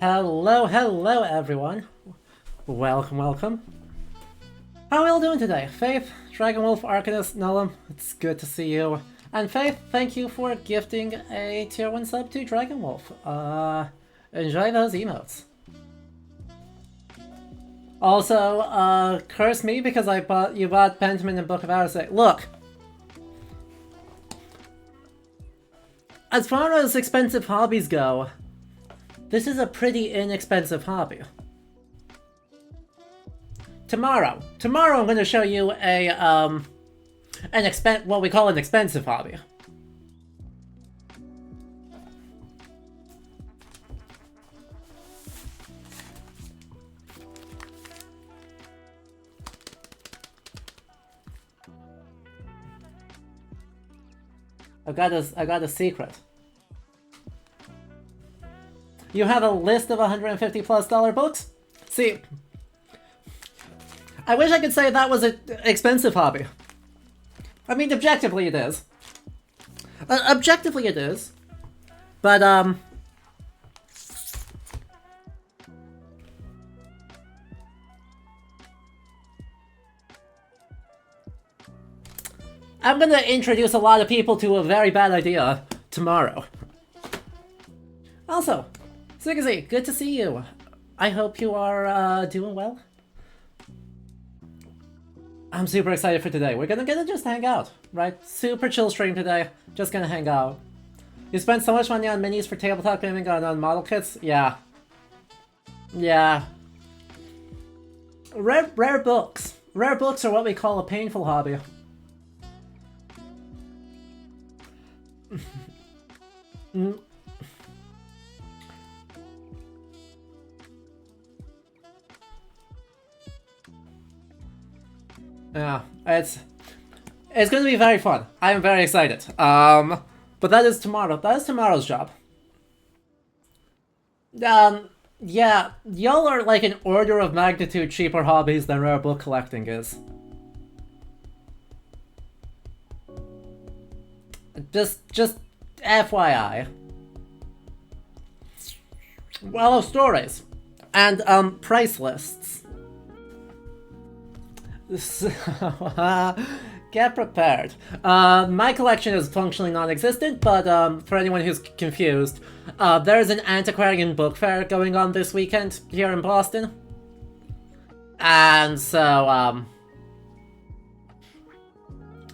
Hello everyone. Welcome. How are we all doing today? Faith, Dragonwolf, Arcanist, Nullum, it's good to see you. And Faith, thank you for gifting a tier 1 sub to Dragonwolf. Enjoy those emotes. Also, curse me because you bought Pentiment and Book of Hours. Look! As far as expensive hobbies go, this is a pretty inexpensive hobby. Tomorrow I'm going to show you what we call an expensive hobby. I got a secret. You have a list of $150+ books? See, I wish I could say that was an expensive hobby. I mean, objectively it is. But, I'm gonna introduce a lot of people to a very bad idea tomorrow. Also, Zigazzy, good to see you. I hope you are doing well. I'm super excited for today. We're gonna just hang out, right? Super chill stream today. Just gonna hang out. You spent so much money on minis for tabletop gaming on model kits? Yeah. Yeah. Rare books. Rare books are what we call a painful hobby. Yeah, it's going to be very fun. I am very excited. But that is tomorrow. That is tomorrow's job. Yeah, y'all are like an order of magnitude cheaper hobbies than rare book collecting is. Just FYI. Well, stories and price lists. Get prepared. My collection is functionally non-existent, but for anyone who's confused, there's an antiquarian book fair going on this weekend here in Boston. And so,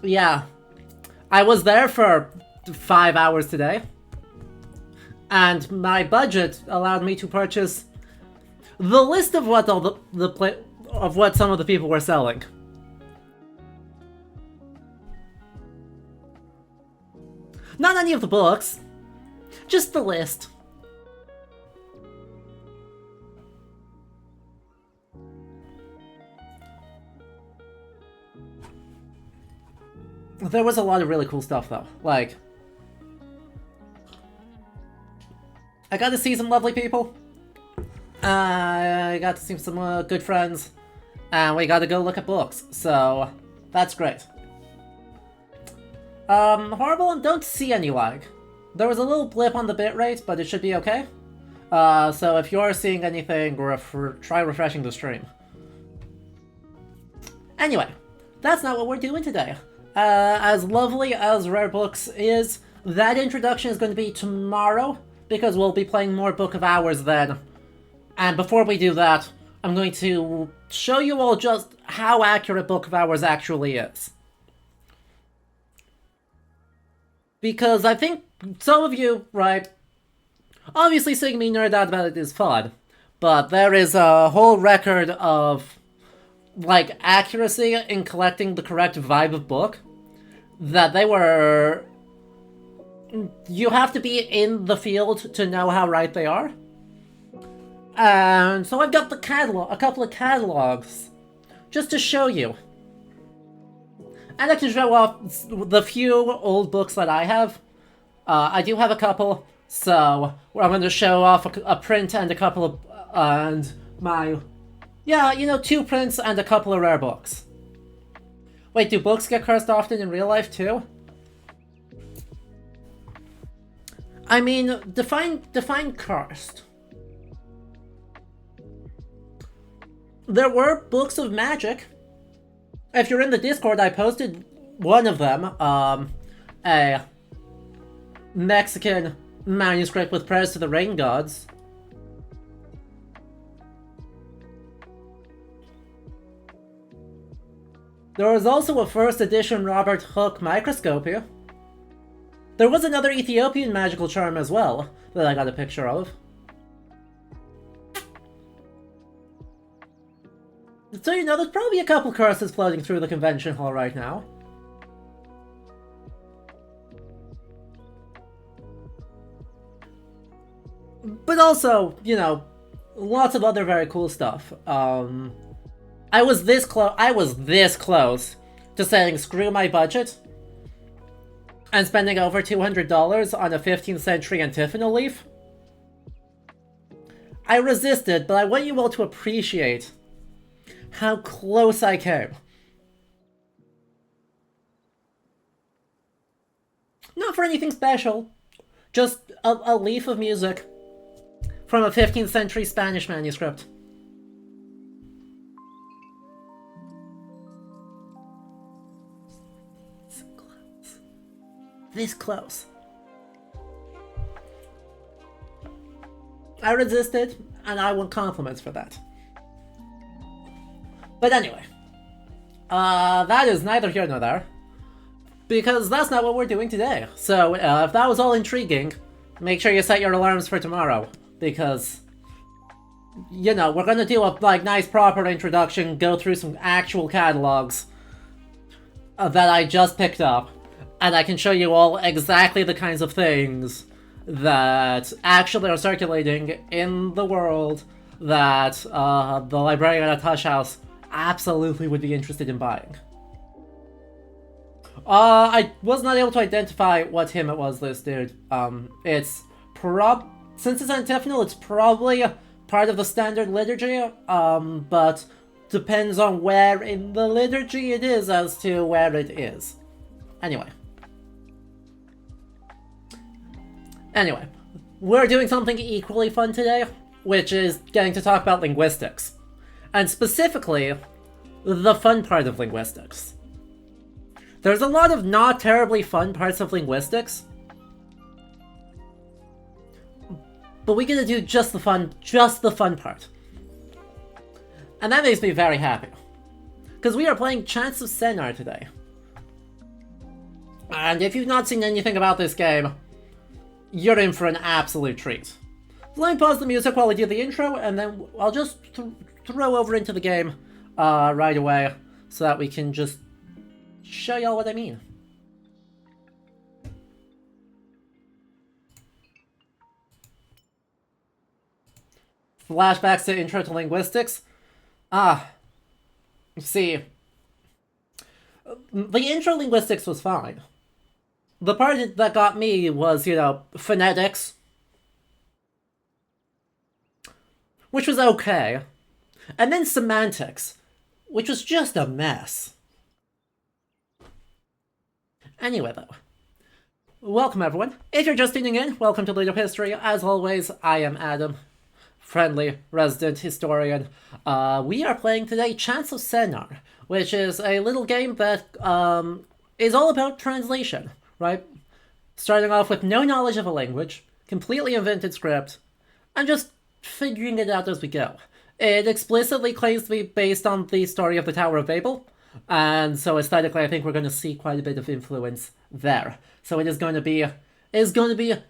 yeah. I was there for 5 hours today, and my budget allowed me to purchase the list of what what some of the people were selling. Not any of the books, just the list. There was a lot of really cool stuff though, like I got to see some lovely people. I got to see some good friends. And we gotta go look at books, so that's great. Horrible and don't see any lag. There was a little blip on the bitrate, but it should be okay. So if you're seeing anything, try refreshing the stream. Anyway, that's not what we're doing today. As lovely as Rare Books is, that introduction is going to be tomorrow, because we'll be playing more Book of Hours then. And before we do that, I'm going to show you all just how accurate Book of Hours actually is. Because I think some of you, right, obviously seeing me nerd out about it is fun, but there is a whole record of, like, accuracy in collecting the correct vibe of book that you have to be in the field to know how right they are. And so I've got a couple of catalogs, just to show you. And I can show off the few old books that I have. I do have a couple, so I'm going to show off a print and a couple of, and my, yeah, 2 prints and a couple of rare books. Wait, do books get cursed often in real life too? I mean, define cursed. there were books of magic. If you're in the Discord, I posted one of them, a Mexican manuscript with prayers to the rain gods. There was also a first edition Robert Hooke microscopy. There was another Ethiopian magical charm as well that I got a picture of. So, you know, there's probably a couple curses floating through the convention hall right now. But also, you know, lots of other very cool stuff. I was this close to saying screw my budget and spending over $200 on a 15th century antiphonal leaf. I resisted, but I want you all to appreciate how close I came. Not for anything special, just a leaf of music from a 15th century Spanish manuscript. So close. This close. I resisted, and I want compliments for that. But anyway, that is neither here nor there, because that's not what we're doing today. So if that was all intriguing, make sure you set your alarms for tomorrow, because, you know, we're gonna do a nice proper introduction, go through some actual catalogs that I just picked up, and I can show you all exactly the kinds of things that actually are circulating in the world that the librarian at Hush House absolutely would be interested in buying. I was not able to identify what hymn it was listed. It's since it's antiphonal, it's probably part of the standard liturgy, but depends on where in the liturgy it is as to where it is. Anyway, we're doing something equally fun today, which is getting to talk about linguistics. And specifically, the fun part of linguistics. There's a lot of not terribly fun parts of linguistics, but we get to do just the fun part. And that makes me very happy, because we are playing Chants of Senar today. And if you've not seen anything about this game, you're in for an absolute treat. So let me pause the music while I do the intro, and then I'll just throw over into the game right away, so that we can just show y'all what I mean. Flashbacks to Intro to Linguistics. See, the intro linguistics was fine. The part that got me was, you know, phonetics, which was okay. And then semantics, which was just a mess. Anyway, though, welcome everyone. If you're just tuning in, welcome to Leader History. As always, I am Adam, friendly resident historian. We are playing today Chants of Senar, which is a little game that is all about translation, right? Starting off with no knowledge of a language, completely invented script, and just figuring it out as we go. It explicitly claims to be based on the story of the Tower of Babel, and so aesthetically I think we're going to see quite a bit of influence there. So it is going to be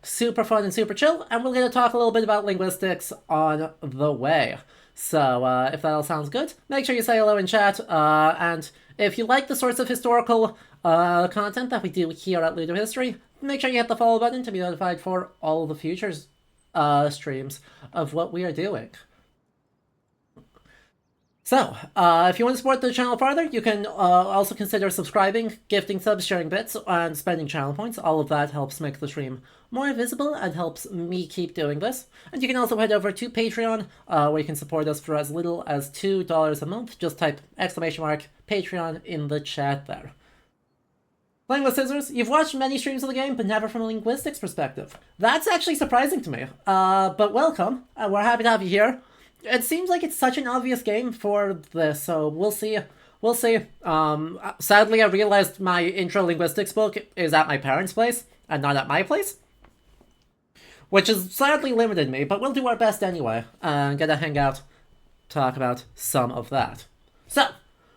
super fun and super chill, and we're going to talk a little bit about linguistics on the way. So if that all sounds good, make sure you say hello in chat, and if you like the sorts of historical content that we do here at Leader History, make sure you hit the follow button to be notified for all the future streams of what we are doing. So, if you want to support the channel farther, you can also consider subscribing, gifting subs, sharing bits, and spending channel points. All of that helps make the stream more visible and helps me keep doing this. And you can also head over to Patreon, where you can support us for as little as $2 a month. Just type !Patreon in the chat there. Playing with Scissors, you've watched many streams of the game, but never from a linguistics perspective. That's actually surprising to me. But welcome. We're happy to have you here. It seems like it's such an obvious game for this, so we'll see. We'll see. Sadly, I realized my intro linguistics book is at my parents' place and not at my place, which has sadly limited me, but we'll do our best anyway and get a hangout, talk about some of that. So,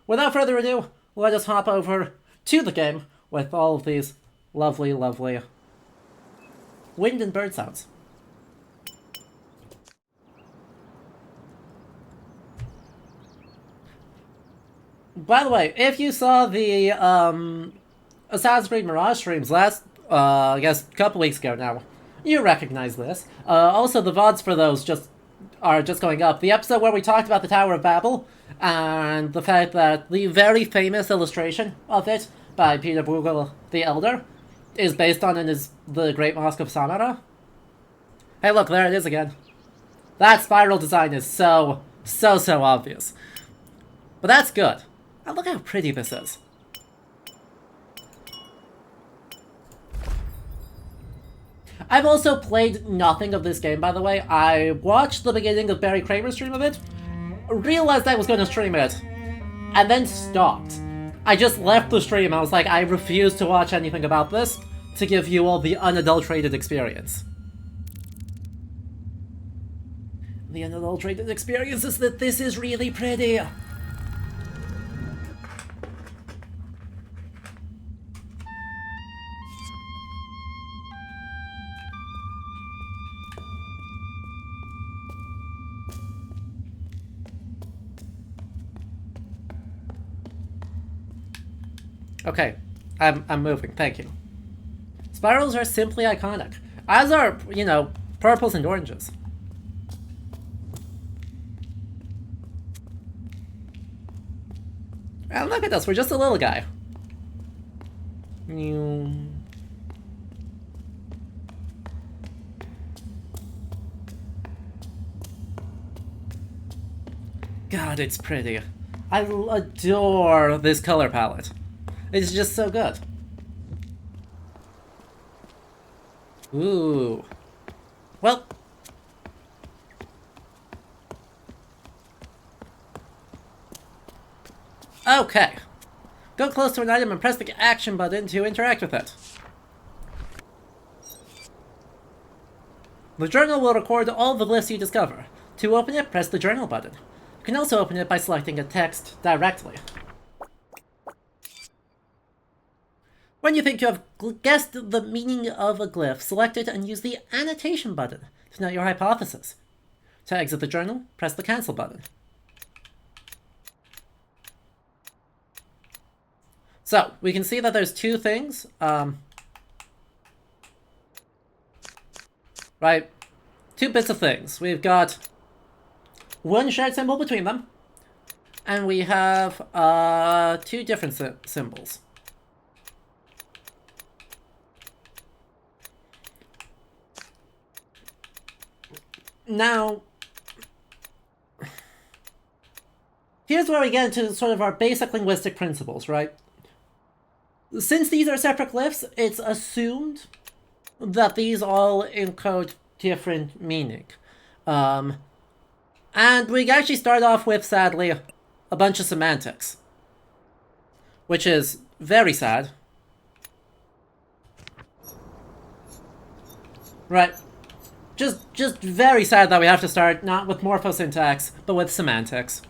without further ado, let us hop over to the game with all of these lovely, lovely wind and bird sounds. By the way, if you saw the Assassin's Creed Mirage streams last, I guess, a couple weeks ago now, you recognize this. Also, the VODs for those are just going up. The episode where we talked about the Tower of Babel and the fact that the very famous illustration of it by Peter Bruegel the Elder is based on the Great Mosque of Sennaar. Hey, look, there it is again. That spiral design is so obvious. But that's good. And look how pretty this is. I've also played nothing of this game, by the way. I watched the beginning of Barry Kramer's stream of it, realized I was going to stream it, and then stopped. I just left the stream. I was like, I refuse to watch anything about this to give you all the unadulterated experience. The unadulterated experience is that this is really pretty. Okay, I'm moving, thank you. Spirals are simply iconic, as are, you know, purples and oranges. And look at us, we're just a little guy. God, it's pretty. I adore this color palette. It's just so good. Ooh. Well. Okay. Go close to an item and press the action button to interact with it. The journal will record all the glyphs you discover. To open it, press the journal button. You can also open it by selecting a text directly. When you think you have guessed the meaning of a glyph, select it and use the annotation button to note your hypothesis. To exit the journal, press the cancel button. So, we can see that there's two things. Right? Two bits of things. We've got one shared symbol between them, and we have two different symbols. Now, here's where we get into sort of our basic linguistic principles, right? Since these are separate glyphs, it's assumed that these all encode different meaning. And we actually start off with, sadly, a bunch of semantics, which is very sad. Right. Just very sad that we have to start not with morphosyntax, but with semantics.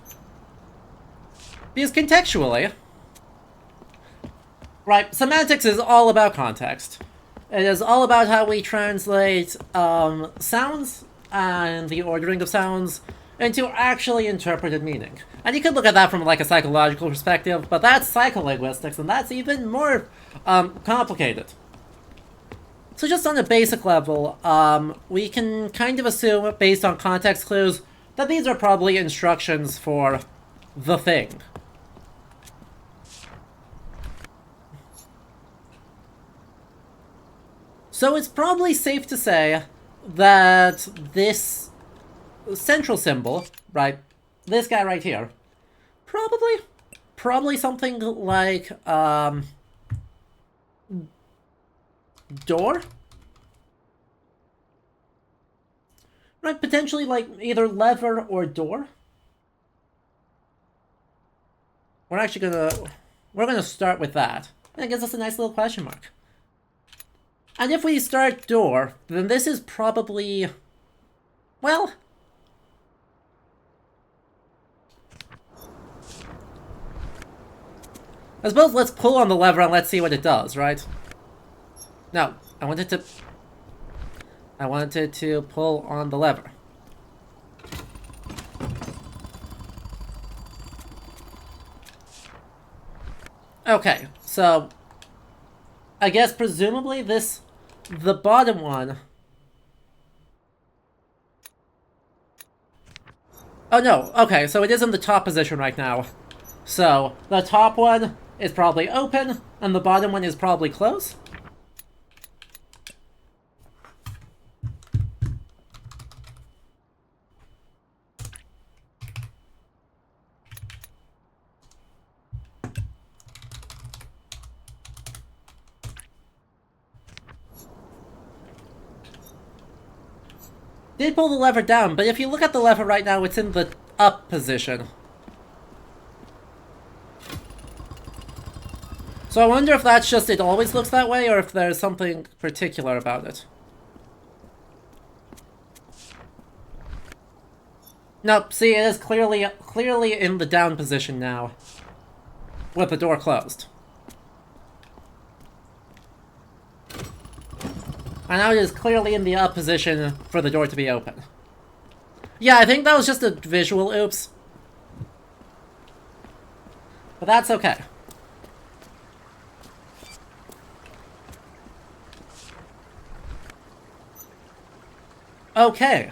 Because contextually, right, semantics is all about context. It is all about how we translate sounds and the ordering of sounds into actually interpreted meaning. And you could look at that from like a psychological perspective, but that's psycholinguistics, and that's even more complicated. So just on a basic level, we can kind of assume, based on context clues, that these are probably instructions for the thing. So it's probably safe to say that this central symbol, right, this guy right here, probably something like, door? Right, potentially like either lever or door. We're gonna start with that. And it gives us a nice little question mark. And if we start door, then this is probably, well, I suppose let's pull on the lever and let's see what it does, right? No, I wanted to pull on the lever. Okay, so I guess presumably the bottom one. Oh no, okay, so it is in the top position right now. So the top one is probably open, and the bottom one is probably closed. Did pull the lever down, but if you look at the lever right now, it's in the up position. So I wonder if that's just it always looks that way, or if there's something particular about it. Nope, see, it is clearly in the down position now, with the door closed. And now it is clearly in the up position for the door to be open. Yeah, I think that was just a visual oops. But that's okay. Okay.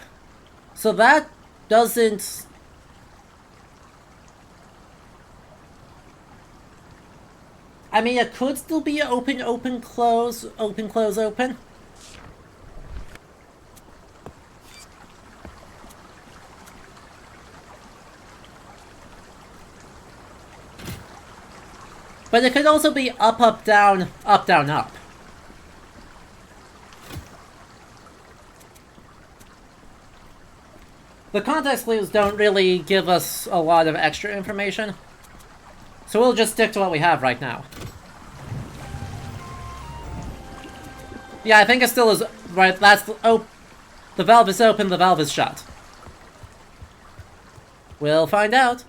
So that doesn't... I mean, it could still be open, open, close, open, close, open. But it could also be up, up, down, up, down, up. The context clues don't really give us a lot of extra information, so we'll just stick to what we have right now. Yeah, I think it still is right. That's the valve is open, the valve is shut. We'll find out.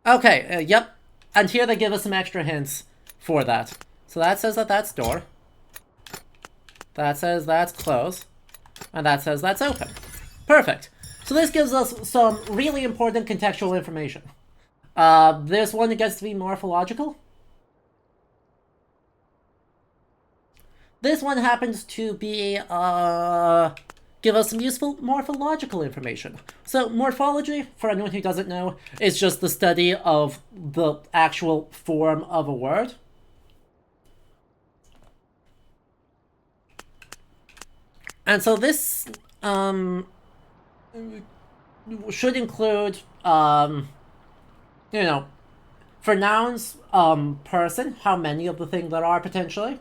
Okay, yep. And here they give us some extra hints for that. So that says that that's door. That says that's closed. And that says that's open. Perfect. So this gives us some really important contextual information. This one gets to be morphological. This one happens to be, give us some useful morphological information. So morphology, for anyone who doesn't know, is just the study of the actual form of a word. And so this should include, you know, for nouns, person, how many of the thing there are potentially.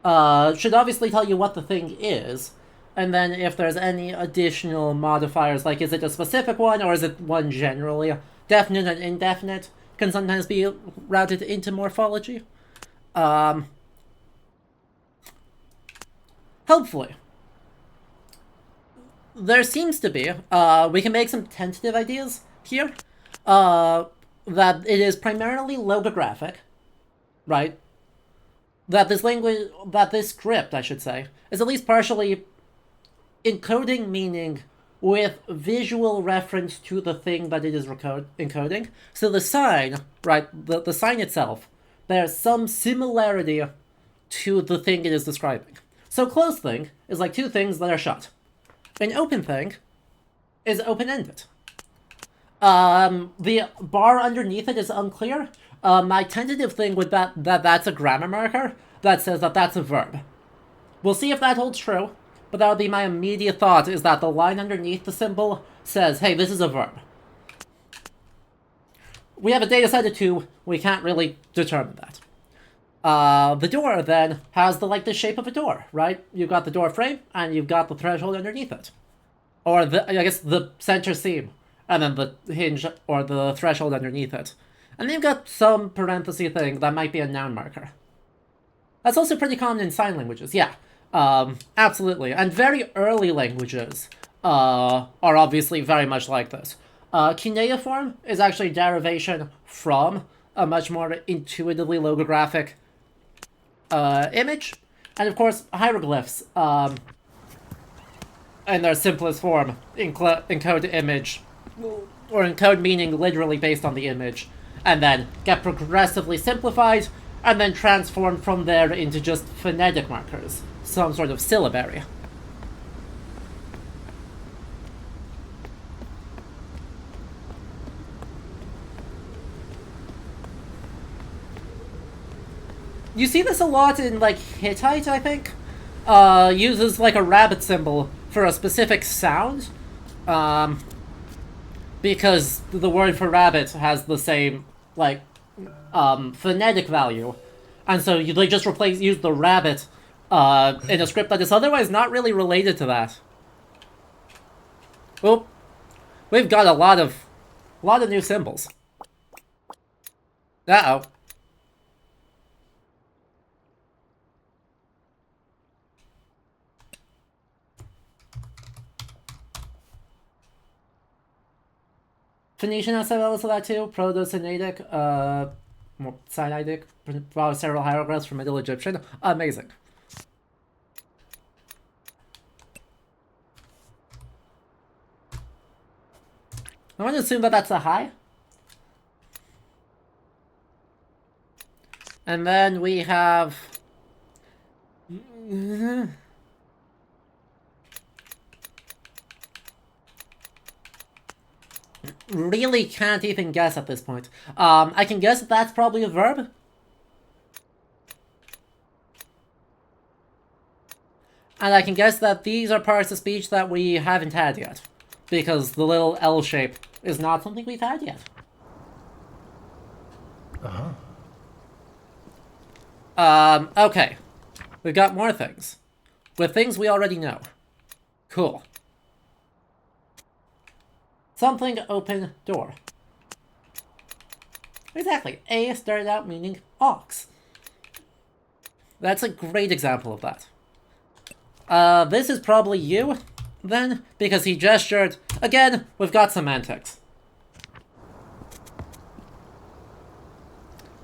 Should obviously tell you what the thing is. And then if there's any additional modifiers, like is it a specific one or is it one generally? Definite and indefinite can sometimes be routed into morphology. Hopefully. There seems to be, we can make some tentative ideas here, that it is primarily logographic, right? That this script, I should say, is at least partially encoding meaning with visual reference to the thing that it is encoding. So the sign, right, the sign itself, bears some similarity to the thing it is describing. So closed thing is like two things that are shut. An open thing is open-ended. The bar underneath it is unclear. My tentative thing with that's a grammar marker that says that that's a verb. We'll see if that holds true, but that would be my immediate thought, is that the line underneath the symbol says, hey, this is a verb. We have a data set of 2, we can't really determine that. The door then has the shape of a door, right? You've got the door frame and you've got the threshold underneath it, or I guess the center seam, and then the hinge or the threshold underneath it, and then you've got some parenthesis thing that might be a noun marker. That's also pretty common in sign languages, yeah. Absolutely, and very early languages are obviously very much like this. Cuneiform is actually a derivation from a much more intuitively logographic image, and of course hieroglyphs, in their simplest form, encode image, or encode meaning literally based on the image, and then get progressively simplified, and then transformed from there into just phonetic markers, some sort of syllabary. You see this a lot in, Hittite, I think? Uses, a rabbit symbol for a specific sound. Because the word for rabbit has the same, phonetic value. And so you just use the rabbit in a script that is otherwise not really related to that. Well, we've got a lot of new symbols. Uh-oh. Phoenician has several of that too. Proto-Sinaitic, Sinaitic, several hieroglyphs from Middle Egyptian. Amazing. I want to assume that that's a high. And then we have... really can't even guess at this point. I can guess that that's probably a verb. And I can guess that these are parts of speech that we haven't had yet, because the little L shape is not something we've had yet. Okay. We've got more things. With things we already know. Cool. Something open door. Exactly. A started out meaning ox. That's a great example of that. This is probably you, then, because he gestured. Again, we've got semantics.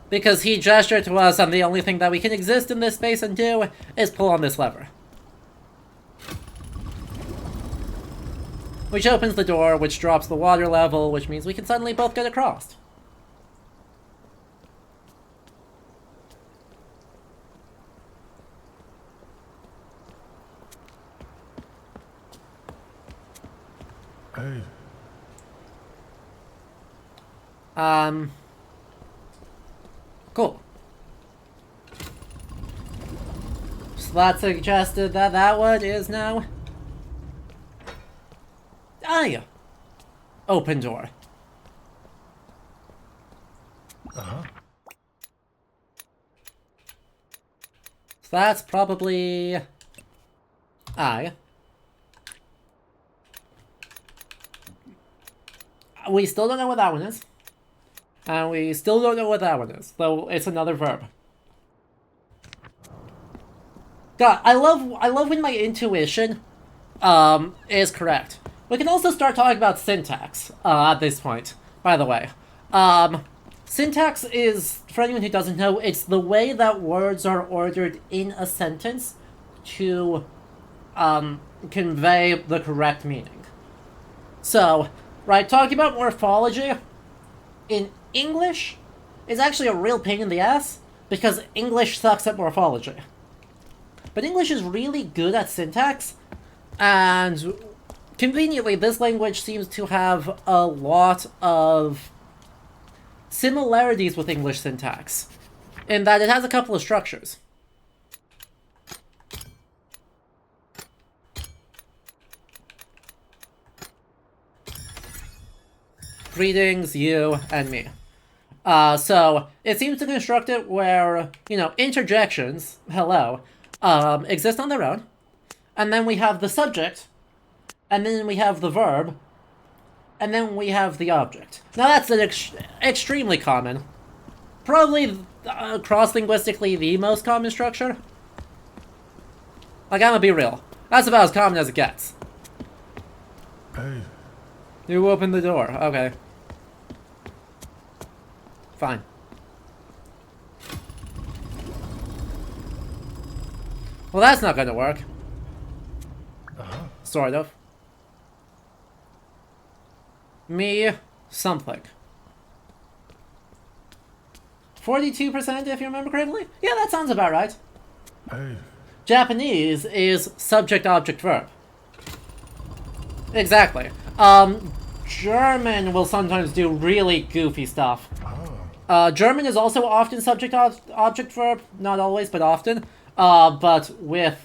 Because he gestured to us, and the only thing that we can exist in this space and do is pull on this lever. Which opens the door, which drops the water level, which means we can suddenly both get across. Hey. Cool. So that suggested that that one is now... yeah. Open door. Uh-huh. So that's probably... I. We still don't know what that one is. And we still don't know what that one is, though it's another verb. God, I love when my intuition is correct. We can also start talking about syntax at this point, by the way. Syntax is, for anyone who doesn't know, it's the way that words are ordered in a sentence to convey the correct meaning. So, right, talking about morphology in English is actually a real pain in the ass, because English sucks at morphology. But English is really good at syntax, and conveniently, this language seems to have a lot of similarities with English syntax, in that it has a couple of structures. Greetings, you and me. So it seems to construct it where, interjections, hello, exist on their own. And then we have the subject, and then we have the verb, and then we have the object. Now that's an extremely common, probably cross-linguistically the most common structure. Like, I'm gonna be real. That's about as common as it gets. Hey. You open the door. Okay. Fine. Well, that's not gonna work. Sort of. Me something. 42% if you remember correctly? Yeah, that sounds about right. Hey. Japanese is subject-object-verb. Exactly. German will sometimes do really goofy stuff. German is also often subject-object-verb. Not always, but often. But with...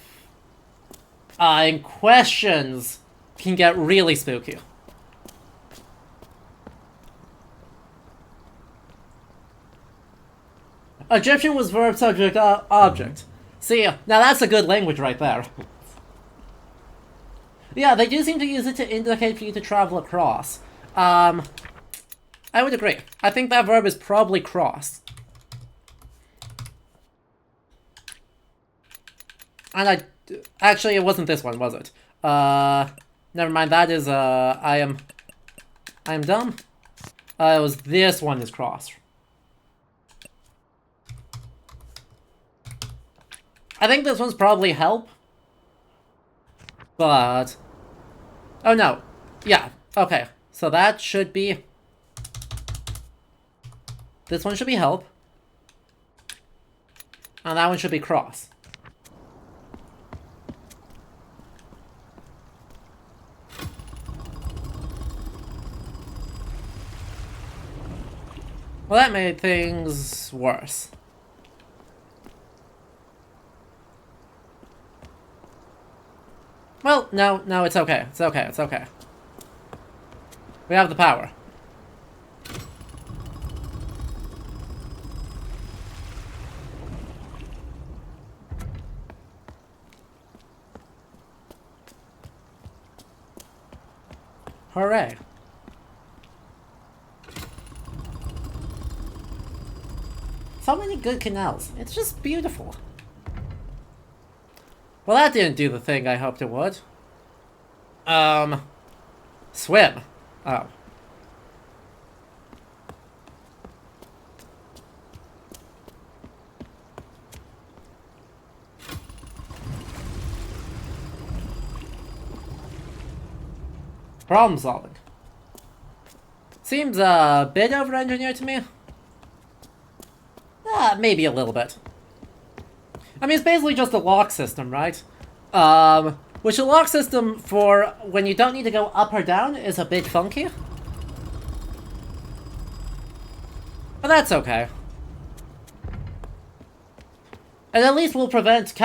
in questions, can get really spooky. Egyptian was verb, subject, object. See, now that's a good language right there. Yeah, they do seem to use it to indicate for you to travel across. I would agree. I think that verb is probably cross. And actually, it wasn't this one, was it? Never mind, that is, I am dumb. It was this one is cross. I think this one's probably help. But... oh no. Yeah, okay. So that should be... this one should be help. And that one should be cross. Well, that made things worse. Well, no, it's okay. It's okay, it's okay. We have the power. Hooray. So many good canals. It's just beautiful. Well, that didn't do the thing I hoped it would. Swim. Oh. Problem solving. Seems a bit over-engineered to me. Maybe a little bit. I mean, it's basically just a lock system, right? Which a lock system for when you don't need to go up or down is a bit funky. But that's okay. And at least will prevent...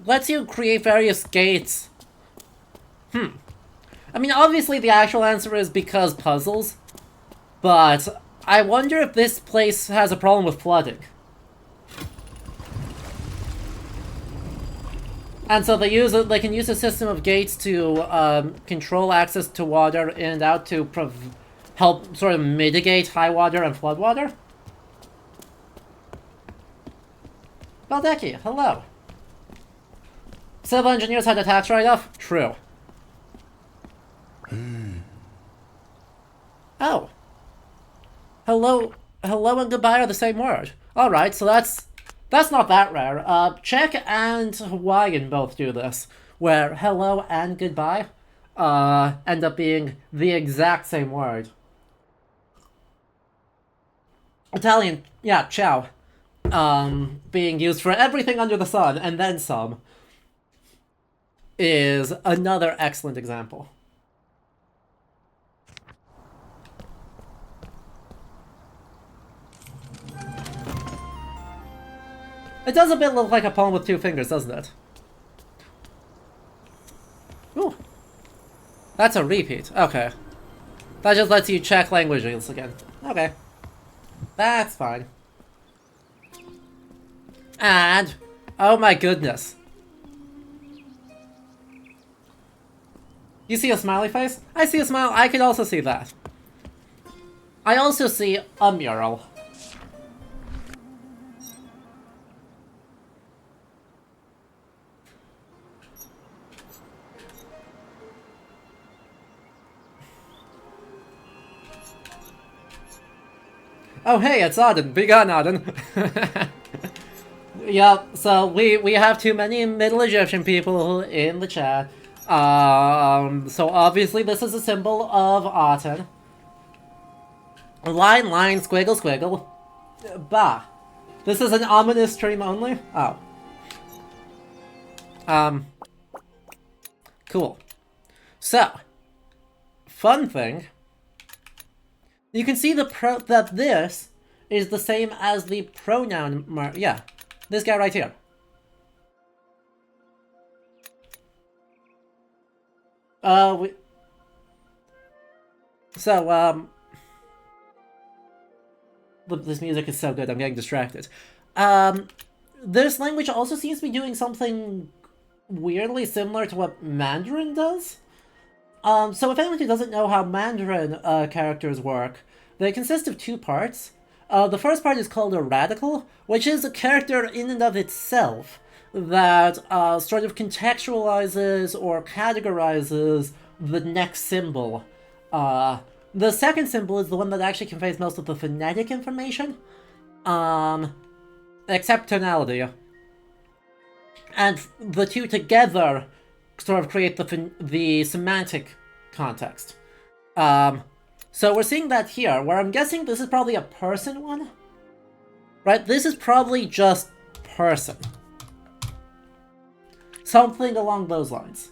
lets you create various gates. I mean, obviously the actual answer is because puzzles. But I wonder if this place has a problem with flooding. And so they can use a system of gates to control access to water in and out to help sort of mitigate high water and flood water. Valdeki, hello. Civil engineers had a tax write-off? True. Oh. Hello and goodbye are the same word. Alright, so that's not that rare. Czech and Hawaiian both do this, where hello and goodbye end up being the exact same word. Italian, yeah, ciao, being used for everything under the sun, and then some, is another excellent example. It does a bit look like a palm with two fingers, doesn't it? Ooh. That's a repeat. Okay. That just lets you check languages again. Okay. That's fine. And, oh my goodness. You see a smiley face? I see a smile. I can also see that. I also see a mural. Oh hey, it's Auden. Be gone, Auden. Yeah, so we have too many Middle Egyptian people in the chat. So obviously this is a symbol of Aten. Line, line, squiggle, squiggle. Bah. This is an ominous stream only? Oh. Cool. So, fun thing. You can see that this is the same as the pronoun yeah. This guy right here. This music is so good, I'm getting distracted. This language also seems to be doing something weirdly similar to what Mandarin does. So if anyone who doesn't know how Mandarin characters work, they consist of two parts. The first part is called a radical, which is a character in and of itself that sort of contextualizes or categorizes the next symbol. The second symbol is the one that actually conveys most of the phonetic information, except tonality. And the two together sort of create the semantic context. So we're seeing that here, where I'm guessing this is probably a person one. Right? This is probably just person. Something along those lines.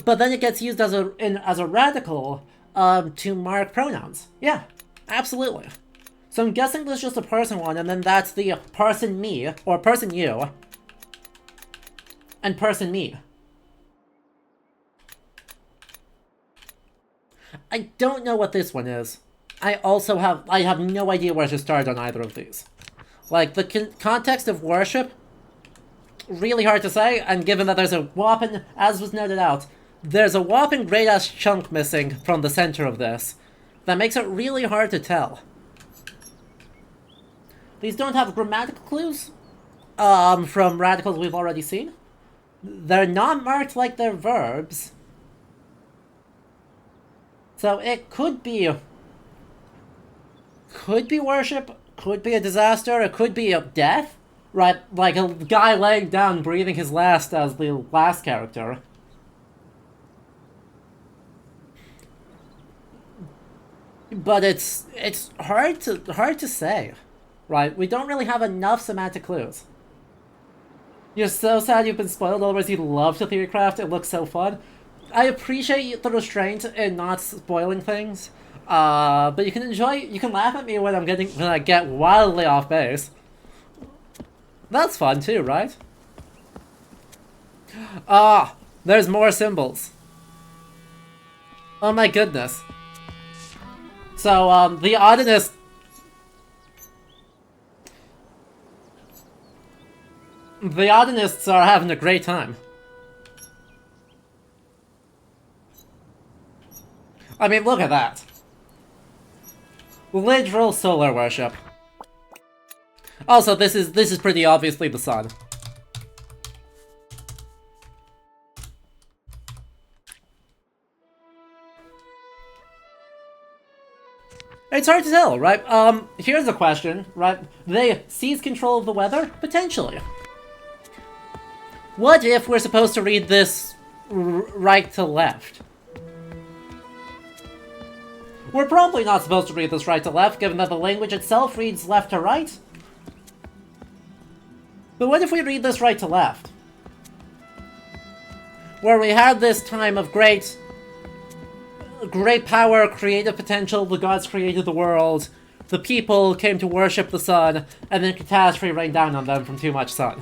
But then it gets used as a radical to mark pronouns. Yeah, absolutely. So I'm guessing this is just a person one, and then that's the person me, or person you, and person me. I don't know what this one is. I have no idea where to start on either of these. Like, the context of worship, really hard to say, and given that there's a whopping, as was noted out, there's a whopping great-ass chunk missing from the center of this, that makes it really hard to tell. These don't have grammatical clues, from radicals we've already seen. They're not marked like they're verbs. So it could be worship, could be a disaster, it could be a death, right? Like a guy laying down, breathing his last as the last character. But it's hard to say, right? We don't really have enough semantic clues. You're so sad you've been spoiled, otherwise you'd love to theorycraft, it looks so fun. I appreciate the restraint in not spoiling things, but you can laugh at me when I get wildly off base. That's fun too, right? There's more symbols. Oh my goodness. So, the Odinist... The Odinists are having a great time. I mean, look at that. Literal solar worship. Also, this is pretty obviously the sun. It's hard to tell, right? Here's a question, right? They seize control of the weather? Potentially. What if we're supposed to read this right to left? We're probably not supposed to read this right to left, given that the language itself reads left to right. But what if we read this right to left? Where we had this time of great power, creative potential, the gods created the world, the people came to worship the sun, and then catastrophe rained down on them from too much sun.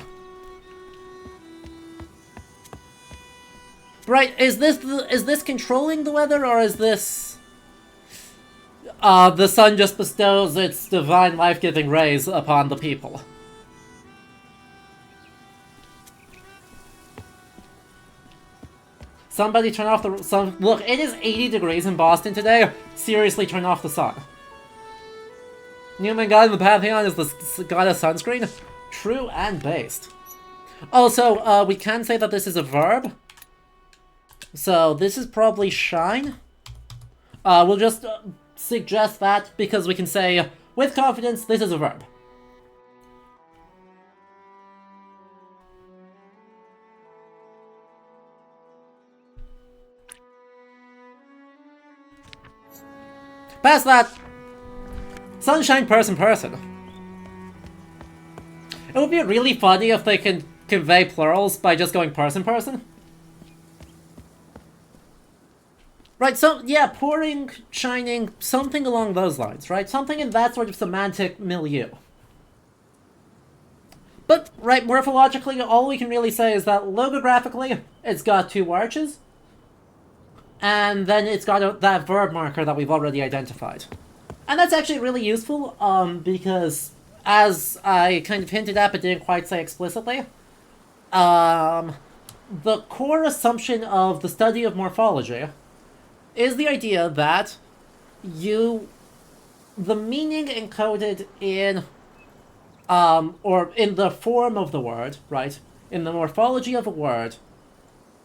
Right, is this controlling the weather, or is this... The sun just bestows its divine life-giving rays upon the people. Somebody turn off the sun. Look, it is 80 degrees in Boston today. Seriously, turn off the sun. Newman god in the Pantheon is the god of sunscreen. True and based. Also, we can say that this is a verb. So this is probably shine. We'll just suggest that because we can say with confidence this is a verb. Past that! Sunshine person. It would be really funny if they can convey plurals by just going person. Right, so, yeah, pouring, shining, something along those lines, right? Something in that sort of semantic milieu. But, right, morphologically, all we can really say is that logographically, it's got two arches. And then it's got that verb marker that we've already identified. And that's actually really useful, because, as I kind of hinted at but didn't quite say explicitly, the core assumption of the study of morphology is the idea that the meaning encoded in, or in the form of the word, right, in the morphology of a word,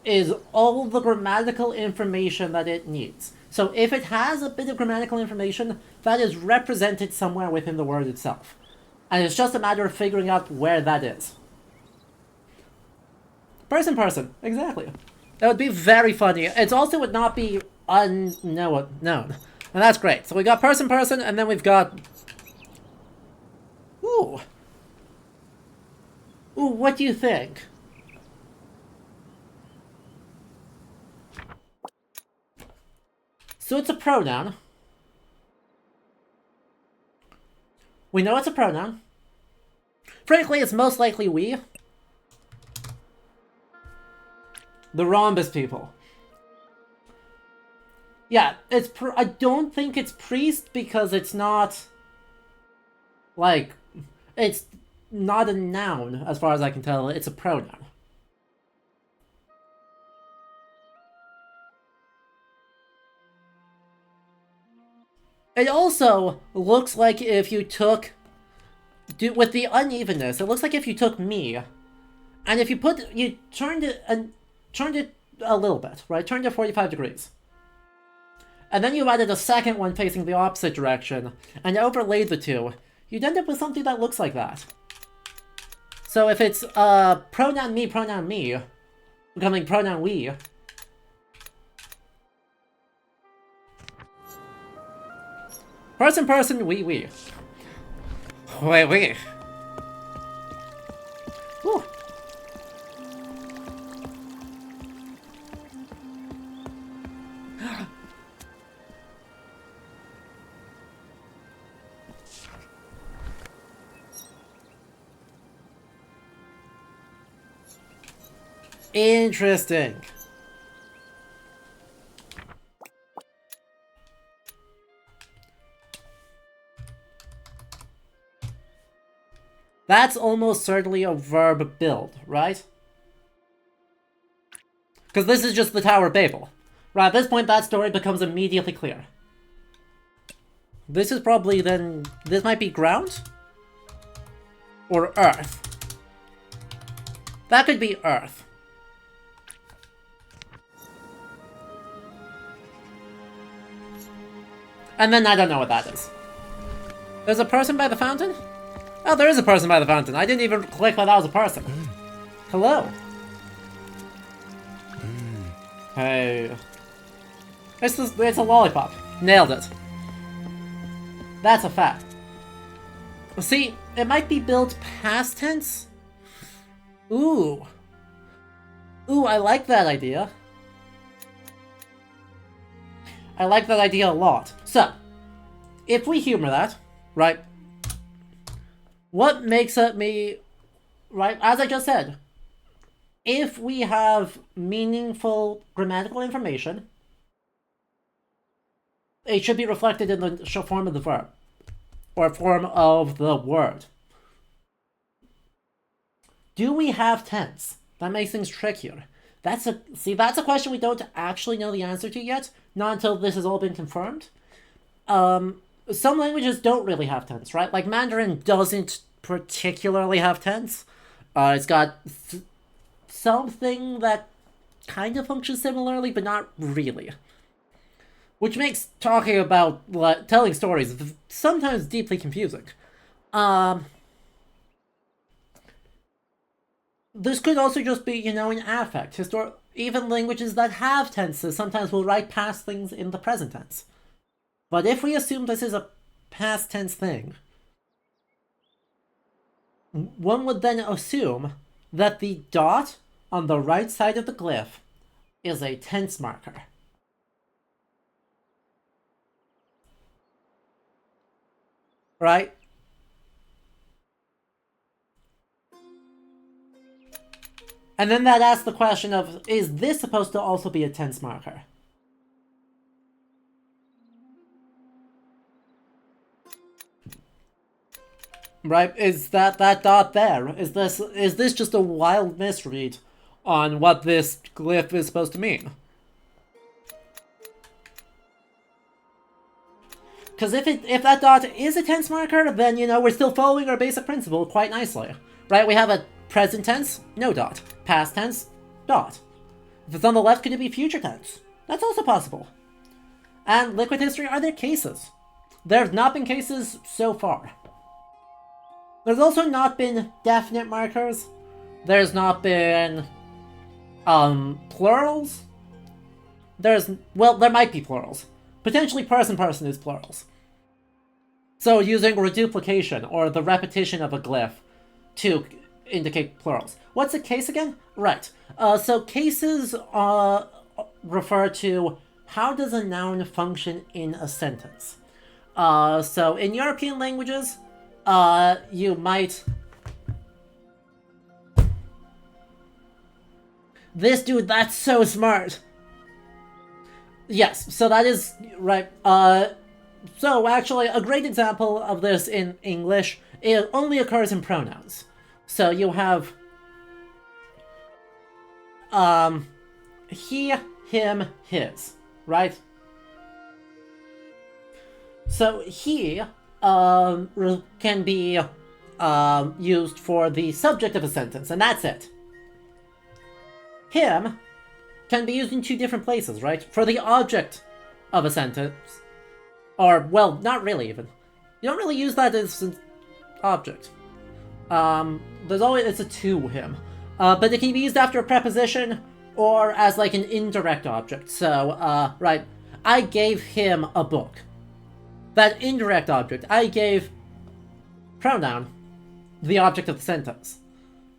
is all the grammatical information that it needs. So if it has a bit of grammatical information, that is represented somewhere within the word itself. And it's just a matter of figuring out where that is. Person, exactly. That would be very funny. It also would not be unknown. And that's great. So we got person, and then we've got... Ooh, what do you think? So it's a pronoun. We know it's a pronoun. Frankly, it's most likely we. The rhombus people. Yeah, I don't think it's priest because it's not... Like, it's not a noun, as far as I can tell. It's a pronoun. It also looks like if you took... with the unevenness, it looks like if you took me, and if you turned it a little bit, right? Turned it 45 degrees. And then you added a second one facing the opposite direction, and overlaid the two, you'd end up with something that looks like that. So if it's pronoun me, becoming pronoun we, person, we. Oui. Whew. Interesting. That's almost certainly a verb build, right? Because this is just the Tower of Babel. Right, at this point that story becomes immediately clear. This is probably then... This might be ground? Or earth. That could be earth. And then I don't know what that is. There's a person by the fountain? Oh, there is a person by the fountain. I didn't even click that was a person. Hello. Hey. It's a lollipop. Nailed it. That's a fact. See, it might be built past tense. Ooh. Ooh, I like that idea. I like that idea a lot. So, if we humor that, right? What makes it me, right, as I just said, if we have meaningful grammatical information, it should be reflected in the form of the verb, or form of the word. Do we have tense? That makes things trickier. That's a question we don't actually know the answer to yet, not until this has all been confirmed. Some languages don't really have tense, right? Like Mandarin doesn't particularly have tense. It's got something that kind of functions similarly, but not really. Which makes talking about telling stories sometimes deeply confusing. This could also just be, an affect. Even languages that have tenses sometimes will write past things in the present tense. But if we assume this is a past tense thing, one would then assume that the dot on the right side of the glyph is a tense marker. Right? And then that asks the question of, is this supposed to also be a tense marker? Right? Is that dot there? Is this just a wild misread on what this glyph is supposed to mean? Because if that dot is a tense marker, then, we're still following our basic principle quite nicely. Right? We have a present tense, no dot. Past tense, dot. If it's on the left, could it be future tense? That's also possible. And liquid history, are there cases? There have not been cases so far. There's also not been definite markers. There's not been plurals. There might be plurals. Potentially person is plurals. So using reduplication, or the repetition of a glyph, to indicate plurals. What's a case again? Right. So cases refer to how does a noun function in a sentence. So in European languages, you might... This dude, that's so smart! Yes, so that is right. So actually, a great example of this in English, it only occurs in pronouns. So you have he, him, his, right? So he can be used for the subject of a sentence, and that's it. Him can be used in two different places, right? For the object of a sentence. Or, well, not really even. You don't really use that as an object. It's a to him. But it can be used after a preposition or as like an indirect object. So, right, I gave him a book. That indirect object, I gave pronoun, the object of the sentence.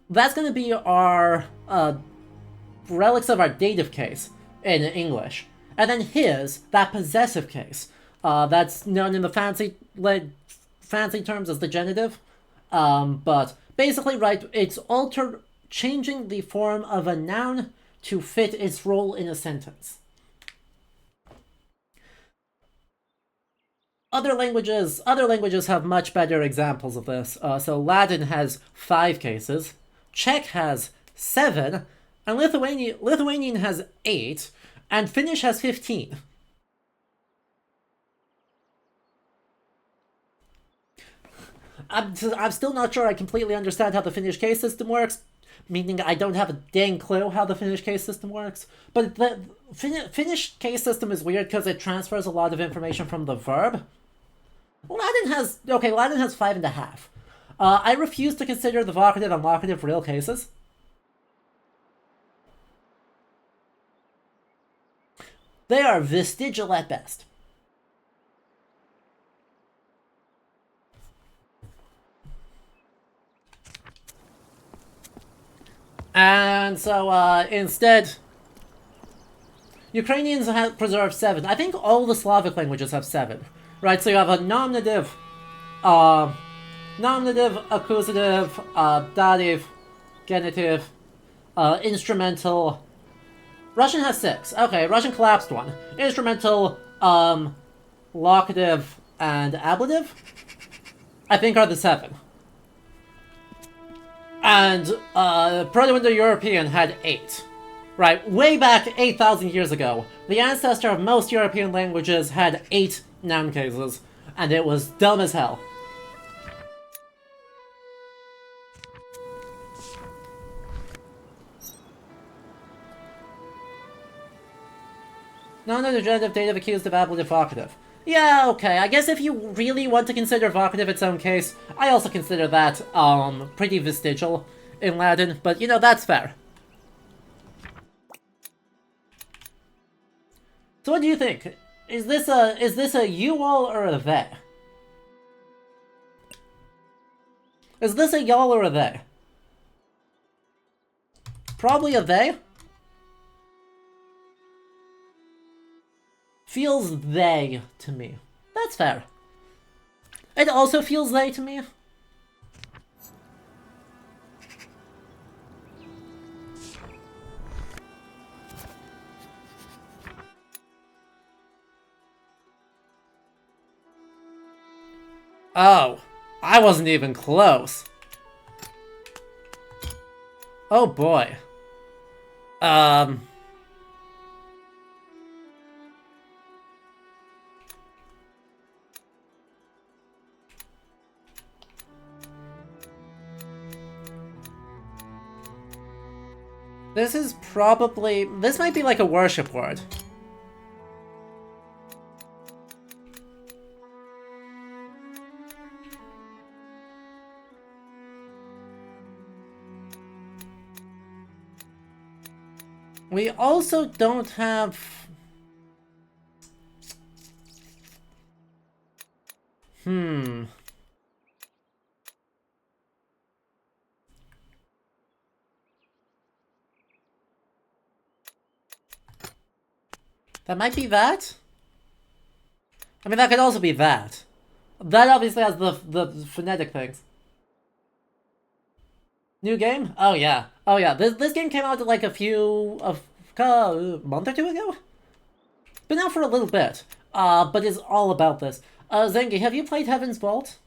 That's going to be our relics of our dative case in English. And then his, that possessive case, that's known in the fancy terms as the genitive. But basically, right, it's changing the form of a noun to fit its role in a sentence. Other languages have much better examples of this. So Latin has 5 cases, Czech has 7, and Lithuanian has 8, and Finnish has 15. I'm still not sure I completely understand how the Finnish case system works, meaning I don't have a dang clue how the Finnish case system works. But the Finnish case system is weird because it transfers a lot of information from the verb. Latin has 5.5. I refuse to consider the vocative and locative real cases. They are vestigial at best. And so, instead, Ukrainians have preserved 7. I think all the Slavic languages have 7. Right, so you have a nominative, accusative, dative, genitive, instrumental. Russian has 6. Okay, Russian collapsed one. Instrumental, locative, and ablative, I think are the 7. And Proto-Indo-European had 8. Right, way back 8,000 years ago, the ancestor of most European languages had 8 noun cases, and it was dumb as hell. Non-degenerative dative accused of ablative vocative. Yeah, okay, I guess if you really want to consider vocative its own case, I also consider that, pretty vestigial in Latin, but, you know, that's fair. So what do you think? Is this a you-all or a they? Is this a y'all or a they? Probably a they. Feels they to me. That's fair. It also feels they to me. Oh, I wasn't even close. Oh boy. This is probably... This might be like a worship word. We also don't have... That might be that? I mean, that could also be that. That obviously has the phonetic things. New game? Oh yeah. Oh yeah. This game came out like a month or 2 ago? Been out for a little bit. But it's all about this. Zengi, have you played Heaven's Vault?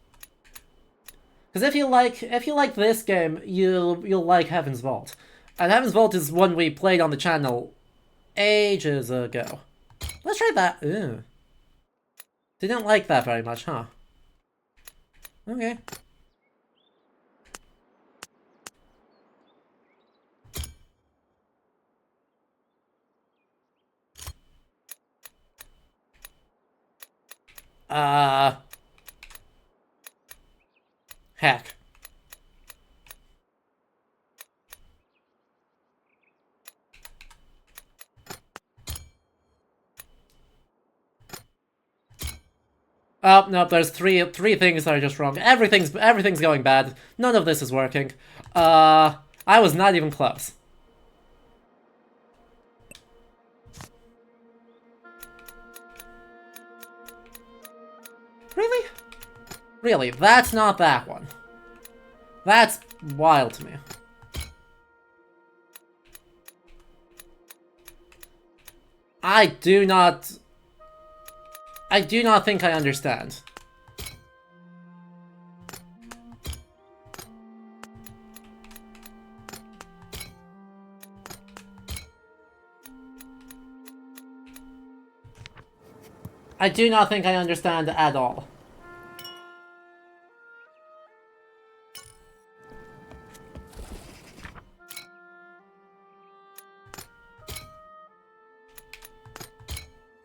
Because if you like this game, you'll like Heaven's Vault. And Heaven's Vault is one we played on the channel ages ago. Let's try that. Ew. Didn't like that very much, huh? Okay. Heck. Oh, no, there's three things that are just wrong. Everything's going bad. None of this is working. I was not even close. Really? Really, that's not that one. That's wild to me. I do not think I understand. I do not think I understand at all.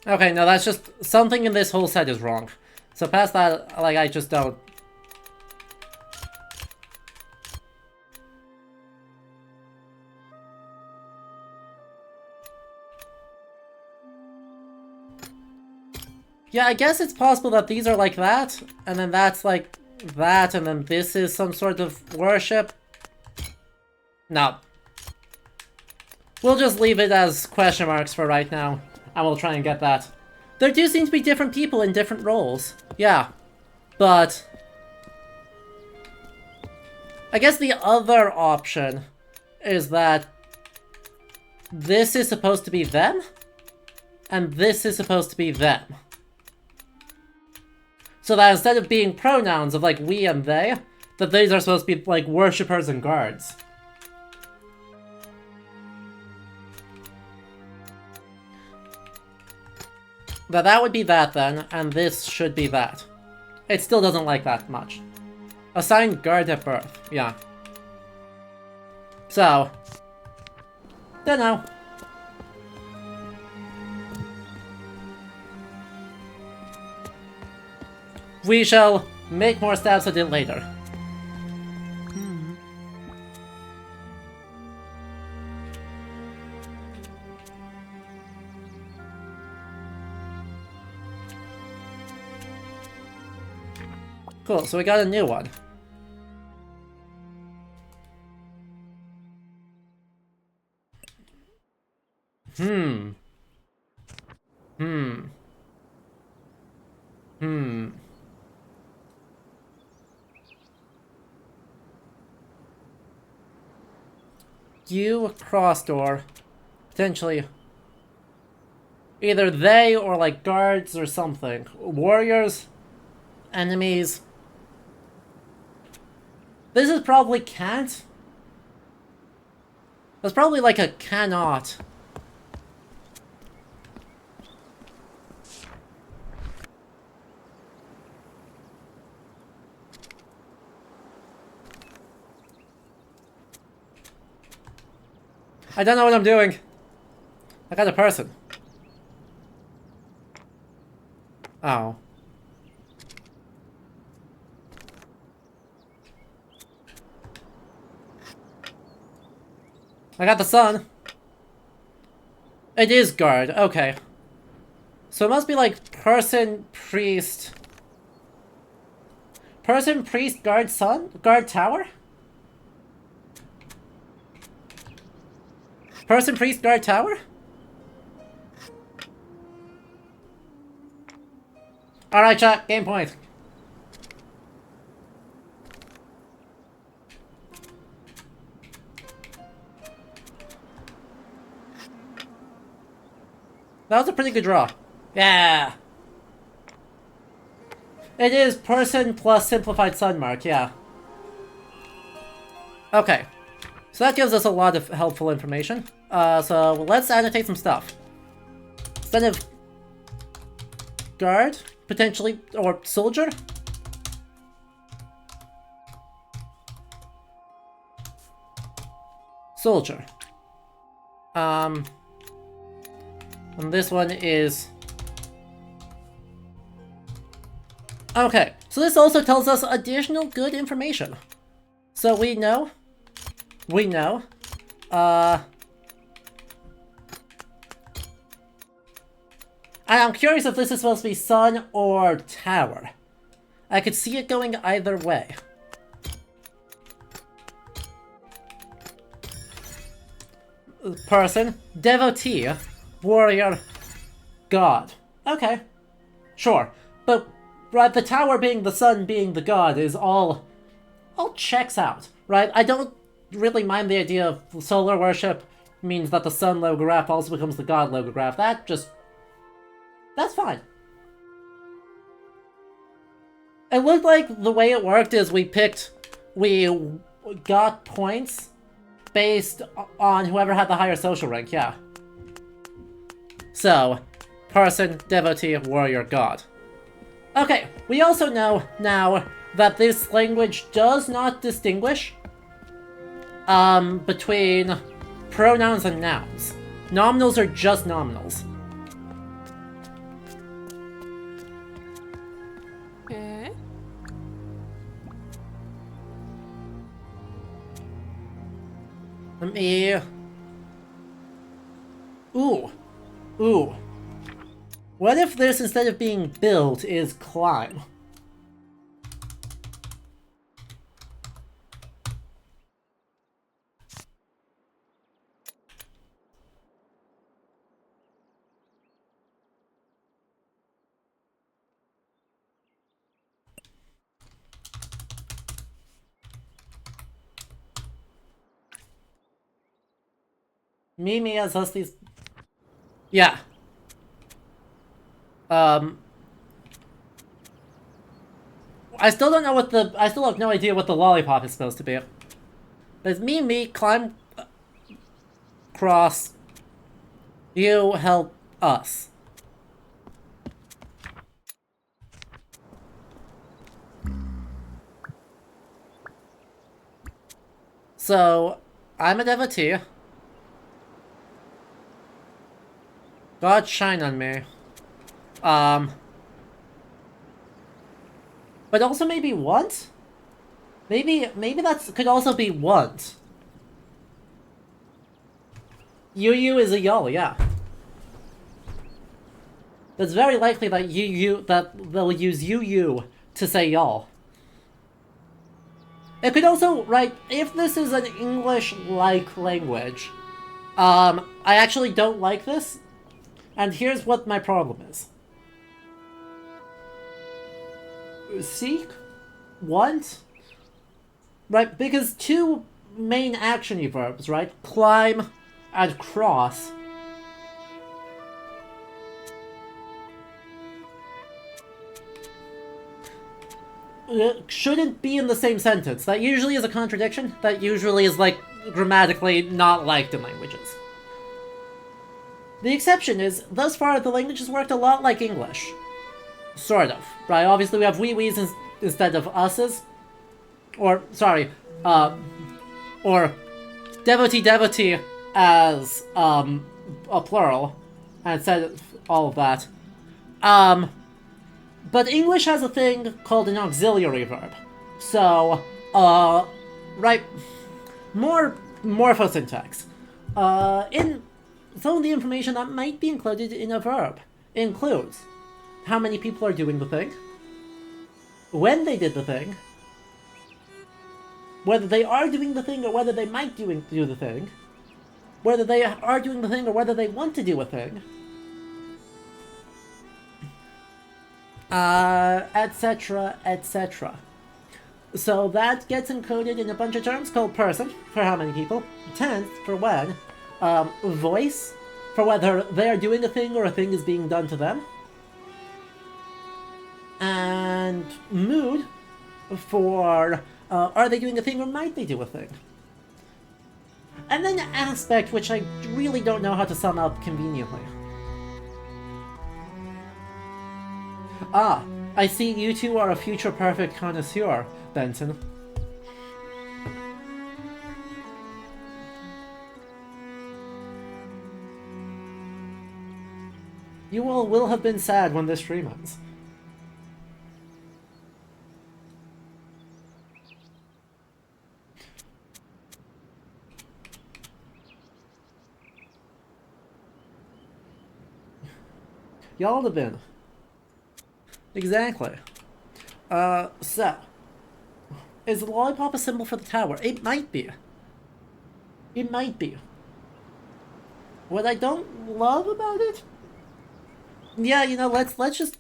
Okay, no, that's just... Something in this whole set is wrong. So past that, like, I just don't... Yeah, I guess it's possible that these are like that, and then that's like that, and then this is some sort of worship. No. We'll just leave it as question marks for right now. And we'll try and get that. There do seem to be different people in different roles. Yeah. But... I guess the other option is that this is supposed to be them, and this is supposed to be them. So that instead of being pronouns of like we and they, that these are supposed to be like worshippers and guards. That would be that then, and this should be that. It still doesn't like that much. Assigned guard at birth, yeah. So, dunno. We shall make more stabs at it later. Cool, so we got a new one. You cross door. Potentially. Either they or like guards or something. Warriors. Enemies. This is probably can't. That's probably like a cannot. I don't know what I'm doing. I got a person. Oh. I got the sun. It is guard, okay. So it must be like person, priest. Person, priest, guard, sun? Guard, tower? Person, priest, guard, tower? Alright, chat, game point. That was a pretty good draw. Yeah! It is person plus simplified sun mark, yeah. Okay. So that gives us a lot of helpful information. So let's annotate some stuff. Instead of guard, potentially, or soldier? Soldier. And this one is... Okay, so this also tells us additional good information. So we know... I'm curious if this is supposed to be sun or tower. I could see it going either way. Person, devotee, warrior, god. Okay, sure. But right, the tower being the sun being the god is all checks out, right? I don't really mind the idea of solar worship means that the sun logograph also becomes the god logograph. That's fine. It looked like the way it worked is we got points based on whoever had the higher social rank, yeah. So, person, devotee, warrior, god. Okay, we also know now that this language does not distinguish between pronouns and nouns. Nominals are just nominals. Let me... Ooh. What if this, instead of being build, is climb? Mimi as us these... Yeah. I still don't know what the... I still have no idea what the lollipop is supposed to be. There's me, climb... cross... You help us. So, I'm a devotee. God shine on me. But also maybe want? Maybe that could also be want. Yu is a y'all, yeah. It's very likely that that they'll use yu to say y'all. It could also, right, if this is an English-like language, I actually don't like this, and here's what my problem is. Seek? Want? Right, because two main action-y verbs, right? Climb and cross. Shouldn't be in the same sentence. That usually is a contradiction. That usually is, like, grammatically not liked in languages. The exception is, thus far, the language has worked a lot like English. Sort of. Right, obviously we have we's instead of us's. Or, sorry, or devotee as, a plural. And said all of that. But English has a thing called an auxiliary verb. So, right, more morphosyntax. In some of the information that might be included in a verb includes how many people are doing the thing, when they did the thing, whether they are doing the thing or whether they might do the thing, whether they are doing the thing or whether they want to do a thing, etc., etc. So that gets encoded in a bunch of terms called person, for how many people, tense, for when, voice, for whether they are doing a thing or a thing is being done to them, and mood, for are they doing a thing or might they do a thing. And then aspect, which I really don't know how to sum up conveniently. Ah, I see you two are a future perfect connoisseur, Benton. You all will have been sad when this stream ends. Y'all have been. Exactly. So. Is the lollipop a symbol for the tower? It might be. It might be. What I don't love about it? Yeah, you know, let's just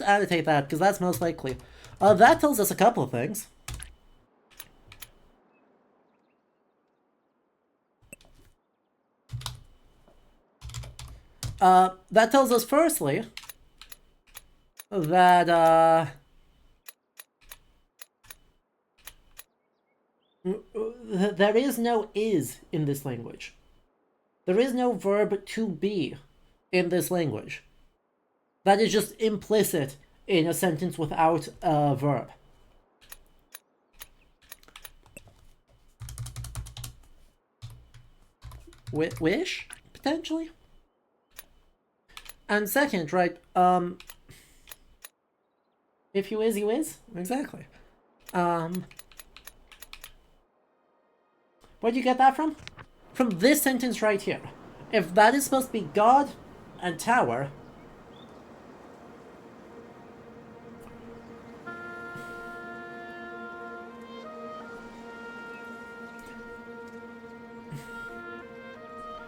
annotate that, because that's most likely. That tells us a couple of things. That tells us firstly that there is no is in this language. There is no verb to be in this language. That is just implicit in a sentence without a verb. Wish, potentially? And second, right, if you is, you is? Exactly. Where'd you get that from? From this sentence right here. If that is supposed to be God and tower,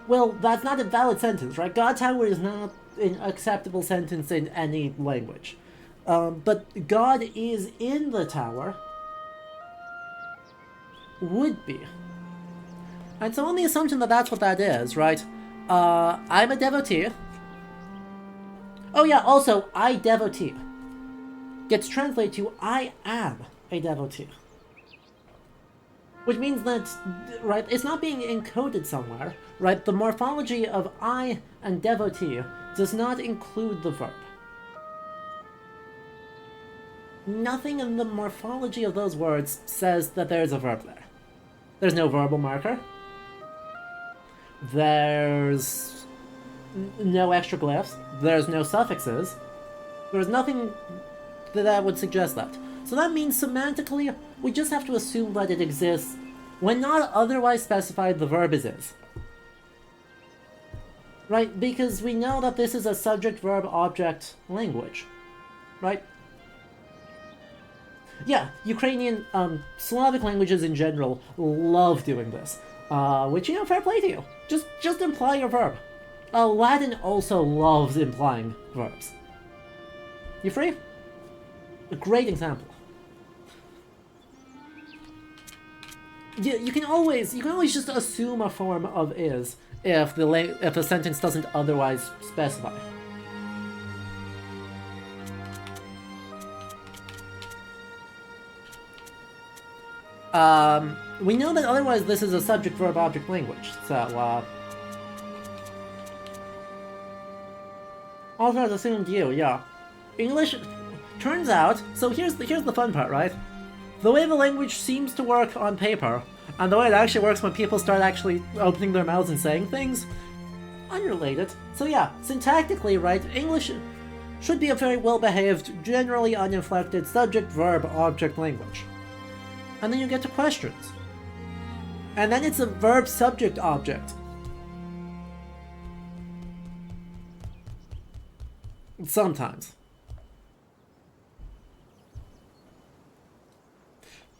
well, that's not a valid sentence, right? God tower is not an acceptable sentence in any language. But God is in the tower would be. And so on the assumption that that's what that is, right? I'm a devotee. Oh yeah, also, I devotee. gets translated to I am a devotee. Which means that, right, it's not being encoded somewhere, right? The morphology of I and devotee does not include the verb. Nothing in the morphology of those words says that there's a verb there. There's no verbal marker. There's no extra glyphs. There's no suffixes. There's nothing that would suggest that. So that means semantically, we just have to assume that it exists when not otherwise specified the verb is. Right? Because we know that this is a subject-verb-object language. Right? Yeah, Ukrainian, Slavic languages in general love doing this. Which, you know, fair play to you. Just imply your verb. Latin also loves implying verbs. You free? A great example. You can always just assume a form of is if a sentence doesn't otherwise specify. We know that otherwise this is a subject-verb-object language, so, also as assumed you, yeah. English, turns out, so here's the fun part, right? The way the language seems to work on paper, and the way it actually works when people start actually opening their mouths and saying things, unrelated. So yeah, syntactically, right, English should be a very well-behaved, generally uninflected subject-verb-object language. And then you get to questions. And then it's a verb-subject-object. Sometimes.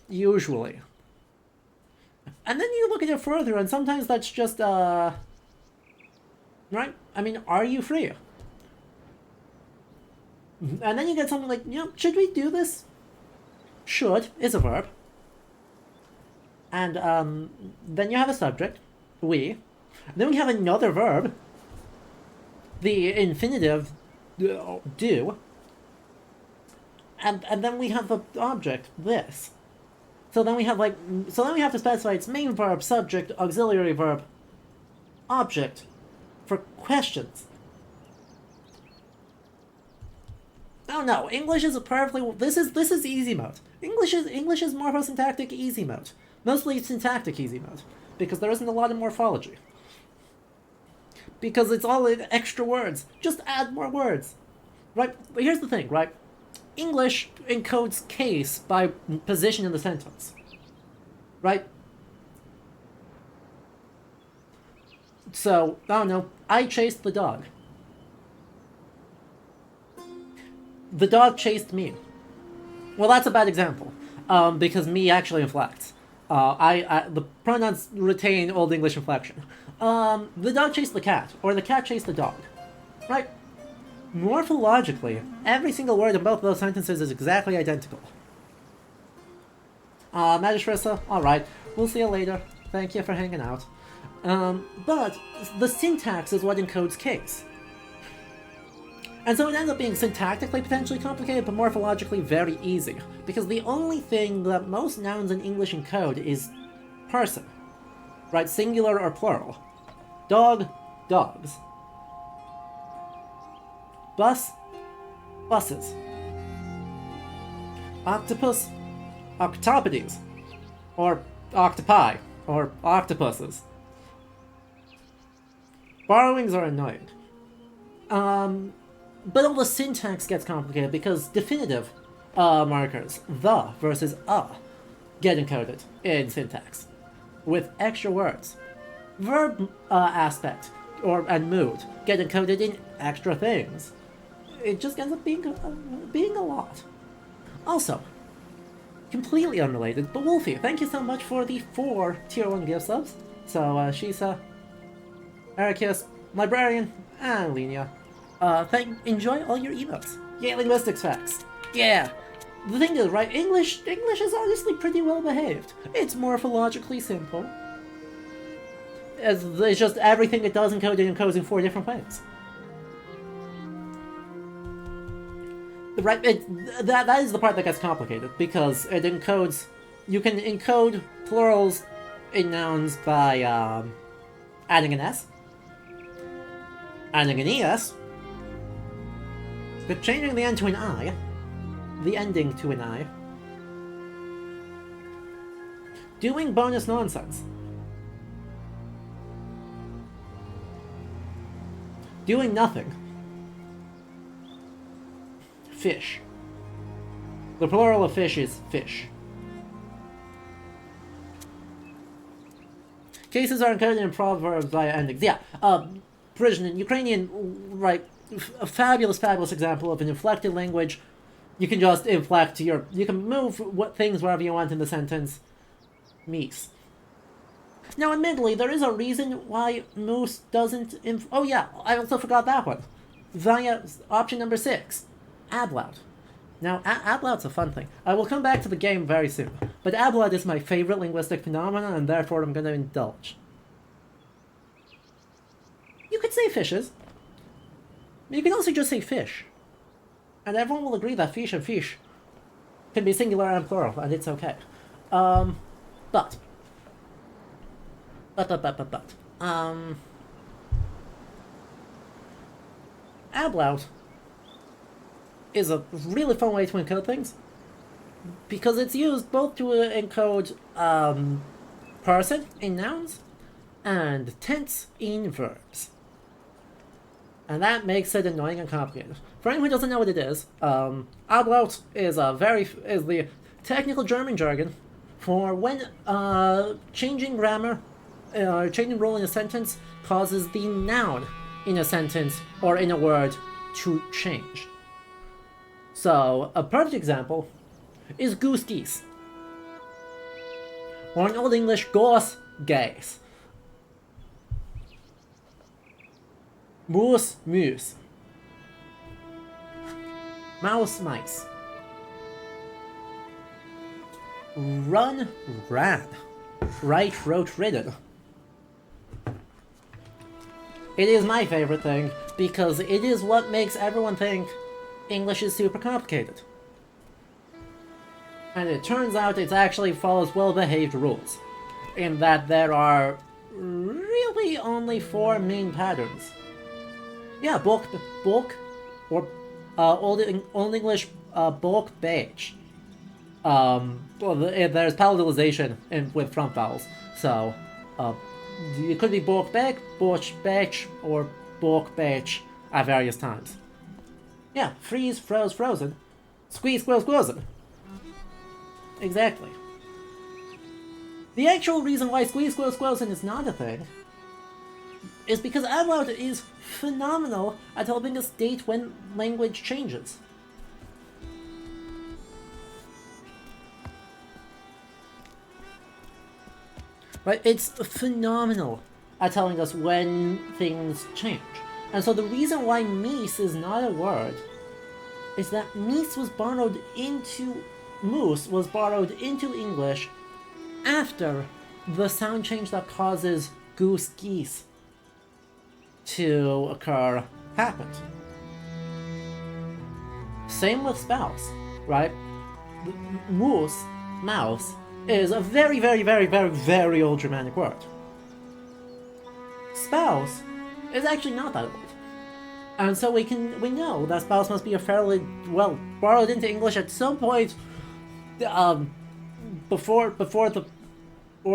Usually. And then you look at it further, and sometimes that's just, right? I mean, are you free? And then you get something like, you know, should we do this? Should is a verb. And, then you have a subject, we. And then we have another verb, the infinitive, do. And then we have the object, this. So then we have to specify its main verb, subject, auxiliary verb, object, for questions. Oh no, English is a perfectly, this is easy mode. English is morphosyntactic easy mode. Mostly syntactic easy mode, because there isn't a lot of morphology. Because it's all in extra words. Just add more words. Right? But here's the thing, right? English encodes case by position in the sentence. Right? So, I don't know, I chased the dog. The dog chased me. Well, that's a bad example, because me actually inflects. The pronouns retain Old English inflection. The dog chased the cat, or the cat chased the dog. Right? Morphologically, every single word in both of those sentences is exactly identical. Magishrissa, alright, we'll see you later. Thank you for hanging out. But the syntax is what encodes case. And so it ends up being syntactically potentially complicated, but morphologically very easy. Because the only thing that most nouns in English encode is person. Right? Singular or plural. Dog, dogs. Bus, buses. Octopus, octopodes. Or octopi. Or octopuses. Borrowings are annoying. But all the syntax gets complicated because definitive markers, the versus get encoded in syntax with extra words. Verb aspect and mood get encoded in extra things. It just ends up being a lot. Also, completely unrelated, but Wolfie, thank you so much for the 4 tier 1 gift subs. So Shisa, Ericus, Librarian, and Lenia. Enjoy all your emotes. Yay, linguistics facts. Yeah. The thing is, right, English is honestly pretty well behaved. It's morphologically simple. It's just everything it does encodes in 4 different ways. Right, that is the part that gets complicated, because it encodes... You can encode plurals in nouns by adding an S, adding an ES, but changing the end to an I, the ending to an I, doing bonus nonsense, doing nothing, fish. The plural of fish is fish. Cases are encoded in proverbs via endings. Yeah, Persian and Ukrainian, right, a fabulous, fabulous example of an inflected language. You can just inflect you can move things wherever you want in the sentence. Meese. Now, admittedly, there is a reason why moose doesn't oh yeah, I also forgot that one. Via option number 6. Ablaut. Now, ablaut's a fun thing. I will come back to the game very soon, but ablaut is my favorite linguistic phenomenon, and therefore I'm going to indulge. You could say fishes. You can also just say fish. And everyone will agree that fish and fish can be singular and plural, and it's okay. But. Ablaut is a really fun way to encode things, because it's used both to encode person in nouns and tense in verbs. And that makes it annoying and complicated. For anyone who doesn't know what it is, Ablaut is the technical German jargon for when changing grammar, changing role in a sentence causes the noun in a sentence or in a word to change. So, a perfect example is goose geese. Or in Old English, goose geese. Moose, moose. Mouse, mice. Run, ran. Write, wrote, written. It is my favorite thing, because it is what makes everyone think English is super complicated. And it turns out it actually follows well-behaved rules, in that there are really only 4 main patterns. Yeah, bulk, or Old English, bulk, beige. There's palatalization with front vowels, so it could be bulk, beige, beige, or bulk, beige at various times. Yeah, freeze, froze, frozen. Squeeze, squeeze, squeezing. Exactly. The actual reason why squeeze, squeeze, squeezing is not a thing is because ablaut is phenomenal at helping us date when language changes. Right? It's phenomenal at telling us when things change. And so the reason why meese is not a word is that meese was borrowed into... moose was borrowed into English after the sound change that causes goose, geese to occur happened. Same with spouse, right? Moose, mouse, is a very, very, very, very, very old Germanic word. Spouse is actually not that old. And so we know that spouse must be a fairly, well, borrowed into English at some point or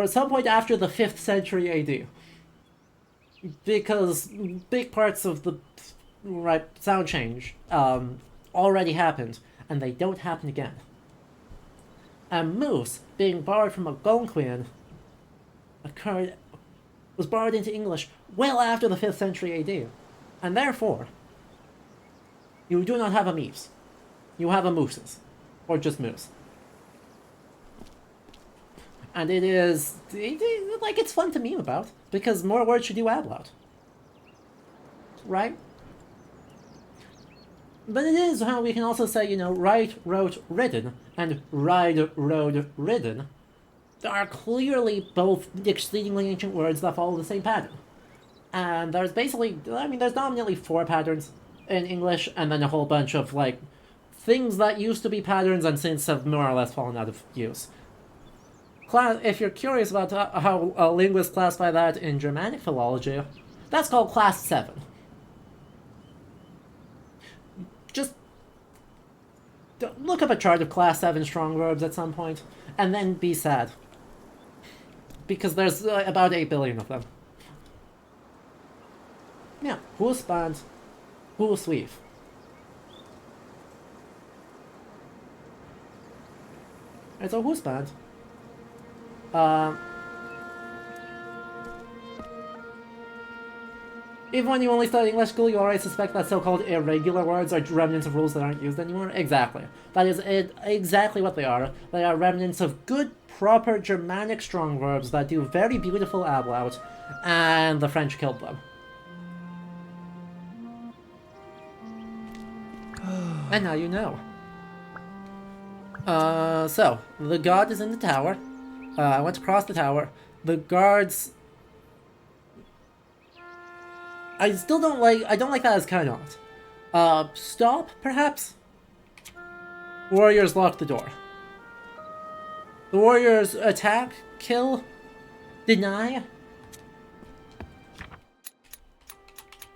at some point after the 5th century AD. Because big parts of the sound change already happened, and they don't happen again. And moose, being borrowed from Algonquian, was borrowed into English well after the 5th century AD. And therefore, you do not have a meese. You have a mooses. Or just moose. And it's fun to meme about, because more words should do ablaut. Right? But it is how we can also say, write, wrote, written, and ride, rode, ridden are clearly both exceedingly ancient words that follow the same pattern. And there's nominally 4 patterns in English, and then a whole bunch of, things that used to be patterns and since have more or less fallen out of use. If you're curious about how linguists classify that in Germanic philology, that's called class 7. Just look up a chart of class 7 strong verbs at some point, and then be sad. Because there's about 8 billion of them. Ja, husband, huslief. It's a husband. Even when you only study English school, you already suspect that so-called irregular words are remnants of rules that aren't used anymore? Exactly. That is exactly what they are. They are remnants of good, proper Germanic strong verbs that do very beautiful ablaut, and the French killed them. And now you know. So, the god is in the tower. I went to cross the tower. The guards... I don't like that as cannot. Stop, perhaps? Warriors lock the door. The warriors attack, kill, deny.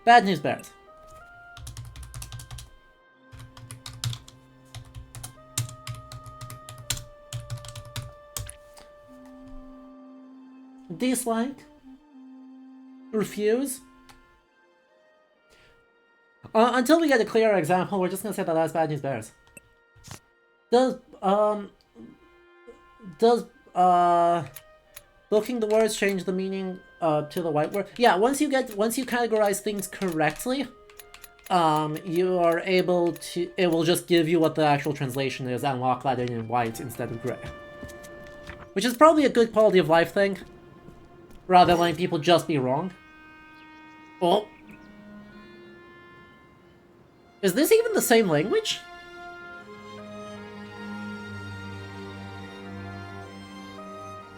Bad news bears. Dislike. Refuse. Until we get a clearer example, we're just gonna say that that's bad news bears. Does booking the words change the meaning to the white word? Yeah, once you categorize things correctly, you are able to, it will just give you what the actual translation is and lock that in white instead of gray. Which is probably a good quality of life thing, rather than letting people just be wrong. Oh. Is this even the same language?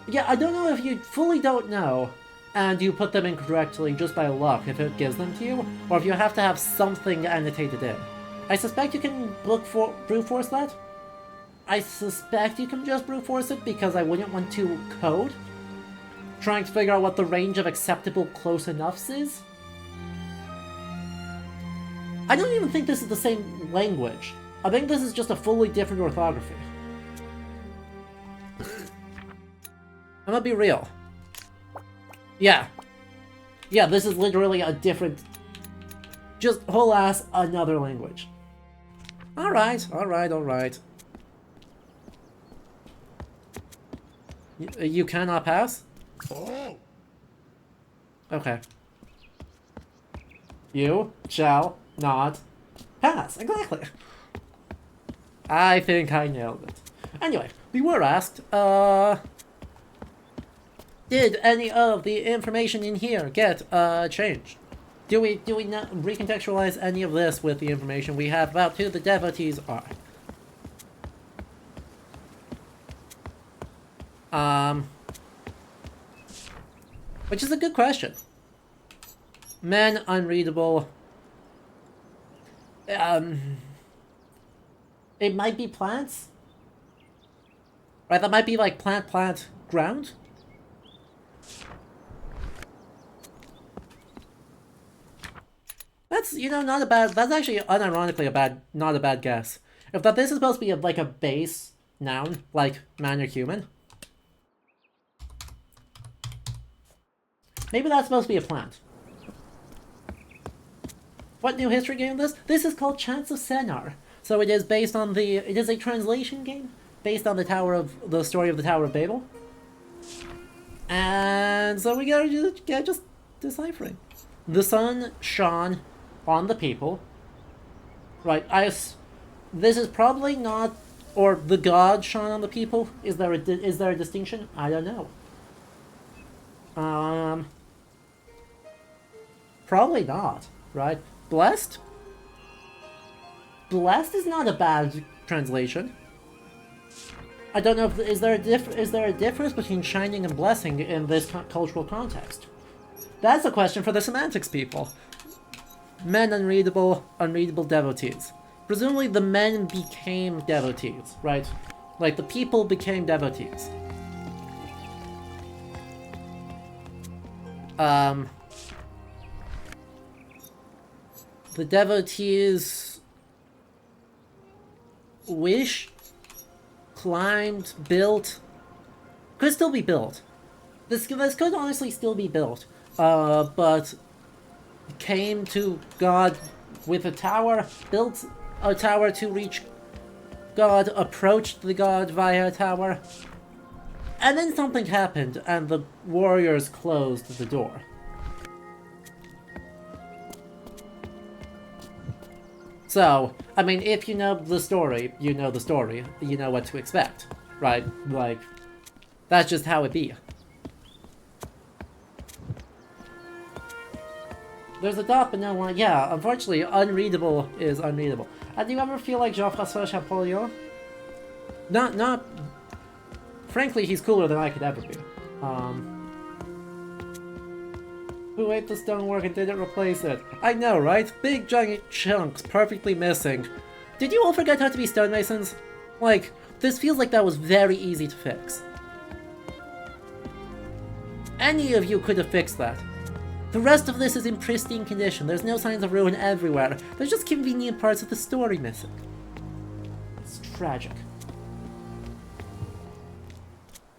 Yeah, I don't know if you fully don't know, and you put them incorrectly just by luck if it gives them to you, or if you have to have something annotated in. I suspect you can brute force that. I suspect you can just brute force it because I wouldn't want to code. Trying to figure out what the range of acceptable close enoughs is. I don't even think this is the same language. I think this is just a fully different orthography. I'm gonna be real. Yeah. Yeah, this is literally a different... just whole ass another language. Alright, alright, alright. You cannot pass? Okay. You shall not pass. Exactly. I think I nailed it. Anyway, we were asked, did any of the information in here get changed? Do we not recontextualize any of this with the information we have about who the devotees are? Which is a good question. Men unreadable. It might be plants. Right, that might be like plant, ground. That's, you know, not a bad, that's actually unironically not a bad guess. If that this is supposed to be like a base noun, like man or human. Maybe that's supposed to be a plant. What new history game is this? This is called Chants of Sennaar. So it is based on it is a translation game based on the story of the Tower of Babel. And so we gotta just deciphering. The sun shone on the people. Right, this is probably not, or the god shone on the people. Is there a distinction? I don't know. Probably not, right? Blessed? Blessed is not a bad translation. I don't know if is there a difference between shining and blessing in this cultural context? That's a question for the semantics people. Men unreadable devotees. presumably the men became devotees, right? Like, the people became devotees. The devotees wish, climbed, built, could still be built. This could honestly still be built, but came to God with a tower, built a tower to reach God, approached the God via a tower, and then something happened and the warriors closed the door. So, I mean, if you know the story, you know the story, you know what to expect, right? Like, that's just how it be. There's a dot but no line. Yeah, unfortunately, unreadable is unreadable. And do you ever feel like Jean-François Champollion? Not... Frankly, he's cooler than I could ever be. Who ate the stonework and didn't replace it? I know, right? Big giant chunks perfectly missing. Did you all forget how to be stonemasons? Like, this feels like that was very easy to fix. Any of you could have fixed that. The rest of this is in pristine condition. There's no signs of ruin everywhere. There's just convenient parts of the story missing. It's tragic.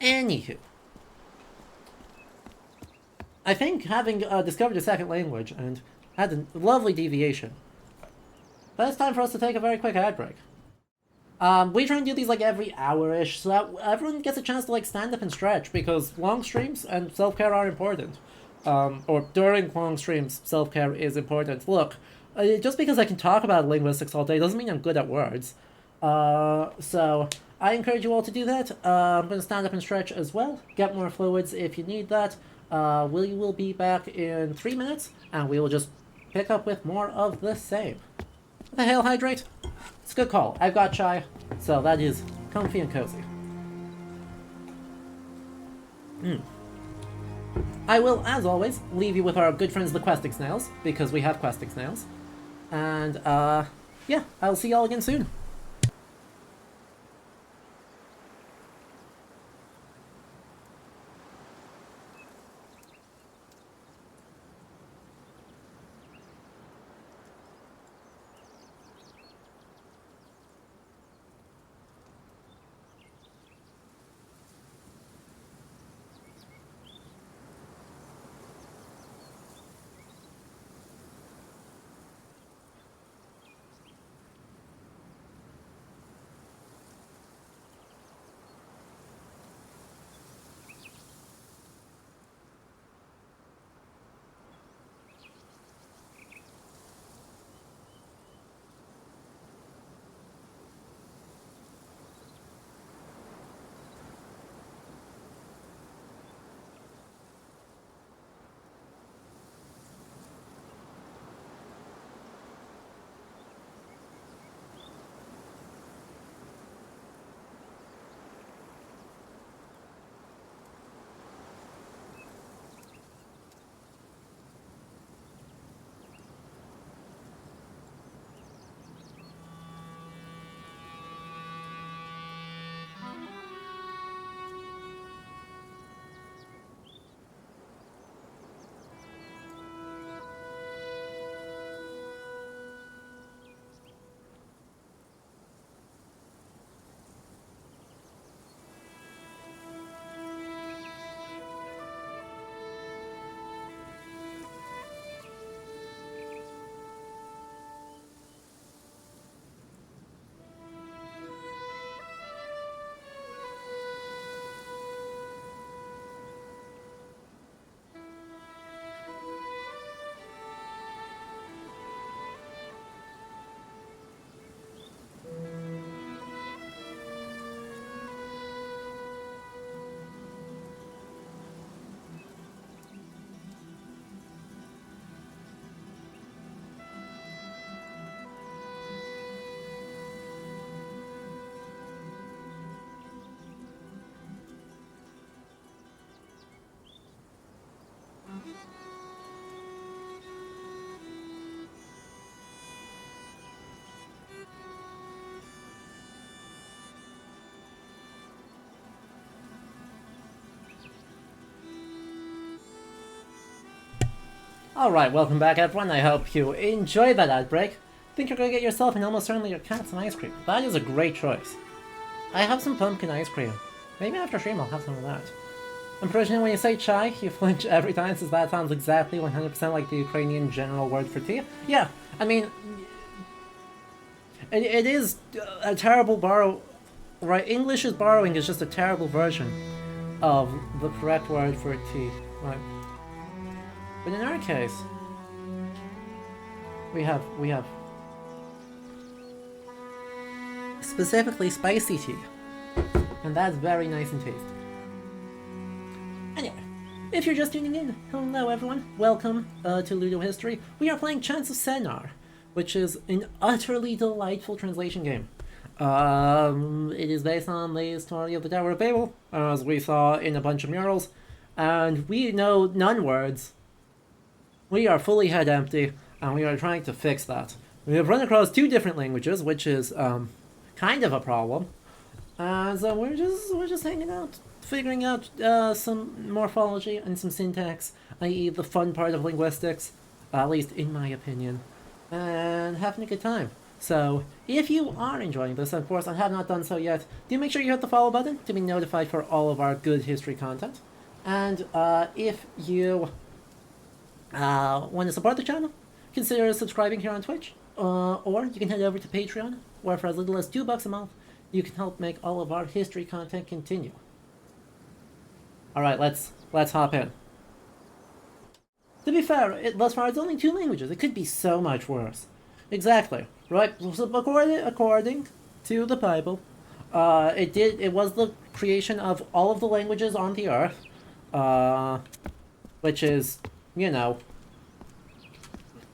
Anywho. I think having discovered a second language and had a lovely deviation, but it's time for us to take a very quick ad break. We try and do these like every hour-ish, so that everyone gets a chance to like stand up and stretch, because long streams and self-care are important. Or during long streams, self-care is important. Look, just because I can talk about linguistics all day doesn't mean I'm good at words. So I encourage you all to do that. I'm going to stand up and stretch as well. Get more fluids if you need that. We will be back in 3 minutes, and we will just pick up with more of the same. What the hell, hydrate? It's a good call. I've got chai, so that is comfy and cozy. I will, as always, leave you with our good friends the questing snails, because we have questing snails. And, yeah, I'll see y'all again soon. Alright, welcome back everyone. I hope you enjoyed that ad break. Think you're gonna get yourself and almost certainly your cat some ice cream. That is a great choice. I have some pumpkin ice cream. Maybe after stream I'll have some of that. Unfortunately, when you say chai, you flinch every time since that sounds exactly 100% like the Ukrainian general word for tea. Yeah, I mean, it is a terrible borrow... Right, English is borrowing is just a terrible version of the correct word for tea. Right. But in our case, we have specifically spicy tea, and that's very nice and tasty. Anyway, if you're just tuning in, hello everyone, welcome to Ludo History. We are playing Chants of Senar, which is an utterly delightful translation game. It is based on the story of the Tower of Babel, as we saw in a bunch of murals, and we know none words. We are fully head empty, and we are trying to fix that. We have run across 2 different languages, which is kind of a problem. So we're just hanging out, figuring out some morphology and some syntax, i.e. the fun part of linguistics, at least in my opinion, and having a good time. So if you are enjoying this, of course I have not done so yet, do make sure you hit the follow button to be notified for all of our good history content. And if you want to support the channel, consider subscribing here on Twitch, or you can head over to Patreon, where for as little as $2 a month, you can help make all of our history content continue. Alright, let's hop in. To be fair, thus far it's only 2 languages. It could be so much worse. Exactly. Right, so according to the Bible, it was the creation of all of the languages on the earth, which is, you know,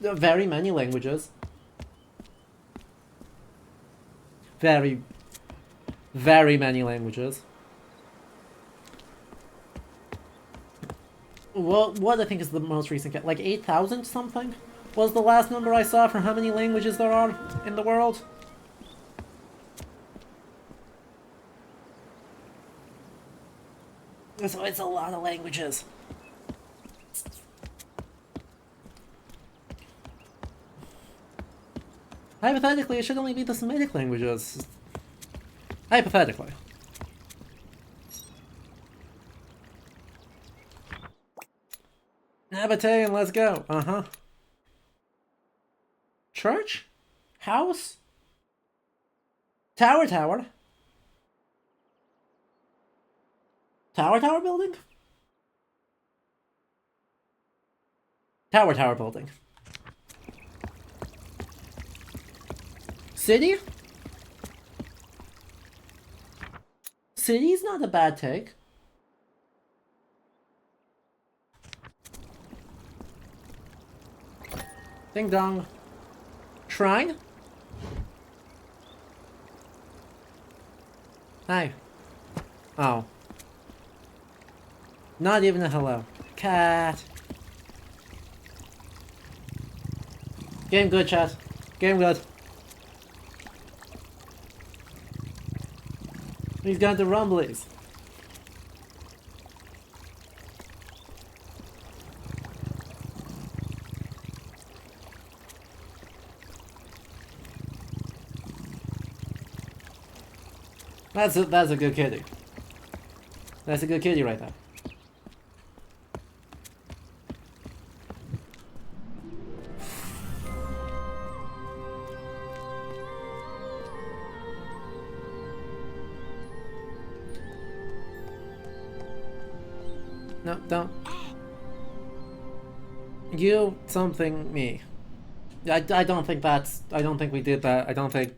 very many languages. Very, very many languages. What I think is the most recent, like 8,000 something, was the last number I saw for how many languages there are in the world. So it's a lot of languages. Hypothetically, it should only be the Semitic languages. Hypothetically. Nabatean, let's go. Uh-huh. Church? House? Tower? Tower building? Tower building. City? City's not a bad take. Ding dong. Shrine? Hi. Oh. Not even a hello. Cat. Game good, chat. Game good. He's got the rumblies. That's a good kitty. That's a good kitty right there. No, don't. You something me. I don't think that's... I don't think we did that. I don't think...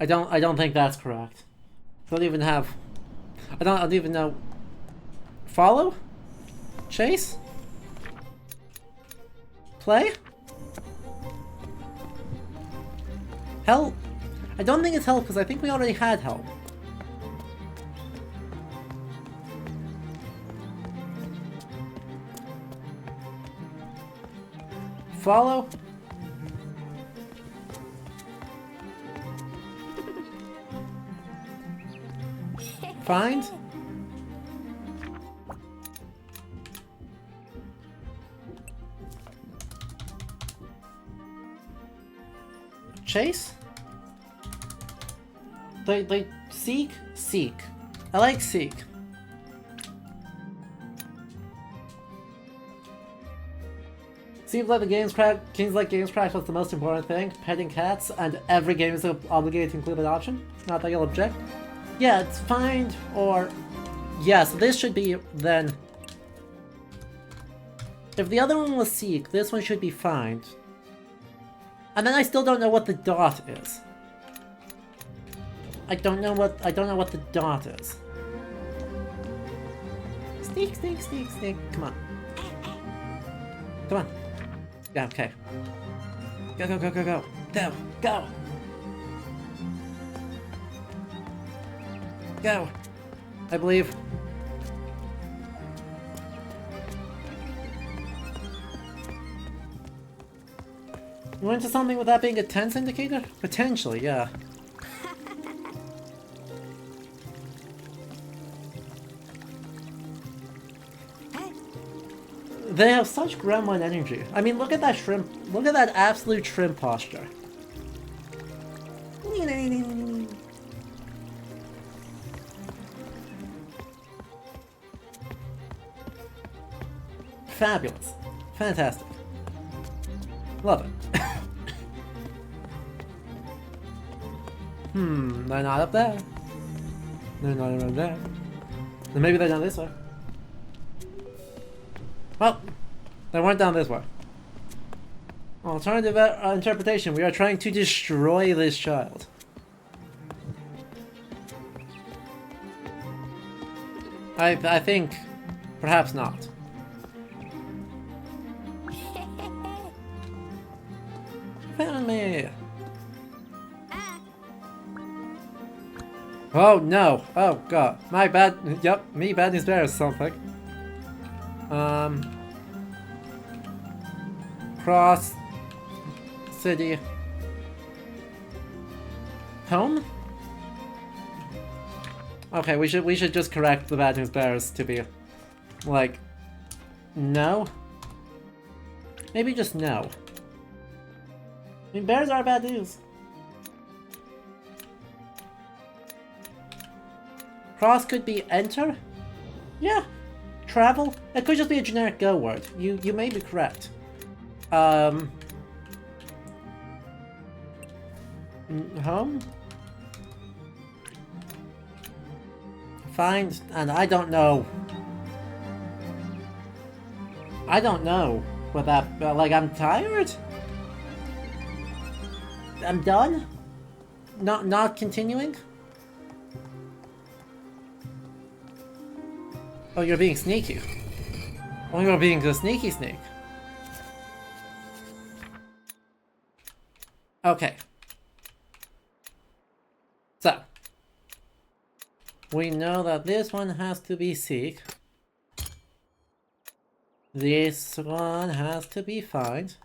I don't think that's correct. I don't even have... I don't even know... Follow? Chase? Play? Help? I don't think it's help because I think we already had help. Follow? Find? Chase? They seek? Seek. I like seek. Seems like Kings like games crack was the most important thing. Petting cats, and every game is obligated to include an option. Not that you'll object. Yeah, it's find or... Yeah, so this should be then... If the other one was seek, this one should be find. And then I still don't know what the dot is. I don't know what the dot is. Sneak, sneak, sneak, sneak. Come on. Come on. Yeah, okay. Go, go, go, go, go. Go, go. Go. I believe. You went to something with that being a tense indicator? Potentially, yeah. They have such gremlin energy. I mean, look at that shrimp. Look at that absolute shrimp posture. Fabulous. Fantastic. Love it. They're not up there. They're not around there. Then maybe they're down this way. Well, they weren't down this way. Alternative interpretation. We are trying to destroy this child. I think perhaps not. Found me. Oh no! Oh god! My bad. Yep, me bad news bears something. Cross city home. Okay, we should just correct the bad news bears to be like no. Maybe just no. I mean, bears are bad news. Cross could be enter? Yeah. Travel? It could just be a generic go word. You may be correct. Home? Find, and I don't know. I don't know what that, like, I'm tired? I'm done? Not continuing? Oh, you're being sneaky. Oh, you're being the sneaky snake. Okay. So. We know that this one has to be seek. This one has to be find.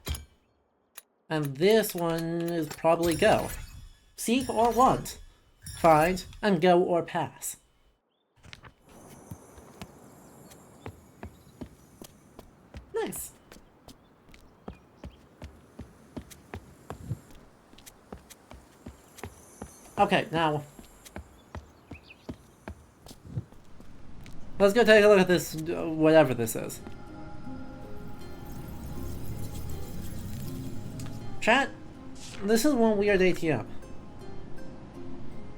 And this one is probably go. Seek or want. Find and go or pass. Nice. Okay, now let's go take a look at this, whatever this is. Chat, this is one weird ATM.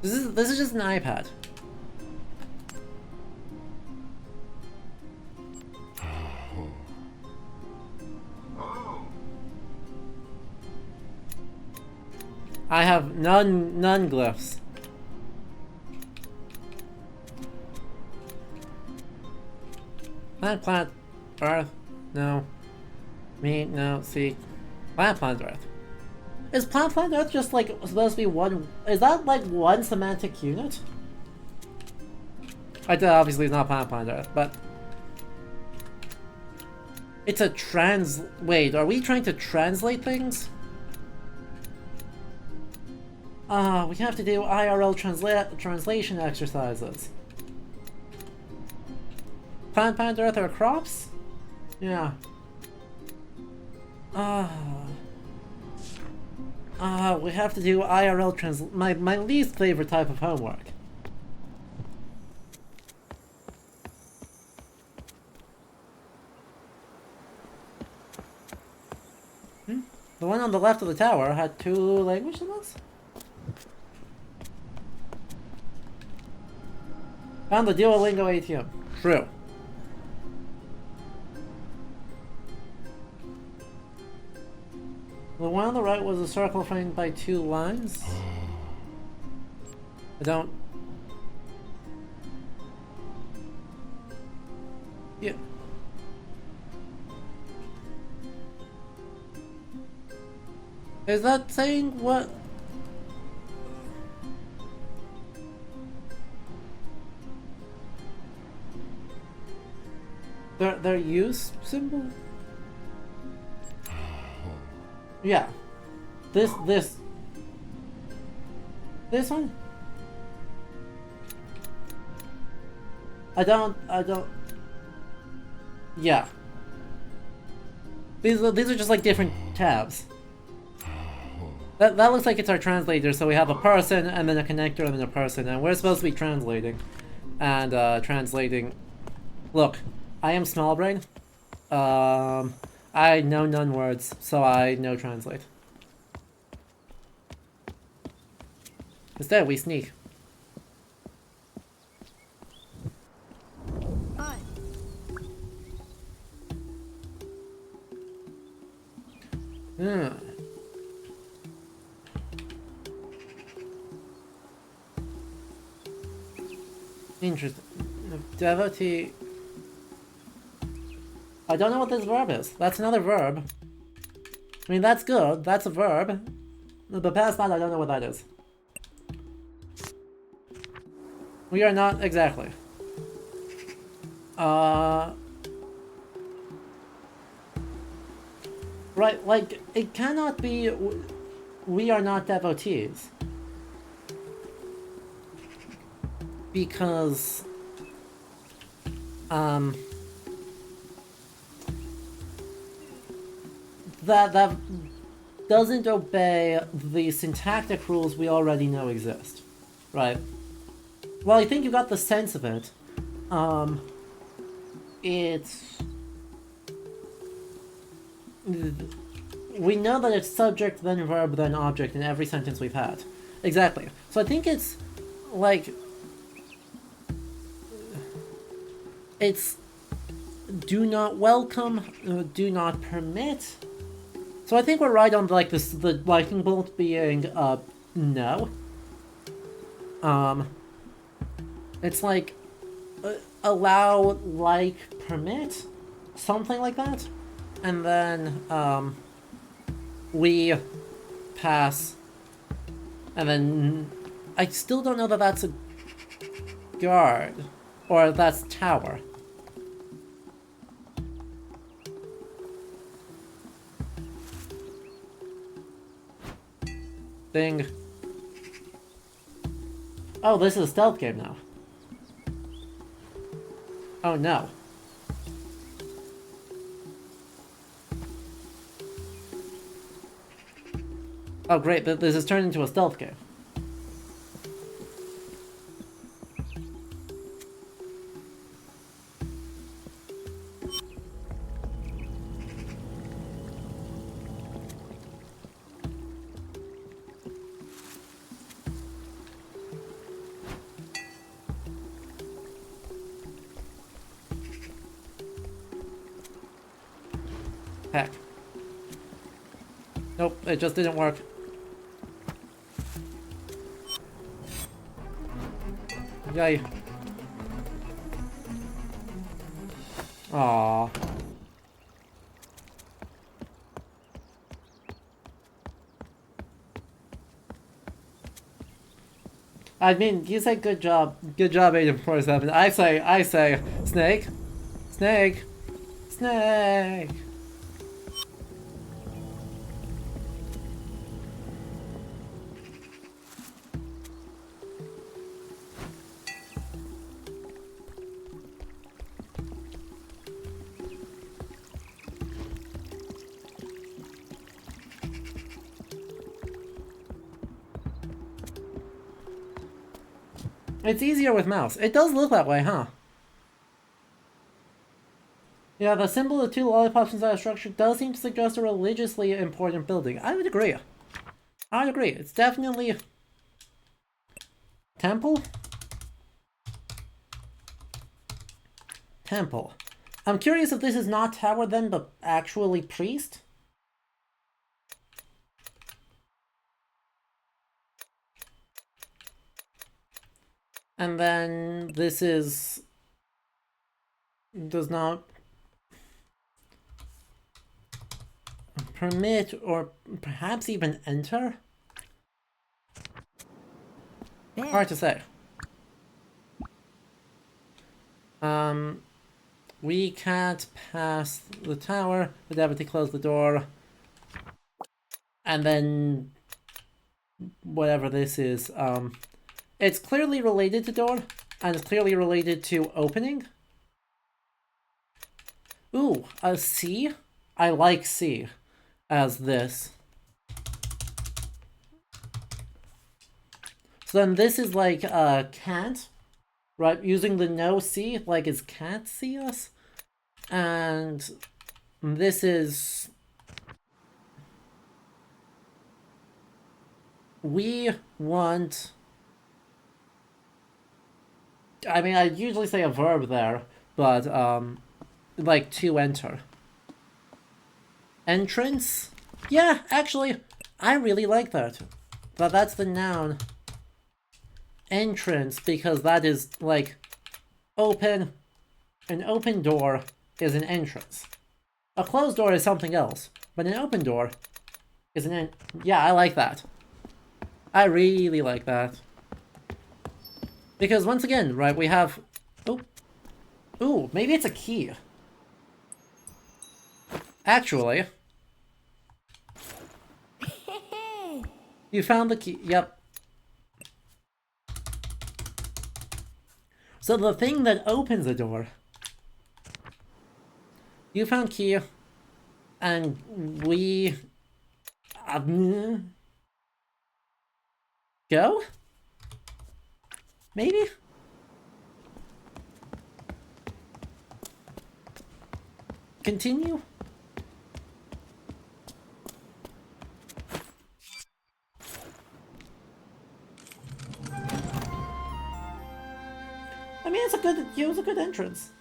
This is just an iPad. I have none glyphs. Plant, earth, no. Me, no, see. Plant, earth. Is plant, earth just like supposed to be one? Is that like one semantic unit? Obviously it's not plant, earth, but it's a wait, are we trying to translate things? We have to do IRL translation exercises. Plant, earth, or crops? Yeah. We have to do IRL my least favorite type of homework. The one on the left of the tower had 2 language symbols? Found the Duolingo ATM. True. The one on the right was a circle framed by 2 lines. I don't... Yeah. Is that saying what? Their use symbol? Yeah. This one? I don't... Yeah. These are just like different tabs. That looks like it's our translator, so we have a person, and then a connector, and then a person, and we're supposed to be translating. And, translating... Look, I am small brain. I know none words, so I know translate. Instead, we sneak. Hi. Interesting. Devotee... I don't know what this verb is. That's another verb. I mean, that's good. That's a verb. But past that, I don't know what that is. We are not exactly. Right, like, it cannot be... We are not devotees. Because... That doesn't obey the syntactic rules we already know exist. Right? Well, I think you got the sense of it. It's... We know that it's subject, then verb, then object in every sentence we've had. Exactly. So I think it's, like... It's... Do not welcome, do not permit. So I think we're right on, like, this, the lightning bolt being, no. It's like, allow, like, permit, something like that. And then, we pass, and then, I still don't know that that's a guard, or that's tower. Thing. Oh, this is a stealth game now. Oh no. Oh great, this has turned into a stealth game. Heck. Nope, it just didn't work. Yay. Aww. I mean, you say good job, 847. I say, snake, snake, snake. It's easier with mouse. It does look that way, huh? Yeah, the symbol of two lollipops inside a structure does seem to suggest a religiously important building. I would agree. I would agree. It's definitely... Temple? Temple. I'm curious if this is not tower then, but actually priest? And then this is... does not permit or perhaps even enter? There. Hard to say. We can't pass the tower. The deputy closed the door. And then whatever this is, it's clearly related to door, and it's clearly related to opening. Ooh, a C? I like C as this. So then this is like can't, right? Using the no C, like is can't see us. And this is we want, I mean, I usually say a verb there, but like to enter. Entrance? Yeah, actually, I really like that. But that's the noun. Entrance, because that is like open. An open door is an entrance. A closed door is something else, but an open door is an yeah, I like that. I really like that. Because once again, right, we have... Ooh, maybe it's a key. Actually. You found the key, yep. So the thing that opens a door. You found key. And we... go? Maybe? Continue? I mean, it was a good entrance.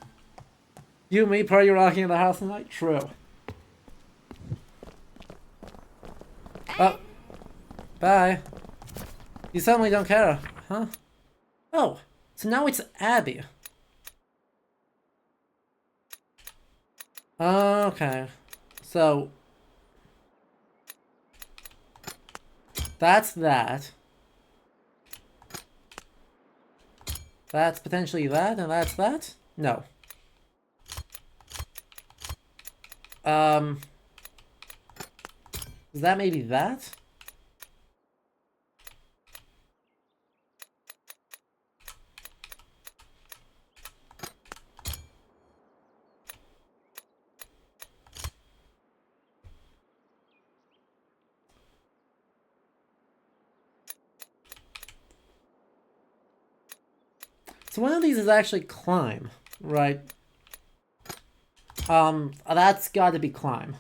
You and me party rocking in the house tonight? True. Oh. Bye. You suddenly don't care, huh? Oh, so now it's Abby. Okay. So... that's that. That's potentially that, and that's that? No. Is that maybe that? So one of these is actually climb, right? That's got to be climb.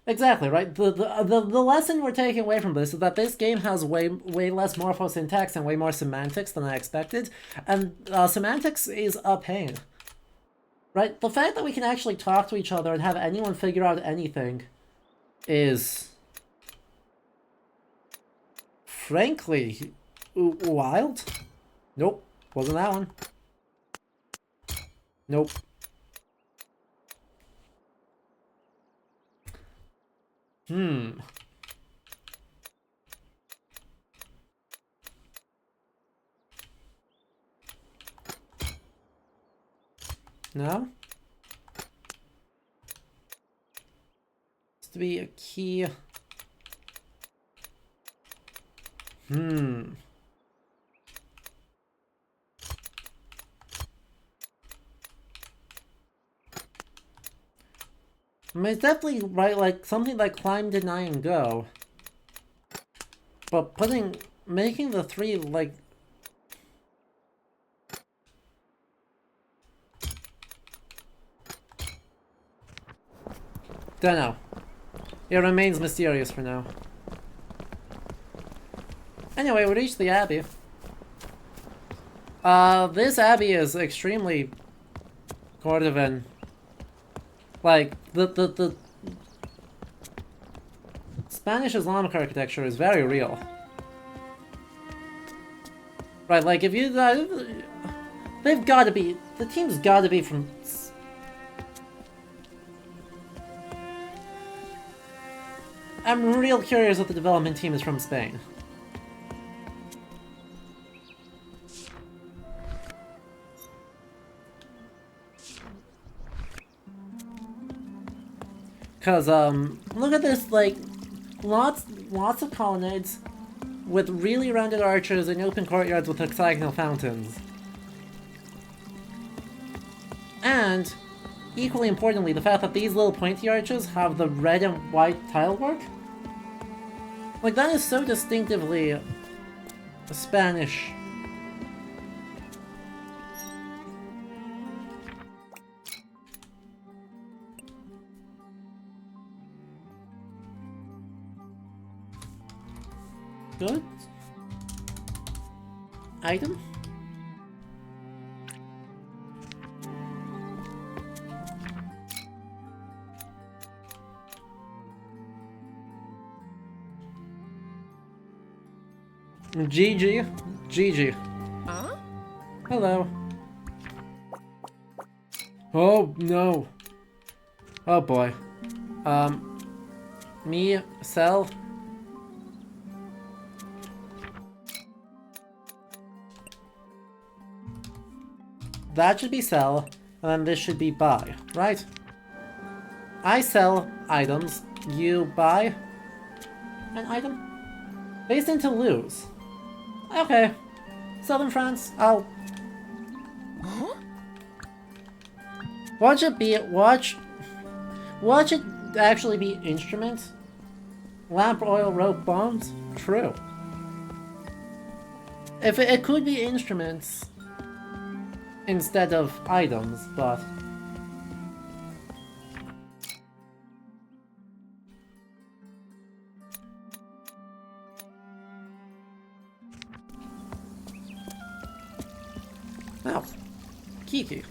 Exactly, right? The lesson we're taking away from this is that this game has way less morphosyntax and way more semantics than I expected, and semantics is a pain. Right? The fact that we can actually talk to each other and have anyone figure out anything is... frankly... wild? Nope. Wasn't that one. Nope. No? It's to be a key. I mean, it's definitely, right, like, something like climb, deny, and go. But putting making the 3, like... Don't know. It remains mysterious for now. Anyway, we reached the Abbey. This Abbey is extremely Cordovan. Like, the Spanish Islamic architecture is very real. Right, like, if you... they've gotta be... The team's gotta be from... I'm real curious if the development team is from Spain. Cause, look at this, like, lots of colonnades with really rounded arches and open courtyards with hexagonal fountains. And, equally importantly, the fact that these little pointy arches have the red and white tile work. Like, that is so distinctively Spanish. Good. Item? GG. GG. Huh? Hello. Oh, no. Oh, boy. Me, sell. That should be sell, and then this should be buy, right? I sell items, you buy an item? Based into lose. Okay. Southern France, I'll... Huh? Watch it be... Watch it actually be instrument? Lamp, oil, rope, bombs? True. If it could be instruments instead of items, but... Oh. Kiki.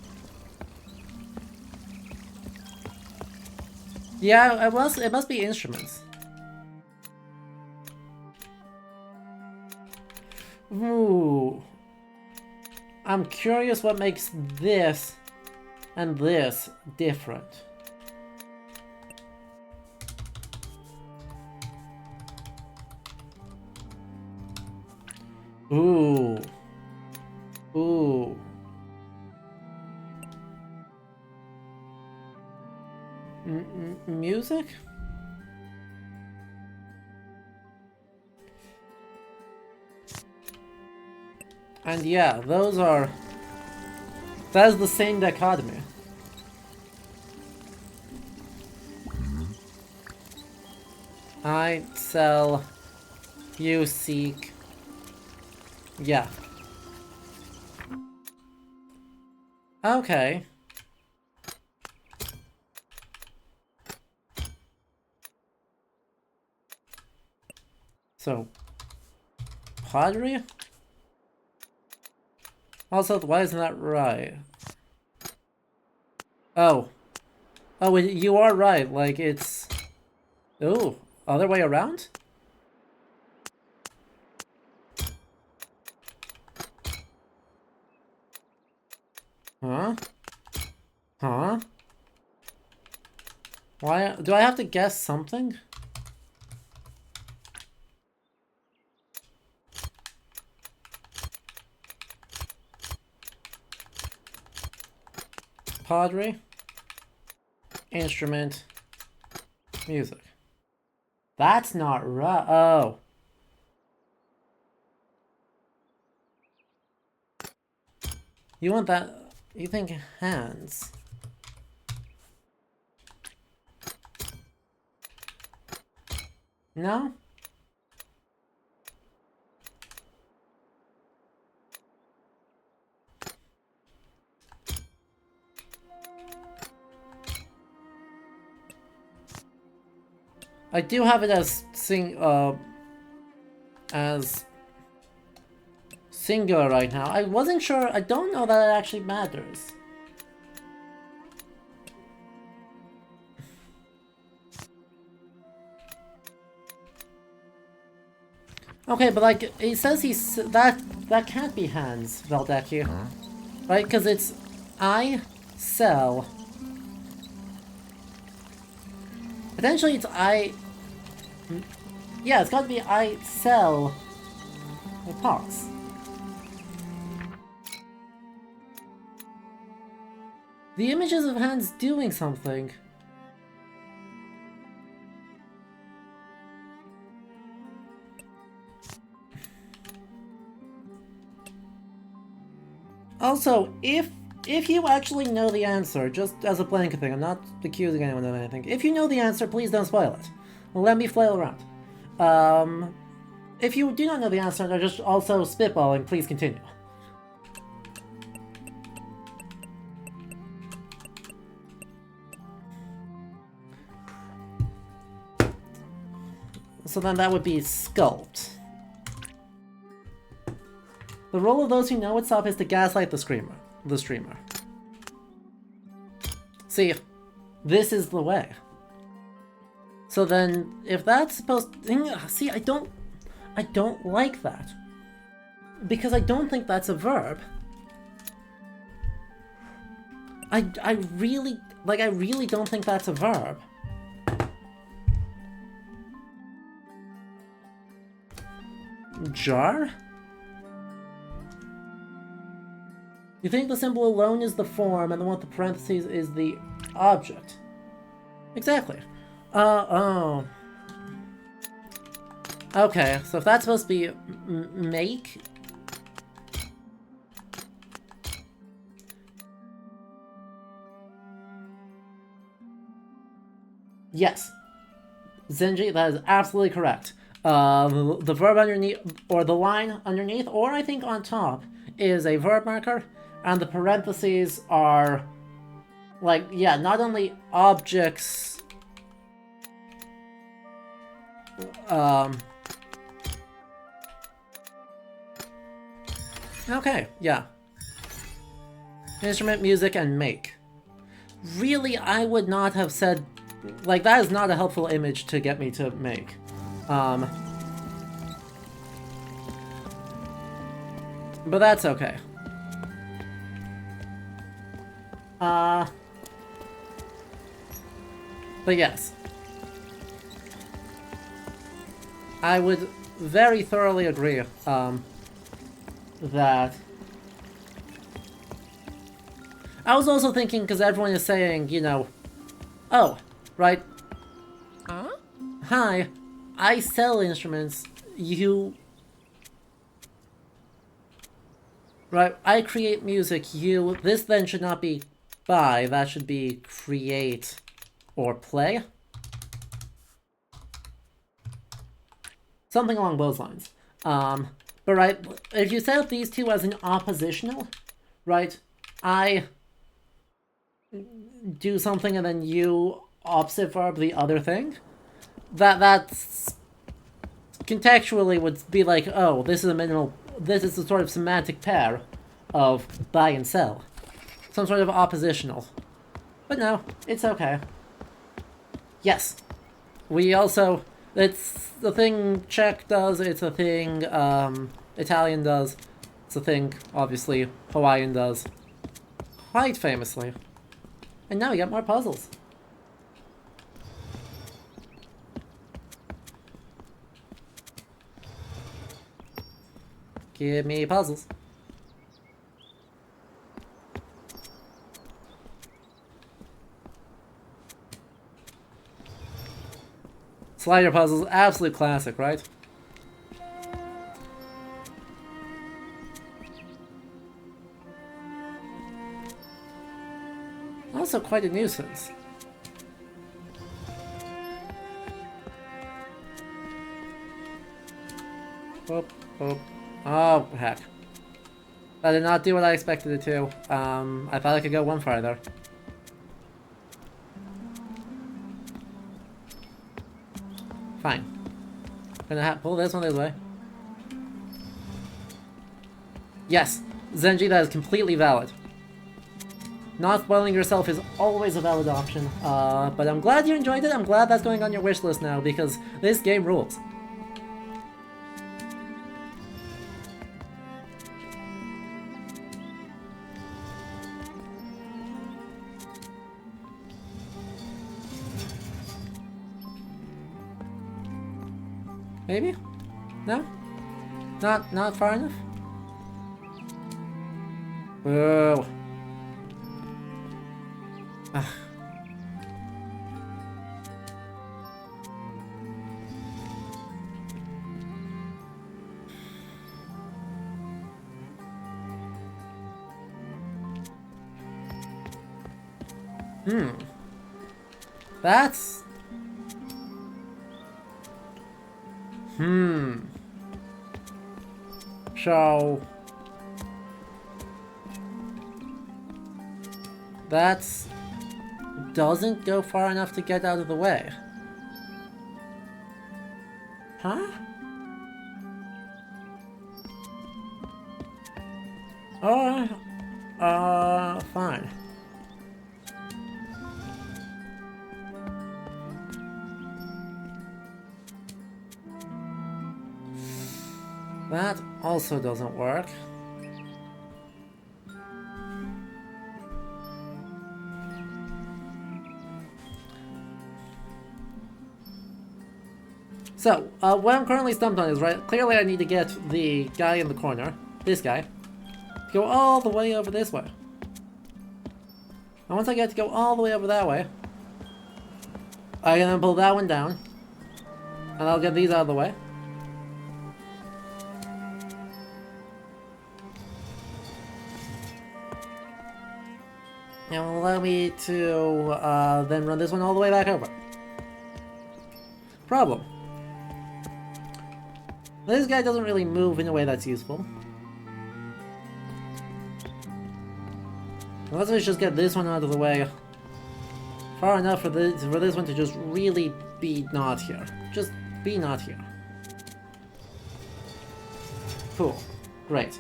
Yeah, it must be instruments. Ooh. I'm curious what makes this and this different. Ooh. Ooh. Music? And yeah, that is the same dichotomy. I sell, you seek, yeah. Okay. So, pottery? Also, why isn't that right? Oh. Oh, you are right, like it's... Ooh, other way around? Huh? Huh? Why? Do I have to guess something? Pottery, instrument, music. That's not right. Oh. You want that? You think hands? No? I do have it as singular right now. I wasn't sure. I don't know that it actually matters. Okay, but like he says, that can't be hands, Valdecki, right? Because it's I sell. Potentially, it's I. Yeah, it's got to be I sell. Pause. The images of hands doing something. Also, if you actually know the answer, just as a blanket thing, I'm not accusing anyone of anything. If you know the answer, please don't spoil it. Let me flail around. If you do not know the answer and are just also spitballing, please continue. So then that would be sculpt. The role of those who know what's up is to gaslight the streamer. See, this is the way. So then, if that's supposed to... See, I don't like that. Because I don't think that's a verb. I really don't think that's a verb. Jar? You think the symbol alone is the form, and the one with the parentheses is the object. Exactly. Oh. Okay, so if that's supposed to be make... Yes. Zenji, that is absolutely correct. The verb underneath, or the line underneath, or I think on top, is a verb marker, and the parentheses are, like, yeah, not only objects, okay, yeah. Instrument, music, and make. Really, I would not have said, like, that is not a helpful image to get me to make. But that's okay. But yes. I would very thoroughly agree, that... I was also thinking, because everyone is saying, you know, oh, right? Hi, I sell instruments, you... Right, I create music, you... This then should not be buy, that should be create or play. Something along those lines. But right, if you set up these two as an oppositional, right, I do something and then you opposite verb the other thing, that's contextually would be like, oh, this is a minimal, this is a sort of semantic pair of buy and sell. Some sort of oppositional. But no, it's okay. Yes. We also, it's the thing Czech does, it's a thing Italian does, it's a thing, obviously, Hawaiian does. Quite famously. And now we got more puzzles. Give me puzzles. Slider puzzles, absolute classic, right? Also quite a nuisance. Oh, oh. Oh, heck. That did not do what I expected it to. I thought I could go one farther. Fine. Gonna pull this one this way. Yes, Zenji, that is completely valid. Not spoiling yourself is always a valid option. But I'm glad you enjoyed it. I'm glad that's going on your wish list now, because this game rules. Maybe? No? Not far enough? Boo. Ugh. That's... So... That's... doesn't go far enough to get out of the way. Huh? Fine. That also doesn't work. So, what I'm currently stumped on is, right, clearly I need to get the guy in the corner, this guy, to go all the way over this way. And once I get to go all the way over that way, I can then pull that one down, and I'll get these out of the way. And will allow me to then run this one all the way back over. Problem. This guy doesn't really move in a way that's useful. Let's just get this one out of the way far enough for this one to just really be not here. Just be not here. Cool. Great.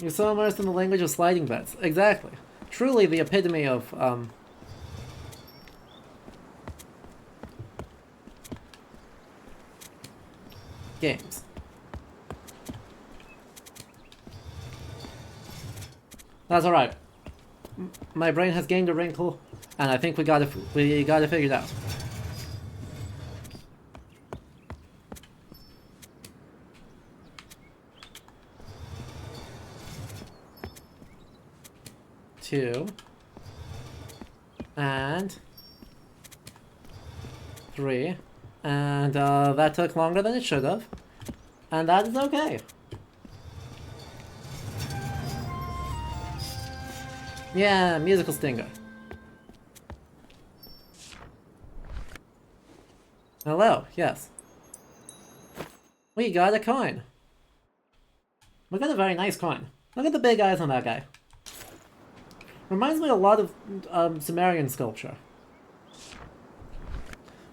You're so immersed in the language of sliding bets. Exactly. Truly the epitome of, games. That's alright. My brain has gained a wrinkle, and I think we got it figured out. Two, and three, and that took longer than it should have, and that is okay. Yeah, musical stinger. Hello, yes. We got a coin. We got a very nice coin. Look at the big eyes on that guy. Reminds me a lot of Sumerian sculpture.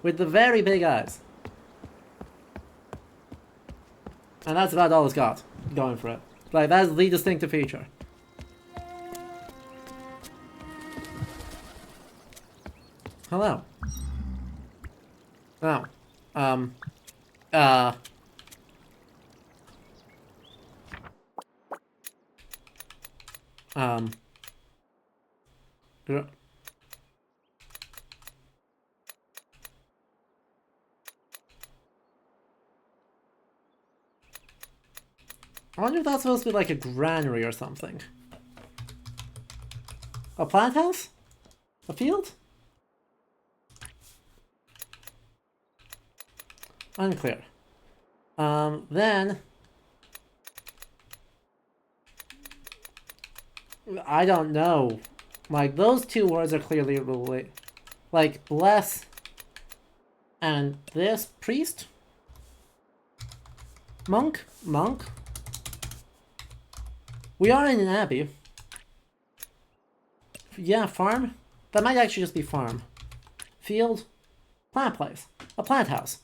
With the very big eyes. And that's about all it's got going for it. Like, that's the distinctive feature. Hello. Oh. Yeah. I wonder if that's supposed to be like a granary or something. A plant house? A field? Unclear. Then... I don't know. Like, those two words are clearly related. Like, bless. And this, priest? Monk? Monk? We are in an abbey. Yeah, farm? That might actually just be farm. Field? Plant place. A plant house.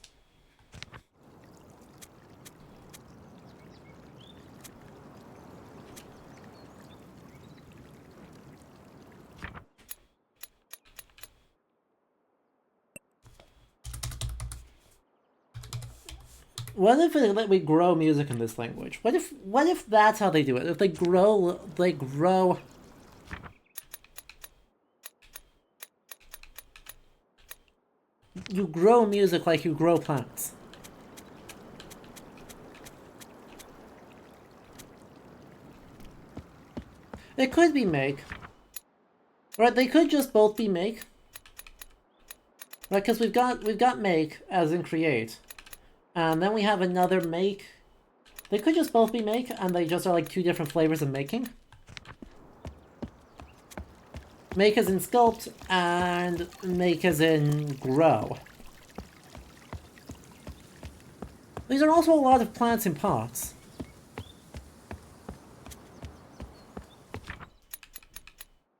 What if we grow music in this language? What if that's how they do it? If they grow you grow music like you grow plants. It could be make. Right, they could just both be make. Right, because we've got make as in create. And then we have another make. They could just both be make, and they just are like two different flavors of making. Make as in sculpt, and make as in grow. These are also a lot of plants in pots.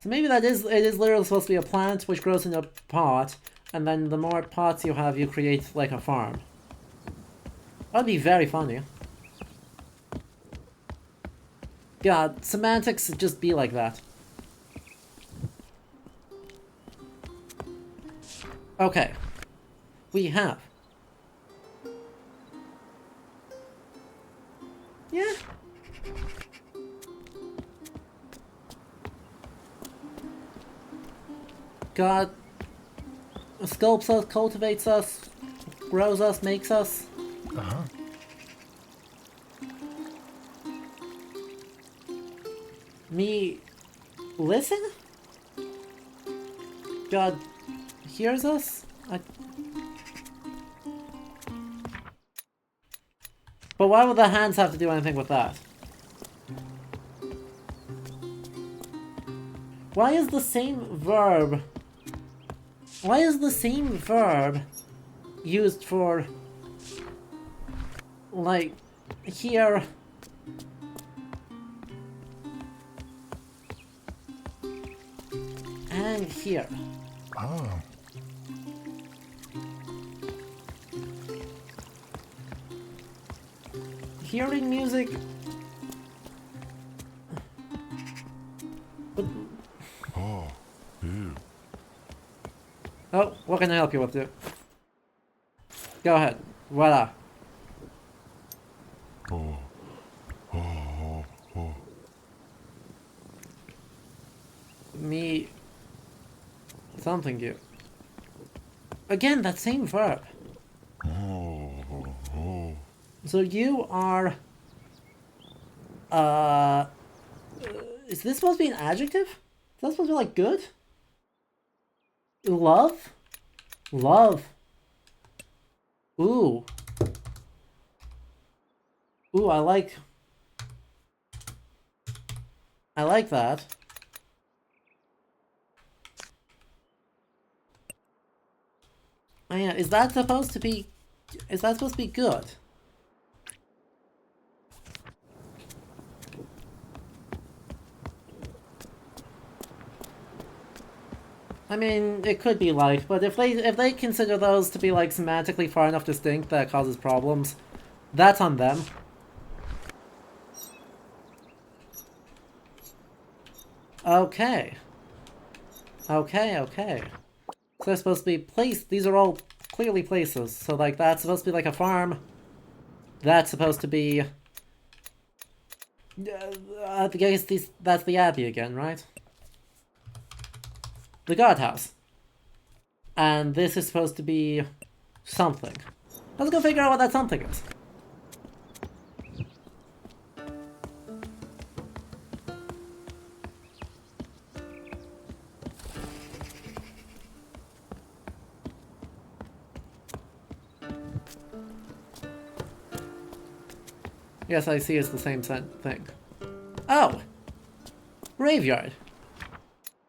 So maybe it is literally supposed to be a plant which grows in a pot, and then the more pots you have, you create like a farm. That'd be very funny. God, semantics just be like that. Okay. We have. Yeah. God sculpts us, cultivates us, grows us, makes us. Uh-huh. Me listen? God hears us? But why would the hands have to do anything with that? Why is the same verb used for, like, here and here? Oh. Hearing music. But... Oh. Ew. Oh, what can I help you with, dude? Go ahead. Voila. Oh. Oh. Oh. Me... something you. Again, that same verb. Oh. Oh. So you are... is this supposed to be an adjective? Is that supposed to be like good? Love? Love. Ooh. Ooh, I like that. Oh yeah, is that supposed to be good? I mean, it could be like, but if they consider those to be like semantically far enough distinct that it causes problems, that's on them. Okay. Okay. So they're supposed to be placed. These are all clearly places. So like that's supposed to be like a farm. That's supposed to be. I guess that's the abbey again, right? The guardhouse. And this is supposed to be something. Let's go figure out what that something is. Yes, I see it's the same thing. Oh! Graveyard.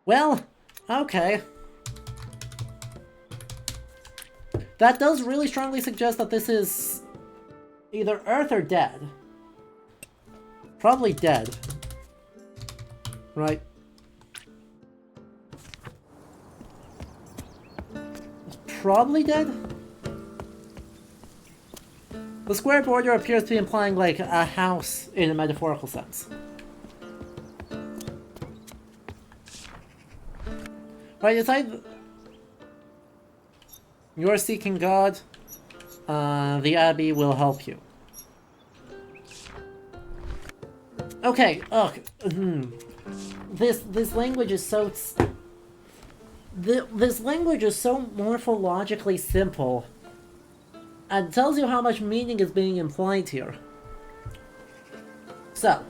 Well, okay. That does really strongly suggest that this is either Earth or dead. Probably dead. Right. Probably dead? The square border appears to be implying, like, a house in a metaphorical sense. Right, it's like... You're seeking God. The Abbey will help you. Okay, ugh. This language is so... This language is so morphologically simple, and tells you how much meaning is being implied here. So,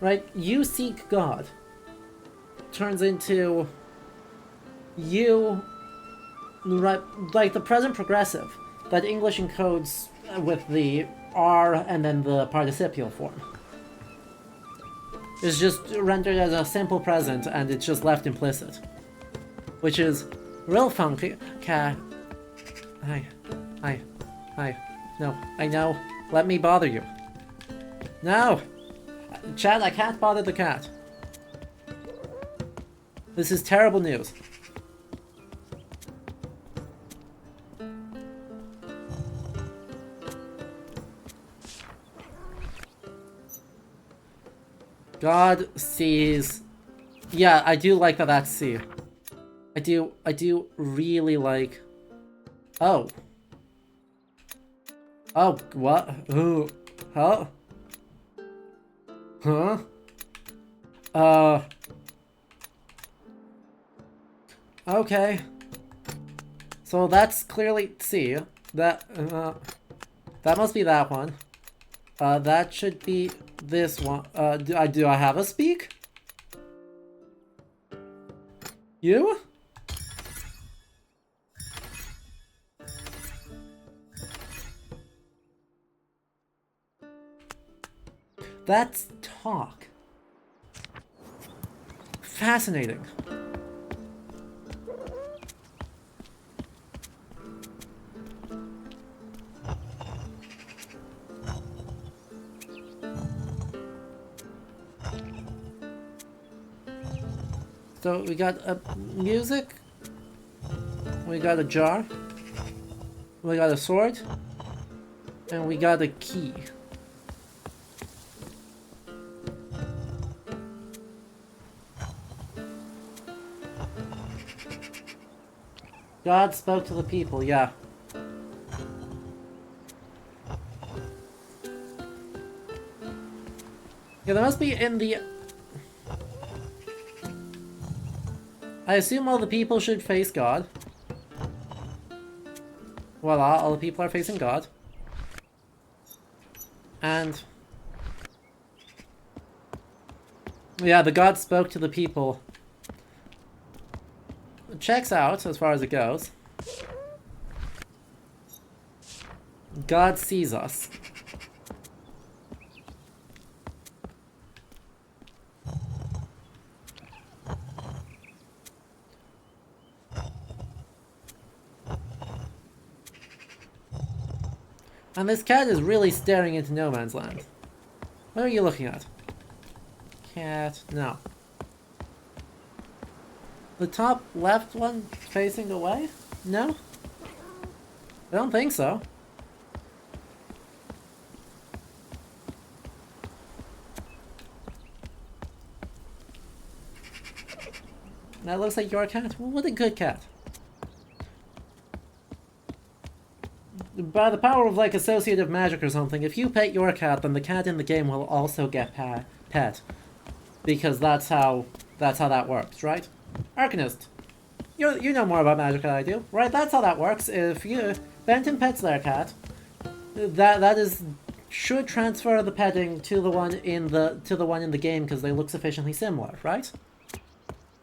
right, you seek God turns into you, right, like the present progressive that English encodes with the R and then the participial form. It's just rendered as a simple present and it's just left implicit. Which is real funky. Hi. No, I know. Let me bother you. No! Chad, I can't bother the cat. This is terrible news. God sees... Yeah, I do like that that's C. I do really like... Oh. Oh, what? Ooh. Huh? Huh? Okay. So that's clearly C. That must be that one. That should be this one. Do I have a speak? You? That's talk. Fascinating. So we got a music, we got a jar, we got a sword, and we got a key. God spoke to the people, yeah. Yeah, there must be in the... I assume all the people should face God. Voila, all the people are facing God. And... yeah, the God spoke to the people. It checks out as far as it goes. God sees us. And this cat is really staring into no man's land. What are you looking at? Cat, no. The top left one facing away? No? I don't think so. That looks like your cat. Well, what a good cat. By the power of, like, associative magic or something, if you pet your cat, then the cat in the game will also get pet. Because that's how that works, right? Arcanist, you know more about magic than I do, right? That's how that works. If Benton pets their cat, that should transfer the petting to the one in the game because they look sufficiently similar, right?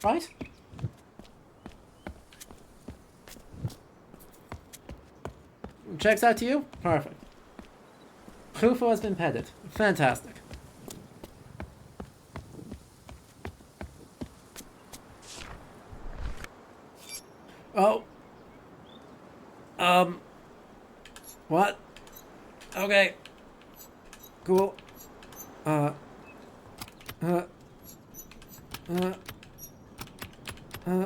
Right? Checks out to you? Perfect. Khufu has been petted. Fantastic. Oh. What? Okay. Cool. Uh. Uh. Uh.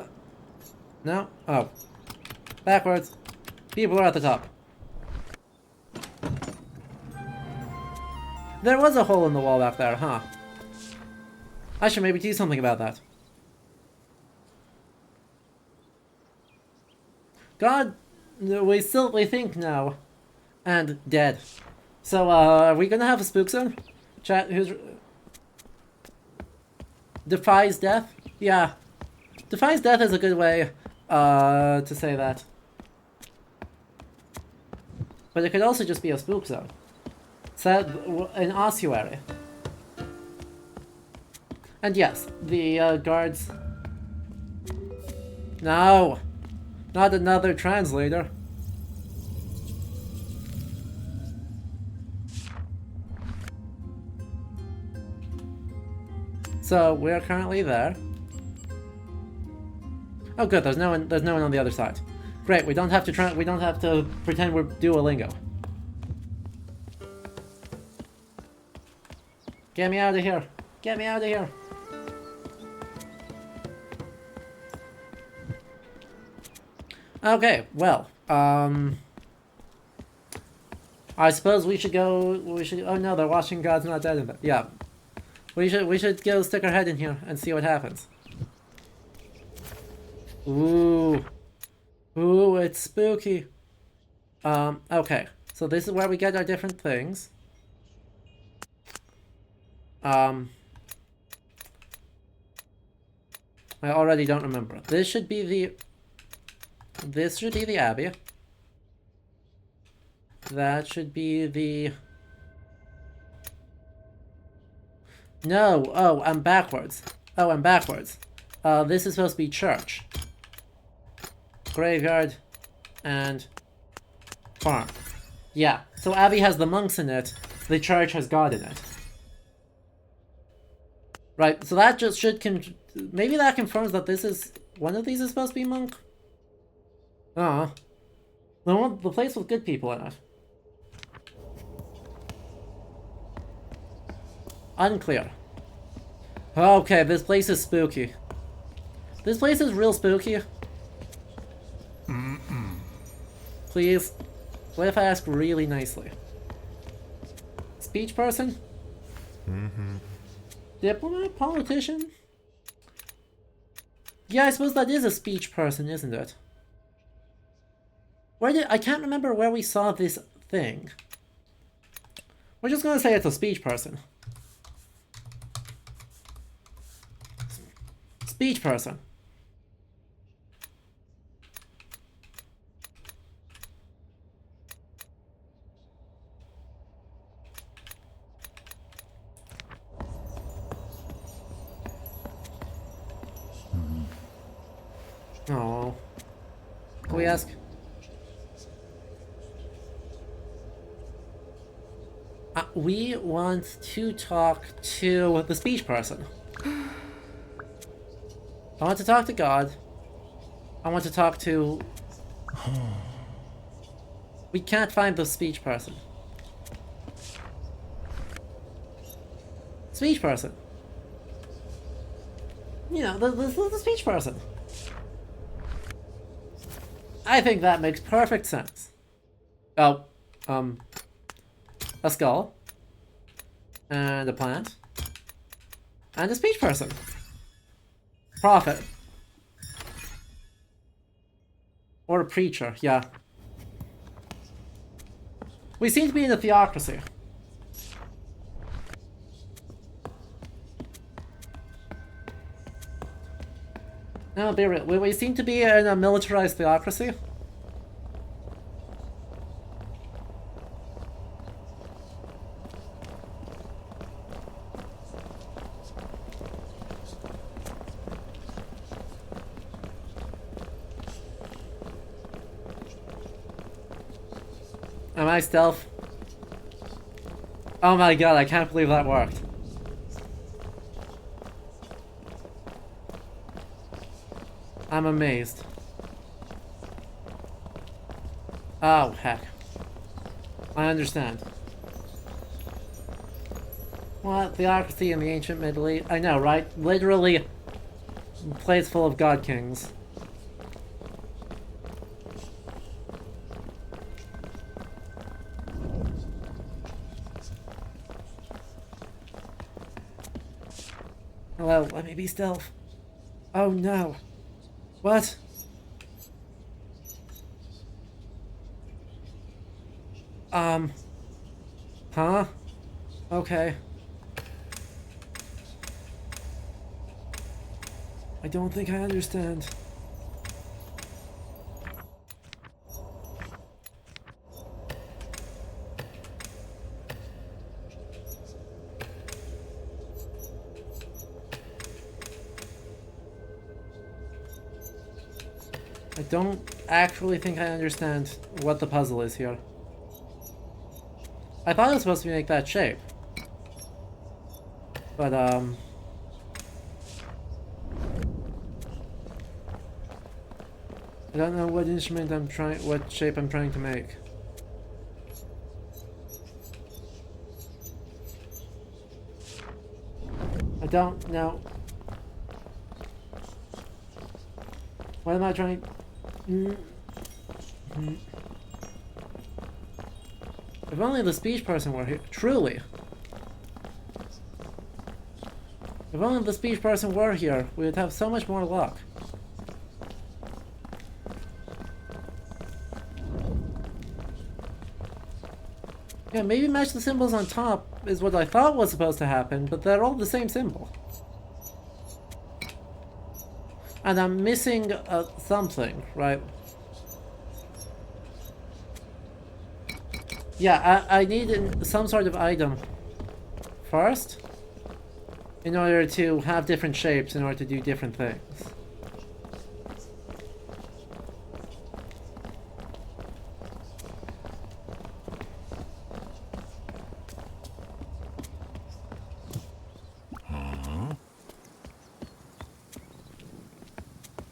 No? Oh. Backwards. People are at the top. There was a hole in the wall back there, huh? I should maybe do something about that. God, we think now. And dead. So, are we gonna have a spook zone? Chat, who's... Defies death? Yeah. Defies death is a good way, to say that. But it could also just be a spook zone. So, an ossuary. And yes, the, guards... No! Not another translator. So, we're currently there. Oh good, there's no one on the other side. Great, we don't have to pretend we're Duolingo. Get me out of here. Get me out of here. Okay, well, I suppose we should go, oh no, they're watching God's Not Dead in there. Yeah. We should go stick our head in here and see what happens. Ooh. Ooh, it's spooky. Okay. So this is where we get our different things. I already don't remember. This should be the Abbey. That should be the... No! Oh, I'm backwards. Oh, I'm backwards. This is supposed to be church. Graveyard. And... farm. Yeah, so Abbey has the monks in it. The church has God in it. Right, so that just should maybe that confirms that this is... one of these is supposed to be monk? Oh. The place with good people in it. Unclear. Okay, this place is spooky. This place is real spooky. Please. What if I ask really nicely? Speech person? Diplomat? Politician? Yeah, I suppose that is a speech person, isn't it? I can't remember where we saw this thing. We're just gonna say it's a speech person. Speech person. Oh. Can we ask? We want to talk to the speech person. I want to talk to God. I want to talk to... We can't find the speech person. Speech person. You know, the speech person. I think that makes perfect sense. Oh, a skull. And a plant. And a speech person. Prophet. Or a preacher, yeah. We seem to be in a theocracy. No, be real. We seem to be in a militarized theocracy. Am I stealth? Oh my god, I can't believe that worked. I'm amazed. Oh, heck. I understand. What? Theocracy in the ancient Middle East? I know, right? Literally, a place full of god kings. Hello, let me be stealth. Oh no. What? Huh? Okay. I don't think I understand. I don't actually think I understand what the puzzle is here. I thought it was supposed to make that shape. But, I don't know what instrument what shape I'm trying to make. I don't know. What am I trying? If only the speech person were here. Truly. If only the speech person were here, we would have so much more luck. Yeah, maybe match the symbols on top is what I thought was supposed to happen, but they're all the same symbol. And I'm missing something, right? Yeah, I need some sort of item first in order to have different shapes in order to do different things.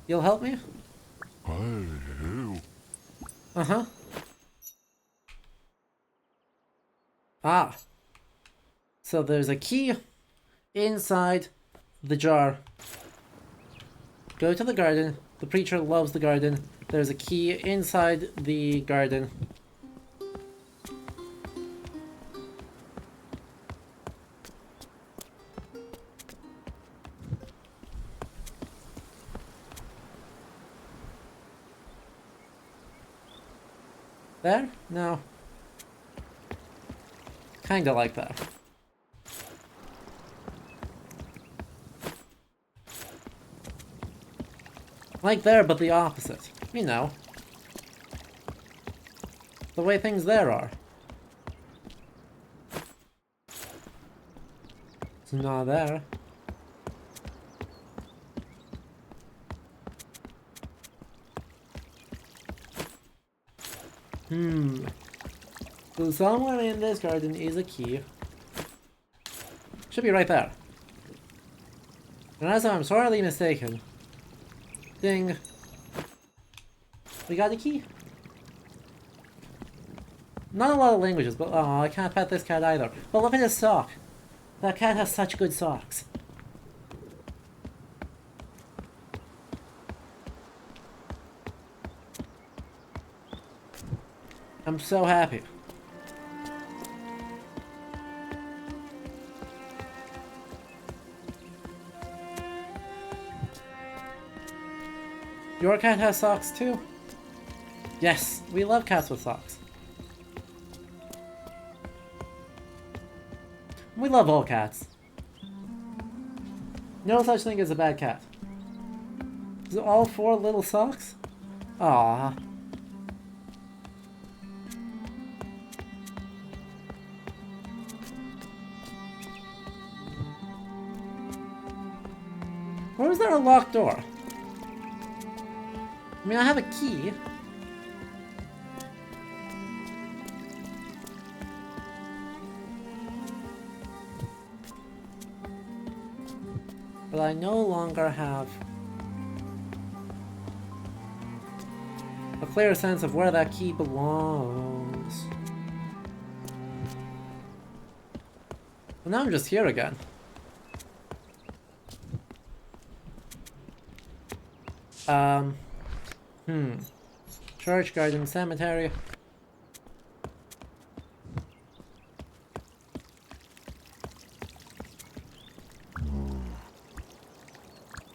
You'll help me? I will. Uh-huh. Ah. So there's a key inside the jar. Go to the garden. The preacher loves the garden. There's a key inside the garden. There? No. Kinda like that. Like there, but the opposite. You know. The way things there are. It's not there. So somewhere in this garden is a key. Should be right there. Unless I'm sorely mistaken. Ding. We got a key. Not a lot of languages, but oh, I can't pet this cat either. But look at his sock. That cat has such good socks. I'm so happy. Your cat has socks too? Yes, we love cats with socks. We love all cats. No such thing as a bad cat. Is it all 4 little socks? Aww. Or is there a locked door? I mean, I have a key. But I no longer have a clear sense of where that key belongs. Well, now I'm just here again. Church, garden, cemetery.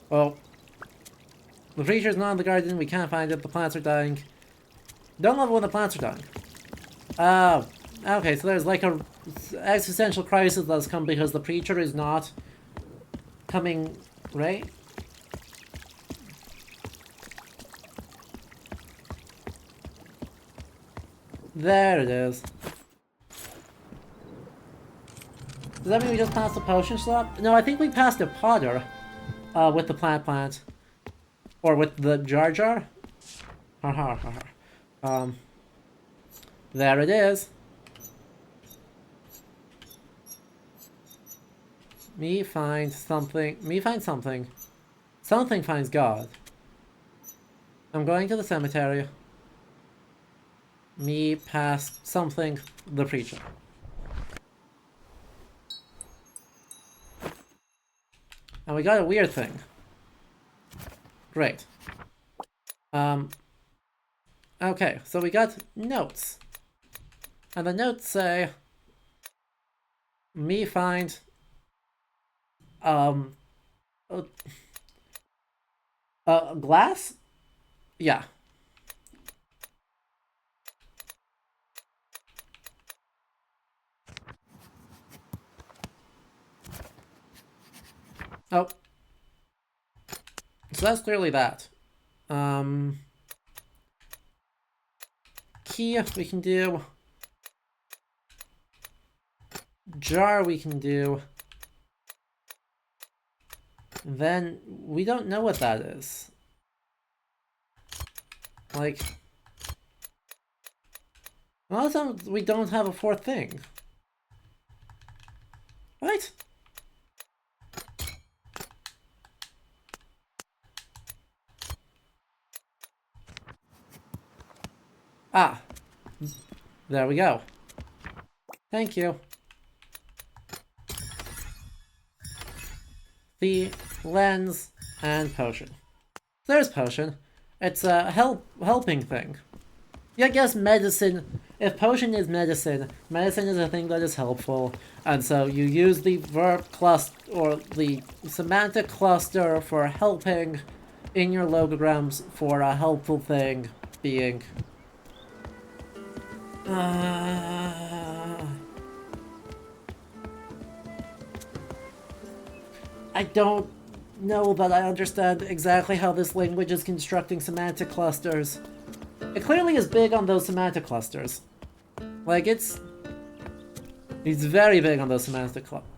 Well, the creature's not in the garden, we can't find it, the plants are dying. Don't love it when the plants are dying. Oh, okay, so there's like a existential crisis that's come because the preacher is not coming, right? There it is. Does that mean we just passed the potion slot? No, I think we passed a potter with the plant. Or with the jar. There it is. Me find something. Something finds God. I'm going to the cemetery. Me pass something, the preacher. And we got a weird thing. Great. Okay, so we got notes. And the notes say, me find, glass? Yeah. Oh. So that's clearly that. Key we can do. Jar we can do. Then we don't know what that is. Like, a lot of times we don't have a fourth thing. Right? Ah, there we go. Thank you. The lens and potion. There's potion. It's a helping thing. Yeah, I guess medicine. If potion is medicine, medicine is a thing that is helpful, and so you use the verb cluster or the semantic cluster for helping in your logograms for a helpful thing being. I don't know that I understand exactly how this language is constructing semantic clusters. It clearly is big on those semantic clusters. Like, it's very big on those semantic clusters.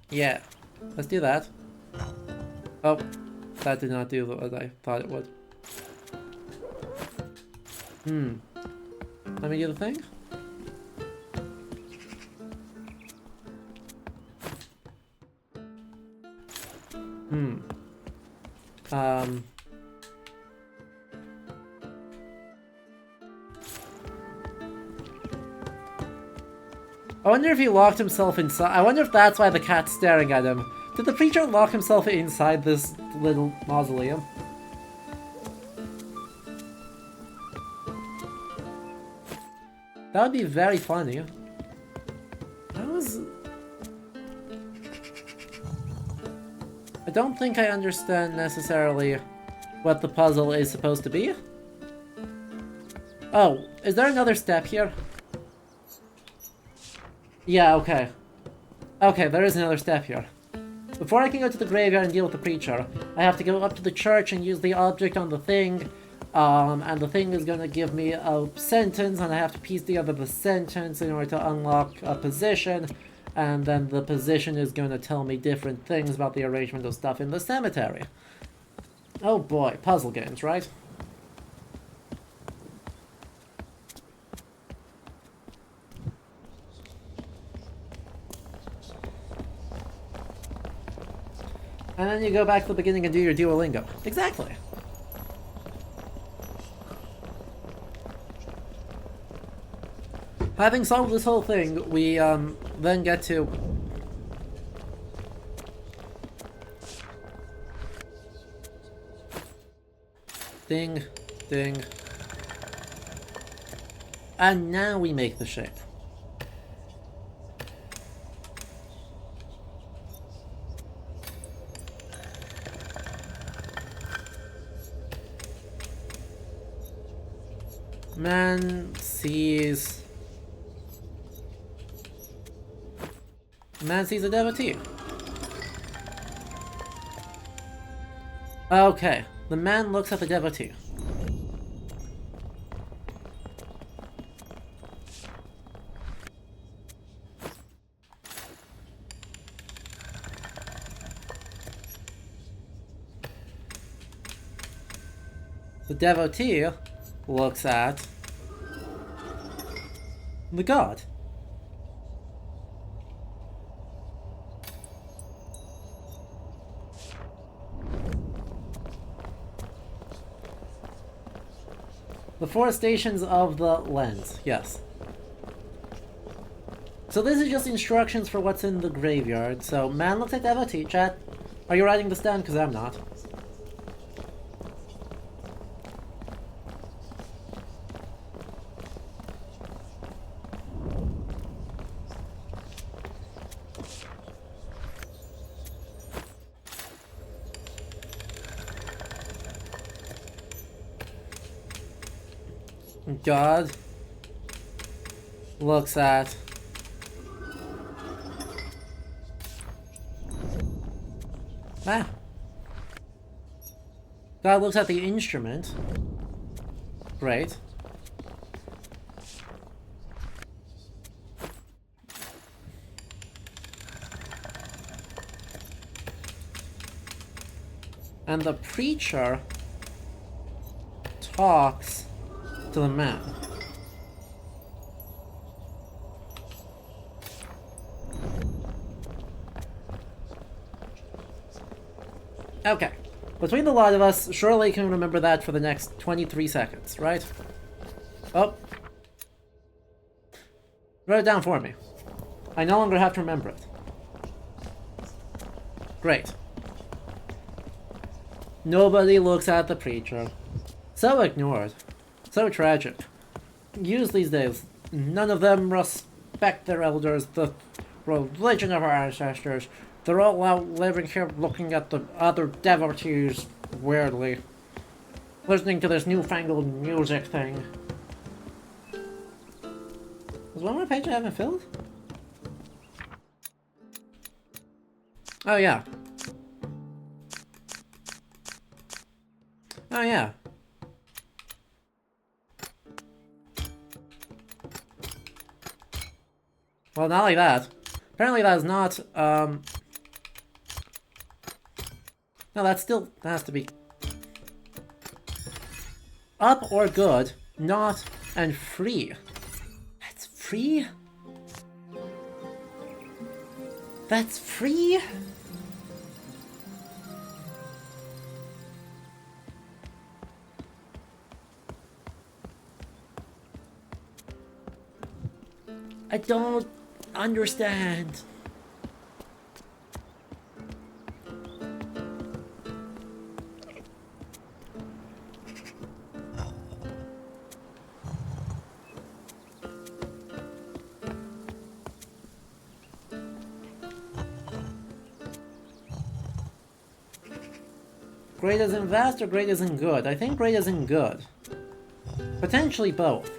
Yeah, let's do that. Oh, that did not do what I thought it would. Let me do the thing. I wonder if he locked himself inside. I wonder if that's why the cat's staring at him. Did the preacher lock himself inside this little mausoleum? That would be very funny. I don't think I understand necessarily what the puzzle is supposed to be. Oh, is there another step here? Yeah, okay. Okay, there is another step here. Before I can go to the graveyard and deal with the preacher, I have to go up to the church and use the object on the thing, and the thing is gonna give me a sentence, and I have to piece together the sentence in order to unlock a position, and then the position is gonna tell me different things about the arrangement of stuff in the cemetery. Oh boy, puzzle games, right? And then you go back to the beginning and do your Duolingo. Exactly. Having solved this whole thing, we then get to ding, ding, and now we make the shape. Man sees a devotee. Okay, the man looks at the devotee. The devotee looks at the god. The four stations of the lens, yes. So this is just instructions for what's in the graveyard. So, man looks at devotee. Chat, are you writing this down? Because I'm not. God looks at God looks at the instrument. Great. And the preacher talks to the man. Okay. Between the lot of us, surely can remember that for the next 23 seconds, right? Oh. Write it down for me. I no longer have to remember it. Great. Nobody looks at the preacher. So ignored. So tragic. Youth these days, none of them respect their elders, the religion of our ancestors. They're all out living here looking at the other devotees weirdly. Listening to this newfangled music thing. Is one more page I haven't filled? Oh yeah. Oh yeah. Well, not like that. Apparently that is not, no, that still has to be up or good, not, and free. That's free? That's free? I don't understand. Great as in vast or great as in good? I think great as in good. Potentially both.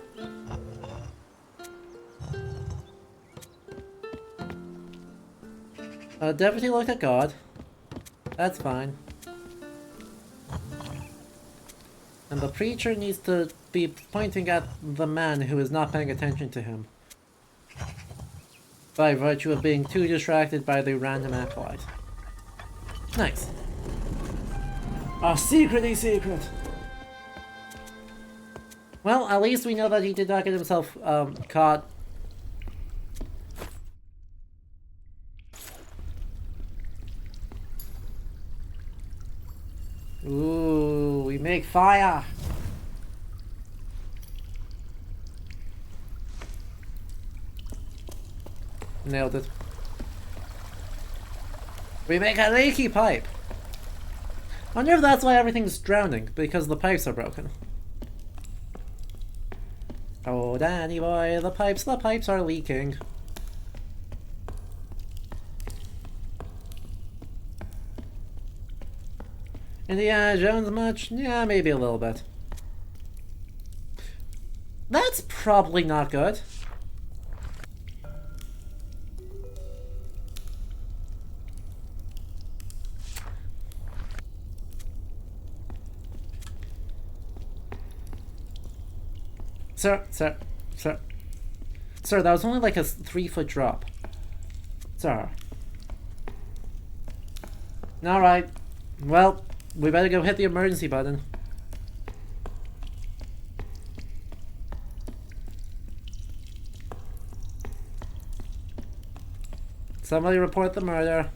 Deputy looked at God. That's fine. And the preacher needs to be pointing at the man who is not paying attention to him. By virtue of being too distracted by the random acolyte. Nice. A secrety secret! Well, at least we know that he did not get himself caught. Ooh, we make fire! Nailed it. We make a leaky pipe. I wonder if that's why everything's drowning, because the pipes are broken. Oh, Danny boy, the pipes are leaking. Indiana Jones much? Yeah, maybe a little bit. That's probably not good. Sir, that was only like a 3-foot drop. Sir. Alright. Well, we better go hit the emergency button. Somebody report the murder.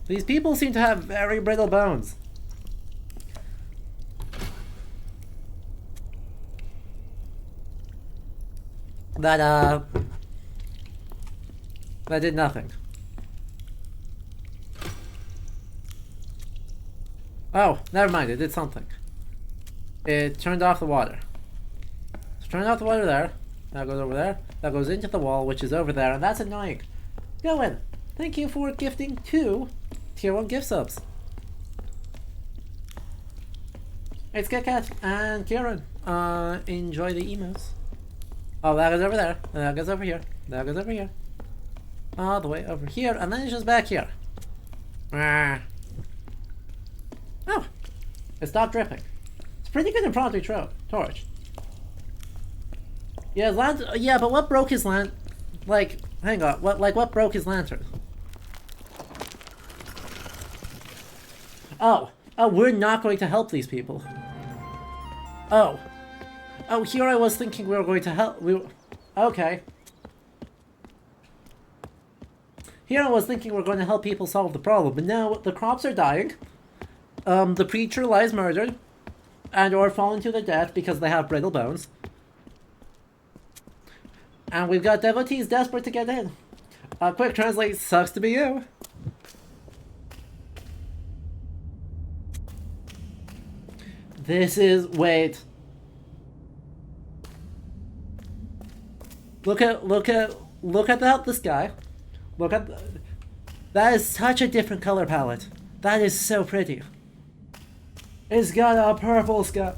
These people seem to have very brittle bones. That did nothing. Oh, never mind, it did something. It turned off the water. So turned off the water there. That goes over there. That goes into the wall, which is over there, and that's annoying. Go in. Thank you for gifting 2 Tier 1 gift subs. It's KitKat and Kieran. Enjoy the emos. Oh, that goes over there. That goes over here. That goes over here. All the way over here, and then it's just back here. Oh, it stopped dripping. It's pretty good impromptu torch. Yeah, yeah, but what broke his lantern? Like, hang on. What broke his lantern? Oh, we're not going to help these people. Oh, here I was thinking we were going to help. Okay. Here I was thinking we're going to help people solve the problem, but now the crops are dying. The preacher lies murdered, and or fallen to their death because they have brittle bones. And we've got devotees desperate to get in. Quick translate, sucks to be you. This is, wait. Look at this guy. That is such a different color palette. That is so pretty. It's got a purple sky.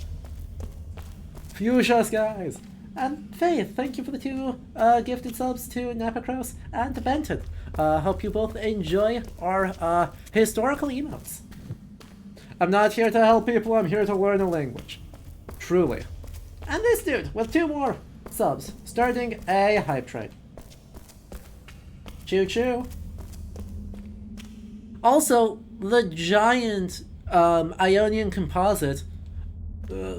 Fuchsia skies. And Faith, thank you for the 2 gifted subs to Napacross and to Benton. Hope you both enjoy our historical emotes. I'm not here to help people, I'm here to learn a language. Truly. And this dude, with 2 more subs, starting a hype train. Choo choo. Also, the giant Ionian composite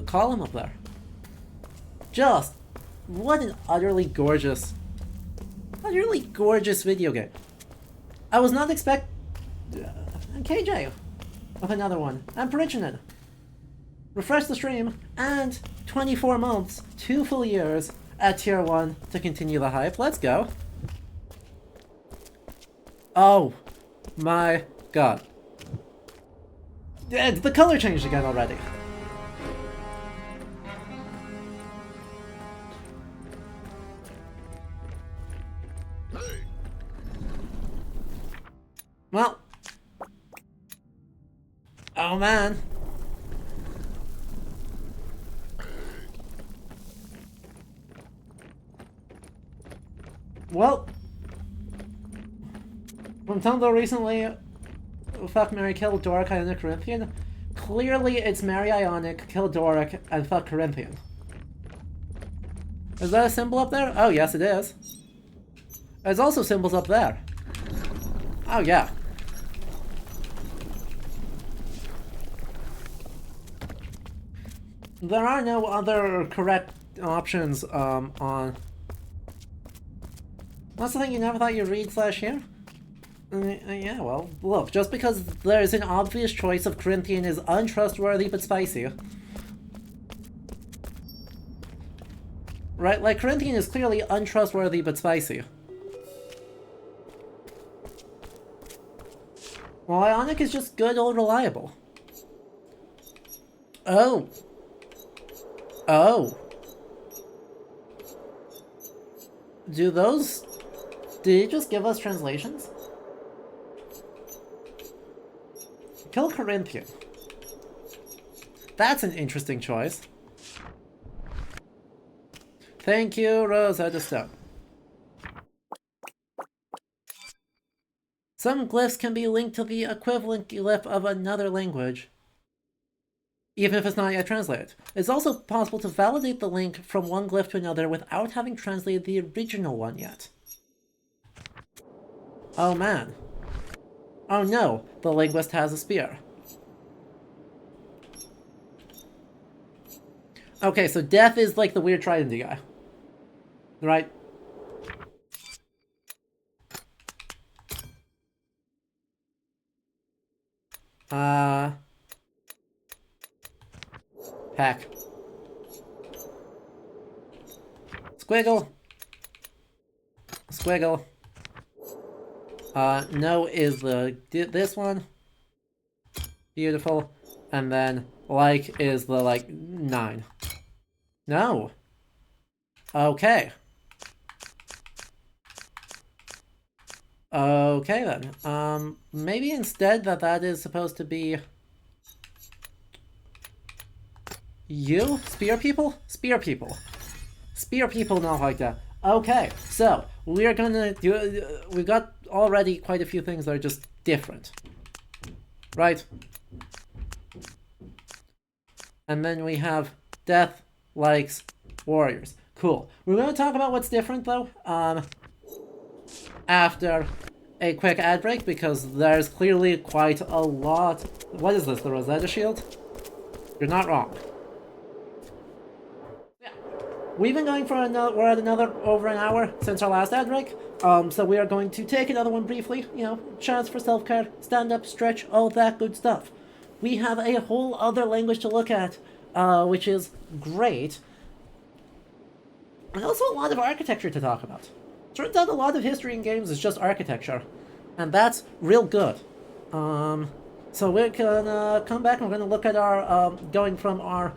column up there. Just, what an utterly gorgeous video game. I was not expect KJ with another one. And Parichinid. Refresh the stream, and 24 months, 2 full years at tier 1 to continue the hype. Let's go. Oh my god. The color changed again already. Well. Oh man. Well. Until recently, fuck, marry, kill, Doric, Ionic, Corinthian. Clearly it's marry, Ionic, kill, Doric, and fuck Corinthian. Is that a symbol up there? Oh yes it is. There's also symbols up there. Oh yeah. There are no other correct options on... What's the thing you never thought you'd read / here? Yeah, well, look, just because there's an obvious choice of Corinthian is untrustworthy but spicy. Right? Like, Corinthian is clearly untrustworthy but spicy. While Ionic is just good old reliable. Oh. Oh. Do those... Did he just give us translations? Kill Corinthian. That's an interesting choice. Thank you, Rosetta Stone. Some glyphs can be linked to the equivalent glyph of another language, even if it's not yet translated. It's also possible to validate the link from one glyph to another without having translated the original one yet. Oh man. Oh no, the linguist has a spear. Okay, so Death is like the weird tridenty guy. Right? Heck. Squiggle. Squiggle. No is this one. Beautiful. And then like is the, like, 9. No. Okay. Okay then. Maybe instead that is supposed to be... You? Spear people? Spear people. Spear people not like that. Okay, so we're gonna do... We've got already quite a few things that are just different. Right? And then we have Death, Likes, Warriors. Cool. We're gonna talk about what's different though, after a quick ad break, because there's clearly quite a lot... What is this, the Rosetta Shield? You're not wrong. Yeah. We've been going for we're at another over an hour since our last ad break, so we are going to take another one briefly, you know, chance for self-care, stand up, stretch, all that good stuff. We have a whole other language to look at, which is great, and also a lot of architecture to talk about. Turns out a lot of history in games is just architecture, and that's real good. So we're gonna come back and we're gonna look at our, going from our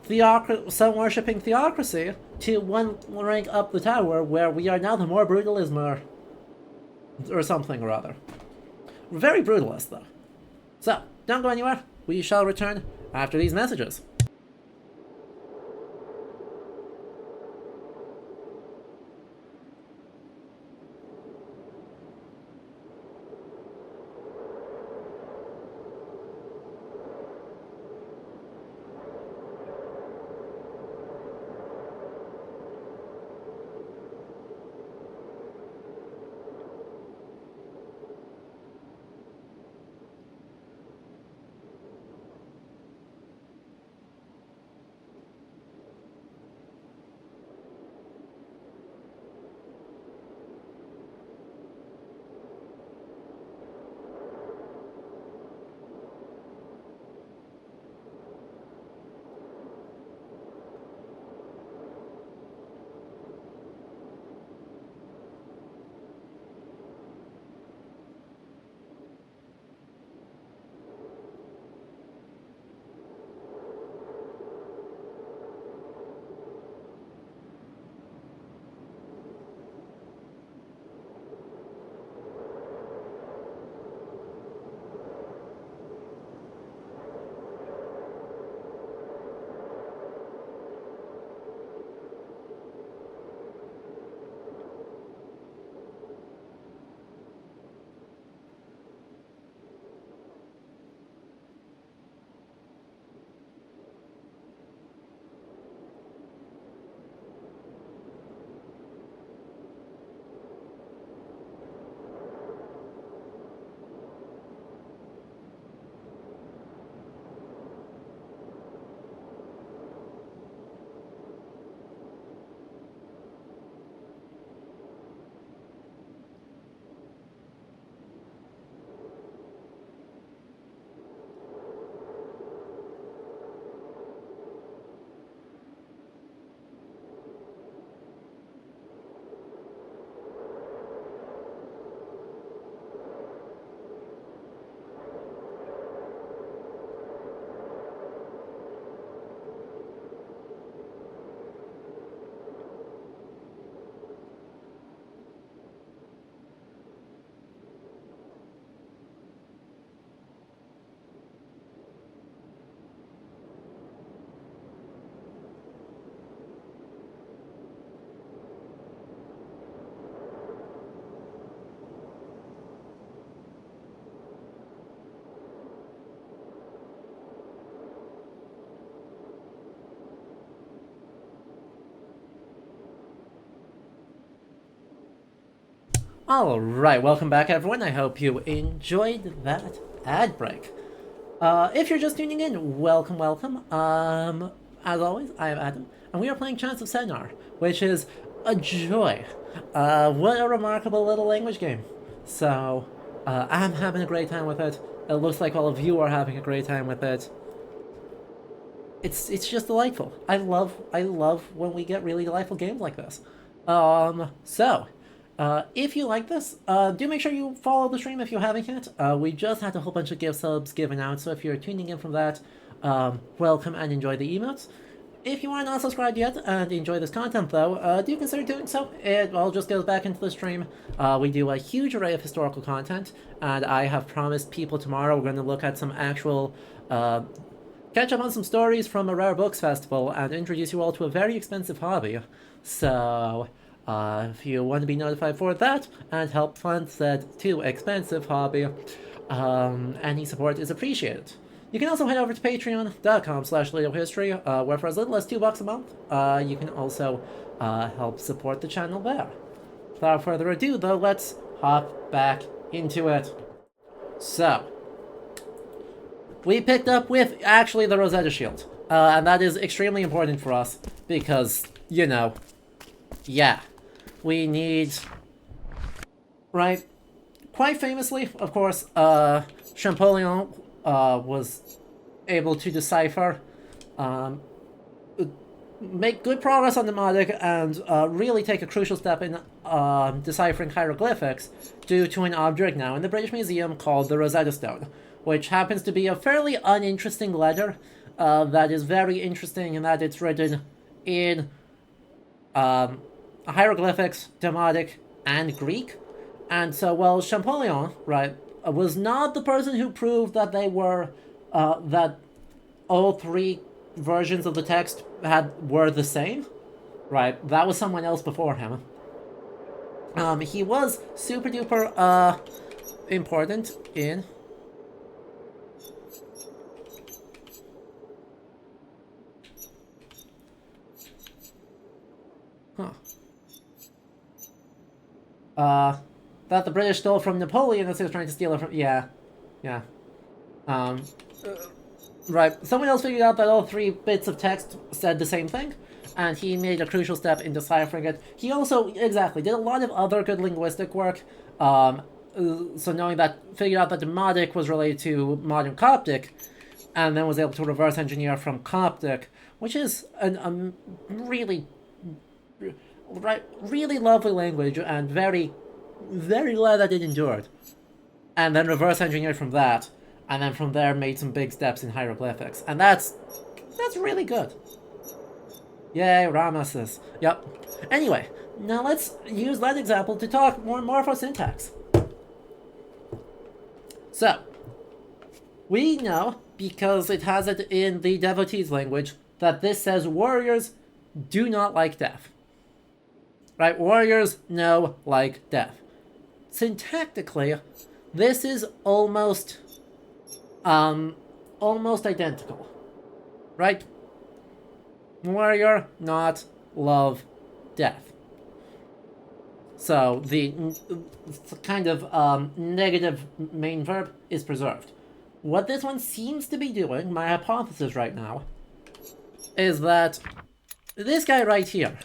sun-worshipping theocracy to one rank up the tower, where we are now the more brutalism or something or other. We're very brutalist, though. So, don't go anywhere. We shall return after these messages. Alright, welcome back everyone. I hope you enjoyed that ad break. If you're just tuning in, welcome, welcome. As always, I am Adam, and we are playing Chants of Sennaar, which is a joy. What a remarkable little language game. So, I'm having a great time with it. It looks like all of you are having a great time with it. It's just delightful. I love when we get really delightful games like this. If you like this, do make sure you follow the stream if you haven't yet. We just had a whole bunch of gift subs given out, so if you're tuning in from that, welcome and enjoy the emotes. If you are not subscribed yet and enjoy this content though, do consider doing so. It all just goes back into the stream. We do a huge array of historical content, and I have promised people tomorrow we're going to look at some actual, catch up on some stories from a Rare Books Festival and introduce you all to a very expensive hobby. So, if you want to be notified for that and help fund said too expensive hobby, any support is appreciated. You can also head over to patreon.com/LeoHistory, where for as little as $2 a month, you can also help support the channel there. Without further ado, though, let's hop back into it. So, we picked up with actually the Rosetta Shield, and that is extremely important for us because, you know, yeah, we need, right? Quite famously, of course, Champollion was able to decipher, make good progress on Mnemonic, and really take a crucial step in deciphering hieroglyphics due to an object now in the British Museum called the Rosetta Stone, which happens to be a fairly uninteresting letter that is very interesting in that it's written in hieroglyphics, Demotic, and Greek. And so, well, Champollion, right, was not the person who proved that they were, that all three versions of the text were the same, right? That was someone else before him. He was super duper, important in... that the British stole from Napoleon as he was trying to steal it from... Yeah. Right. Someone else figured out that all three bits of text said the same thing, and he made a crucial step in deciphering it. He also, exactly, did a lot of other good linguistic work. So knowing that, figured out that Demotic was related to modern Coptic, and then was able to reverse engineer from Coptic, which is a really... right, really lovely language, and very glad that it endured. And then reverse engineered from that, and then from there made some big steps in hieroglyphics. And that's really good. Yay, Ramesses. Yep. Anyway, now let's use that example to talk more morphosyntax. So, we know, because it has it in the devotees language, that this says warriors do not like death. Right? Warriors no like death. Syntactically, this is almost identical. Right? Warrior not love death. So the kind of negative main verb is preserved. What this one seems to be doing, my hypothesis right now, is that this guy right here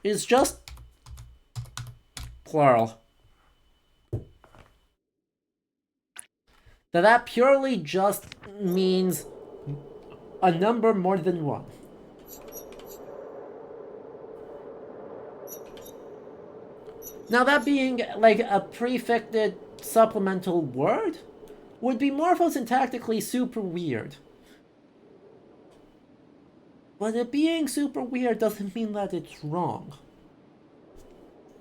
is just plural. That purely just means a number more than one. Now that being like a prefixed supplemental word would be morphosyntactically super weird. But it being super weird doesn't mean that it's wrong.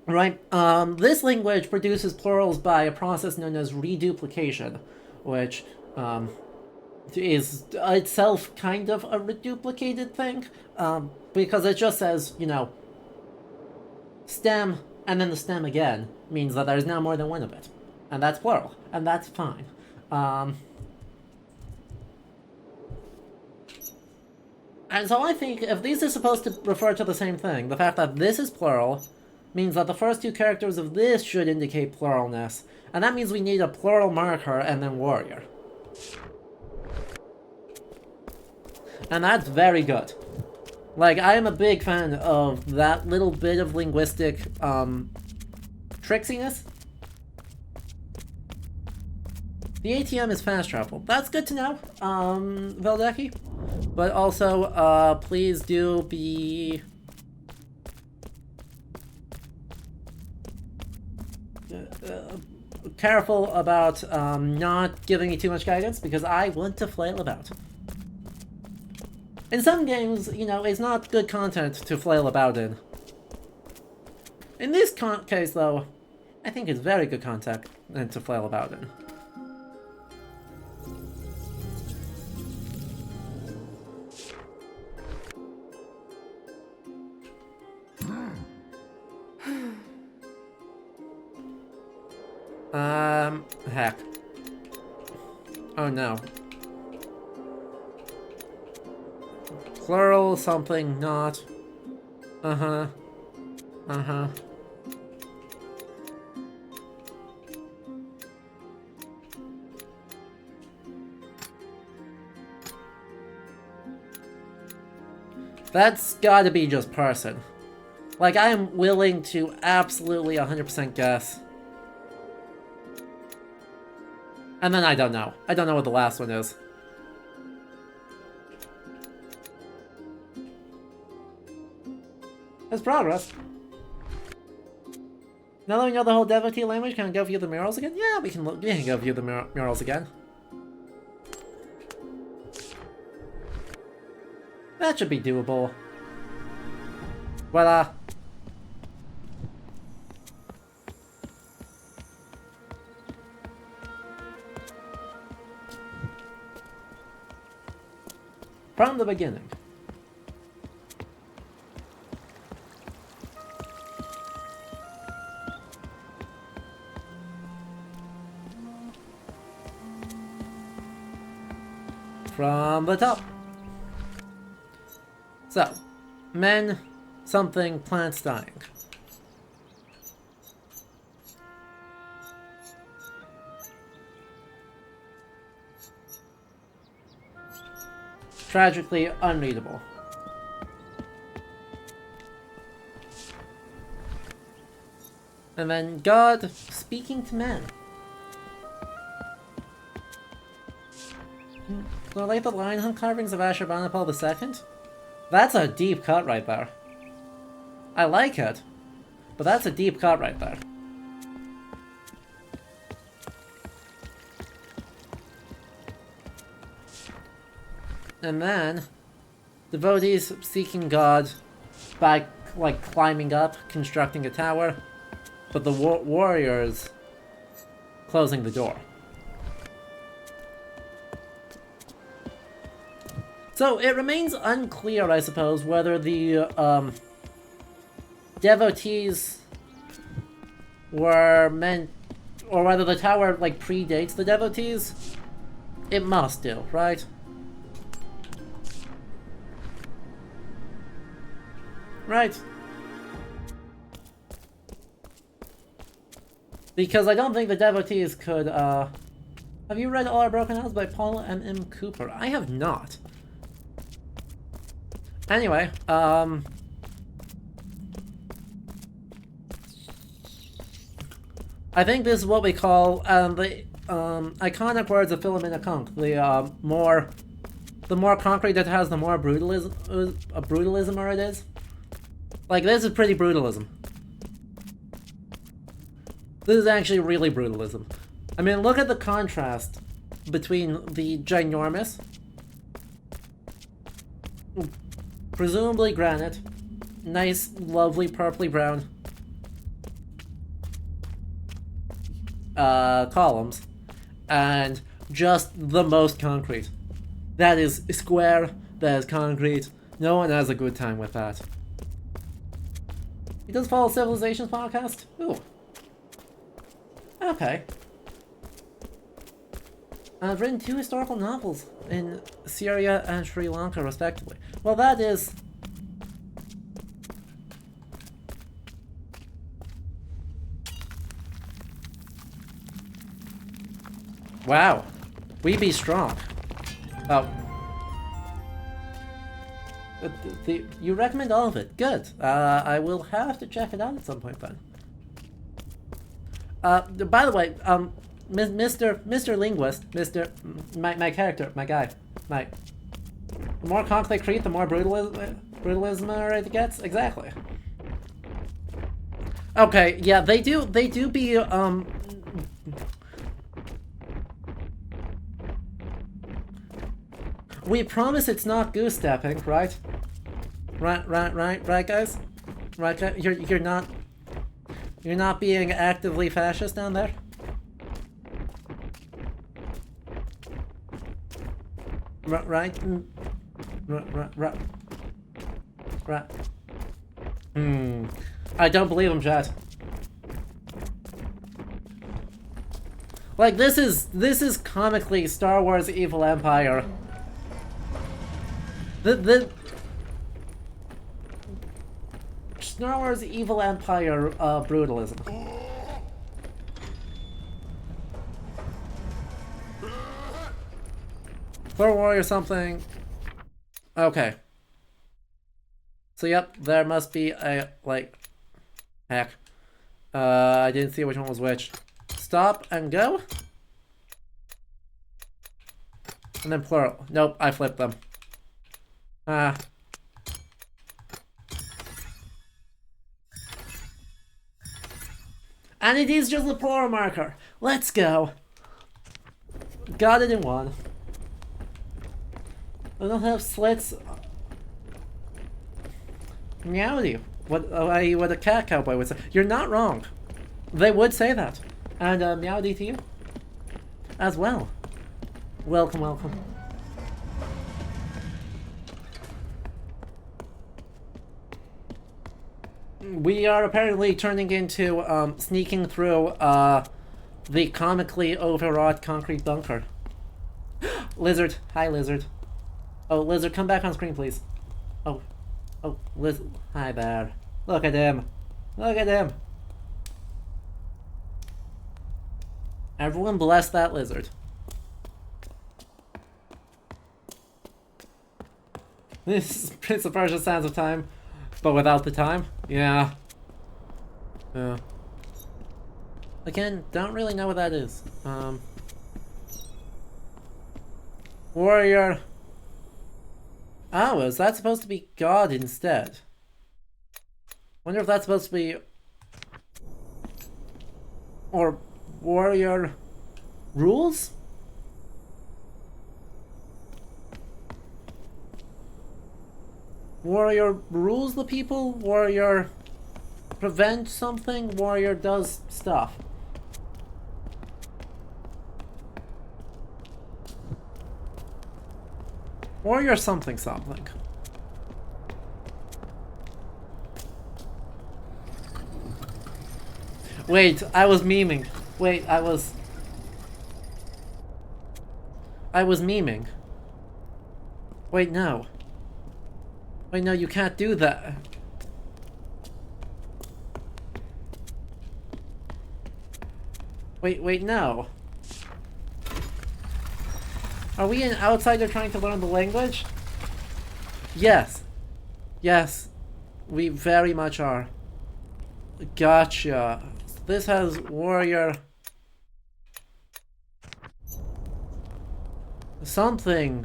Right? This language produces plurals by a process known as reduplication, which is itself kind of a reduplicated thing, because it just says, you know, stem, and then the stem again, means that there's now more than one of it. And that's plural, and that's fine. And so I think if these are supposed to refer to the same thing, the fact that this is plural, means that the first two characters of this should indicate pluralness, and that means we need a plural marker and then warrior. And that's very good. Like, I am a big fan of that little bit of linguistic, tricksiness. The ATM is fast travel. That's good to know, Veldeki. But also, please do be... careful about not giving me too much guidance, because I want to flail about. In some games, you know, it's not good content to flail about in. In this case, though, I think it's very good content to flail about in. Heck. Oh no. Plural something not. Uh-huh. Uh-huh. That's gotta be just person. Like, I am willing to absolutely 100% guess. And then I don't know. I don't know what the last one is. It's progress. Now that we know the whole devotee language, can we go view the murals again? Yeah, we can go view the murals again. That should be doable. Voila. From the beginning. From the top. So, men, something, plants dying. Tragically unreadable. And then God speaking to men. Do I like the lion hunt carvings of Ashurbanipal II? That's a deep cut right there. I like it, but that's a deep cut right there. And then, devotees seeking God by, like, climbing up, constructing a tower, but the warriors closing the door. So, it remains unclear, I suppose, whether the, devotees were meant, or whether the tower, like, predates the devotees. It must do, right? Right. Because I don't think the devotees could, Have you read All Our Broken Hours by Paula M. Cooper? I have not. Anyway, I think this is what we call, the, iconic words of Philomena Kunk. The more concrete it has, the more brutalism it is. Like, this is pretty brutalism. This is actually really brutalism. I mean, look at the contrast between the ginormous, presumably granite, nice, lovely, purpley brown columns, and just the most concrete. That is square, that is concrete. No one has a good time with that. He does follow Civilizations podcast? Ooh. Okay. I've written 2 historical novels in Syria and Sri Lanka, respectively. Well, that is... Wow. We be strong. Oh. You recommend all of it. Good. I will have to check it out at some point then. By the way, Mr. Linguist, my character, my guy, the more conch they create, the more brutalism it gets. Exactly. Okay, yeah, they do be, we promise it's not goose stepping, right? Right, guys? Right, guys? You're not being actively fascist down there? Right? Right. I don't believe him, chat. Like, this is comically Star Wars Evil Empire. The Star Wars Evil Empire brutalism. Thor Warrior something. Okay. So yep, there must be a, like, heck. I didn't see which one was which. Stop and go. And then plural. Nope, I flipped them. And it is just a plural marker. Let's go. Got it in one. I don't have slits. Meowdy. What a cat cowboy would say. You're not wrong. They would say that. And meowdy to you. As well. Welcome, welcome. We are apparently turning into, sneaking through, the comically overwrought concrete bunker. Lizard. Hi, Lizard. Oh, Lizard, come back on screen, please. Oh, Lizard. Hi there. Look at him. Look at him. Everyone bless that lizard. This is Prince of Persia Sands of Time, but without the time? Yeah. Yeah. Again, don't really know what that is. Warrior. Oh, is that supposed to be God instead? Wonder if that's supposed to be... Or warrior rules? Warrior rules the people? Warrior prevents something? Warrior does stuff. Warrior something something. Wait, I was memeing. Wait, I was memeing. Wait, no. Wait, no, you can't do that. Wait, no. Are we an outsider trying to learn the language? Yes. Yes. We very much are. Gotcha. This has warrior... something.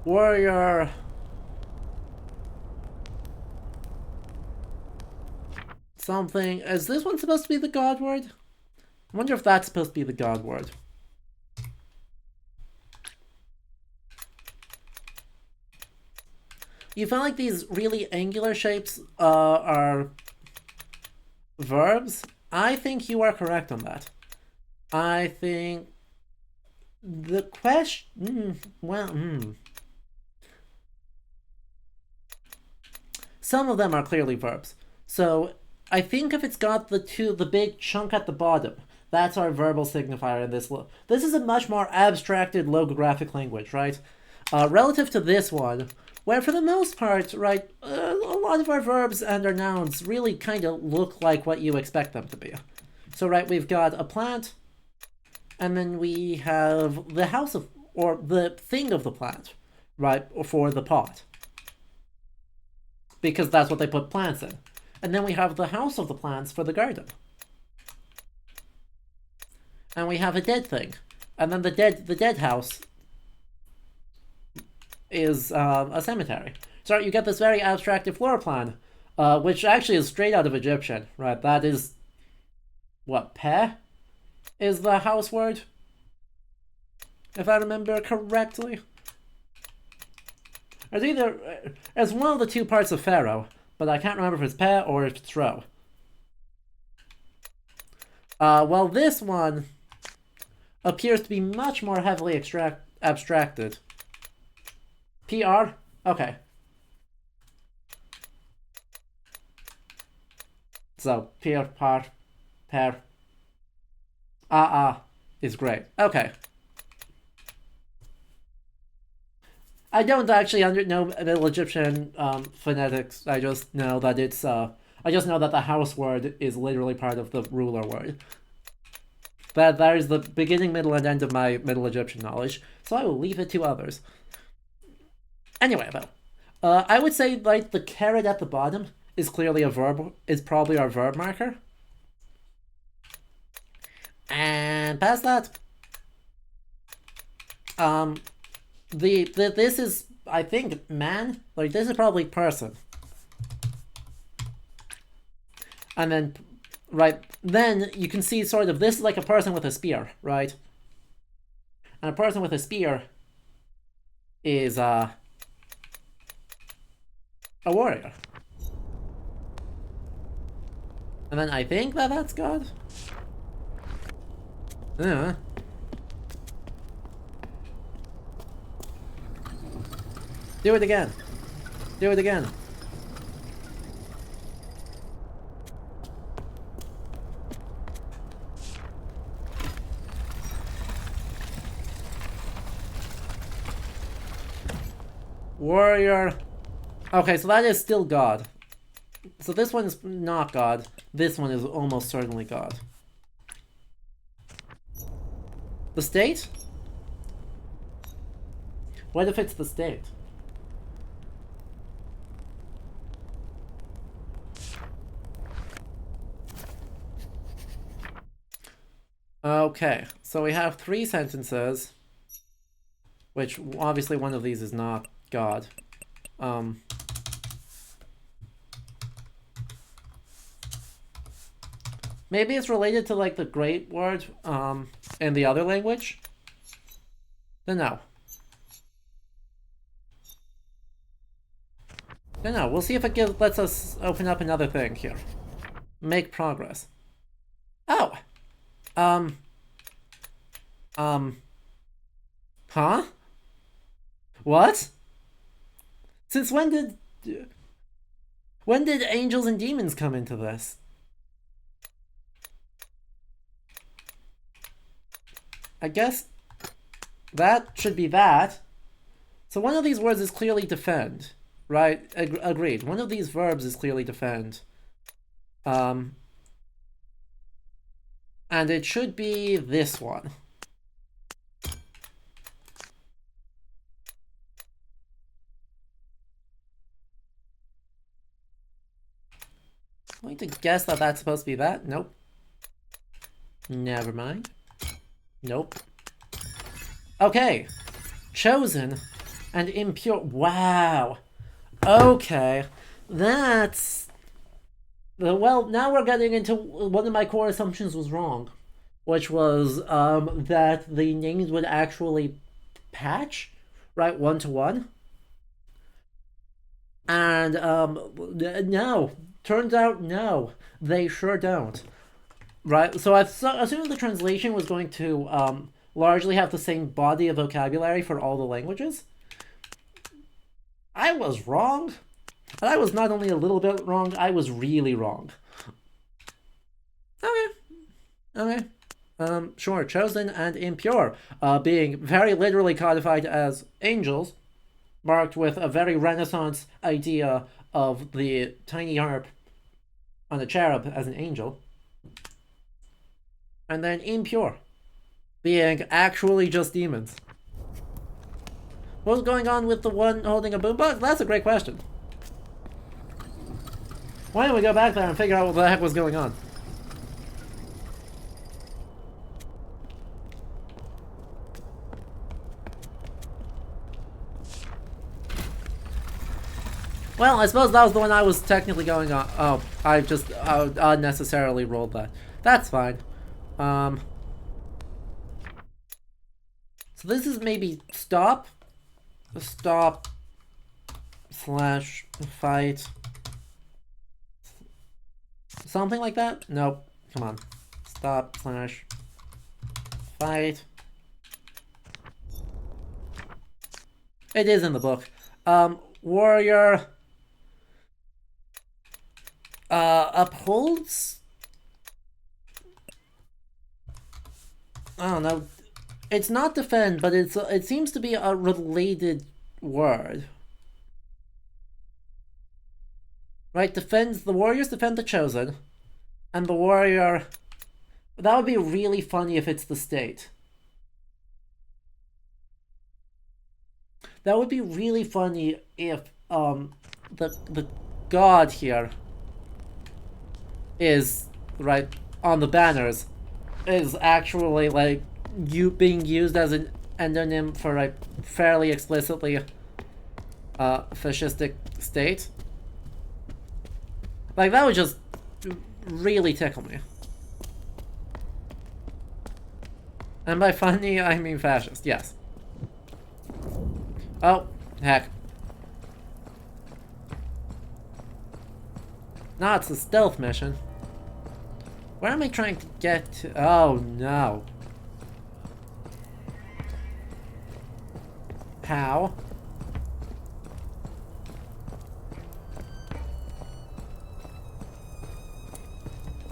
Warrior... something. Is this one supposed to be the God word? I wonder if that's supposed to be the God word. You feel like these really angular shapes are verbs? I think you are correct on that. I think the question... Some of them are clearly verbs. So I think if it's got the big chunk at the bottom, that's our verbal signifier in this. This is a much more abstracted logographic language, right? Relative to this one, where for the most part, right, a lot of our verbs and our nouns really kind of look like what you expect them to be. So, right, we've got a plant, and then we have the house of, or the thing of the plant, right, for the pot. Because that's what they put plants in. And then we have the house of the plants for the garden. And we have a dead thing. And then the dead house is a cemetery. So you get this very abstracted floor plan, which actually is straight out of Egyptian, right? That is, what, peh is the house word? If I remember correctly. It's either, it's one of the two parts of Pharaoh, but I can't remember if it's peh or if it's ro. Well, this one appears to be much more heavily abstracted. PR? Okay. So, PR, par, pair. Is great. Okay. I don't actually know Middle Egyptian phonetics. I just know that it's I just know that the house word is literally part of the ruler word. That is the beginning, middle, and end of my Middle Egyptian knowledge. So I will leave it to others. Anyway, though, I would say like the caret at the bottom is clearly a verb. Is probably our verb marker. And past that, this is, I think, man. Like, this is probably person. And then, right, then you can see sort of, this is like a person with a spear, right? And a person with a spear is, a warrior. And then I think that that's God. Yeah. Do it again. Do it again. Warrior. Okay, so that is still God. So this one is not God. This one is almost certainly God. The state? What if it's the state? Okay, so we have 3 sentences, which obviously one of these is not God. Maybe it's related to like the great word in the other language? Then no. Then no, we'll see if it lets us open up another thing here. Make progress. Oh! Huh? What? Since when did angels and demons come into this? I guess that should be that. So one of these words is clearly defend, right? Agreed. One of these verbs is clearly defend. And it should be this one. I'm going to guess that that's supposed to be that. Nope. Never mind. Nope. Okay. Chosen and impure. Wow. Okay. That's... Well, now we're getting into one of my core assumptions was wrong. Which was that the names would actually patch, right, 1-to-1. And no. Turns out no. They sure don't. Right, so I assumed the translation was going to largely have the same body of vocabulary for all the languages. I was wrong. And I was not only a little bit wrong, I was really wrong. Okay. Sure, chosen and impure, being very literally codified as angels, marked with a very Renaissance idea of the tiny harp on a cherub as an angel. And then impure, being actually just demons. What's going on with the one holding a boombox? That's a great question. Why don't we go back there and figure out what the heck was going on? Well, I suppose that was the one I was technically going on. Oh, I just unnecessarily rolled that. That's fine. So this is maybe stop slash fight. Something like that? Nope. Come on. Stop slash fight. It is in the book. Warrior upholds? I don't know. It's not defend, but it seems to be a related word. Right, defends, the warriors defend the chosen, and the warrior... That would be really funny if it's the state. That would be really funny if, the god here is, right, on the banners, is actually, like, being used as an endonym for a fairly explicitly, fascistic state. Like, that would just really tickle me. And by funny, I mean fascist, yes. Oh, heck. No, it's a stealth mission. Where am I trying to get to? Oh, no. How?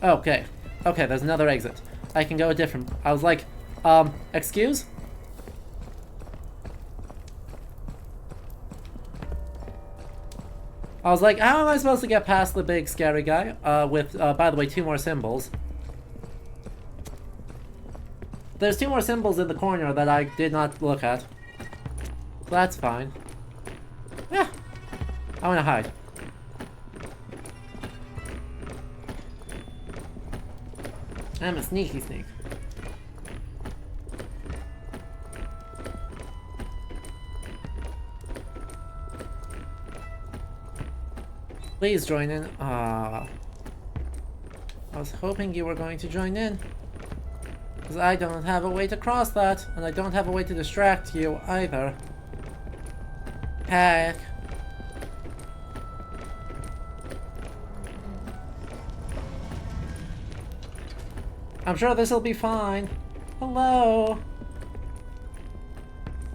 Okay. Okay, there's another exit. I can go a different... I was like, excuse? I was like, how am I supposed to get past the big scary guy? With, by the way, 2 more symbols. There's 2 more symbols in the corner that I did not look at. So that's fine. Yeah. I wanna hide. I'm a sneaky sneak. Please join in. I was hoping you were going to join in. Because I don't have a way to cross that, and I don't have a way to distract you either. Heck. I'm sure this'll be fine. Hello.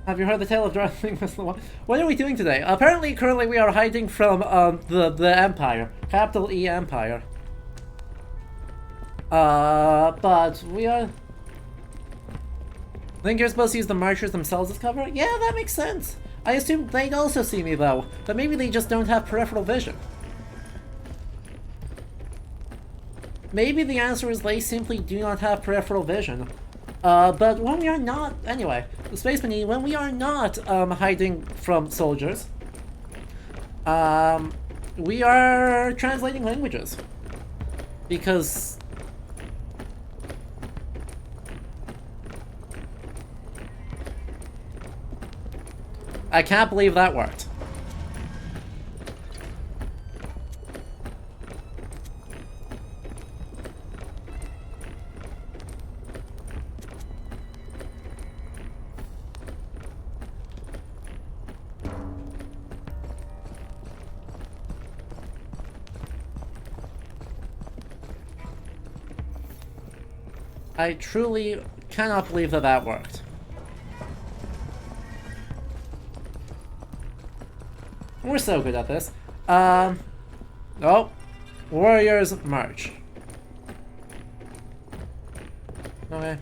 Have you heard the tale of Darling Miss Lawon? What are we doing today? Apparently, currently we are hiding from the Empire, capital E Empire. But we are. I think you're supposed to use the marchers themselves as cover. Yeah, that makes sense. I assume they'd also see me though, but maybe they just don't have peripheral vision. Maybe the answer is they simply do not have peripheral vision. But when we are not, anyway, the Space Marine, when we are not hiding from soldiers, we are translating languages. Because I can't believe that worked. I truly cannot believe that that worked. We're so good at this. Oh. Warriors march. Okay.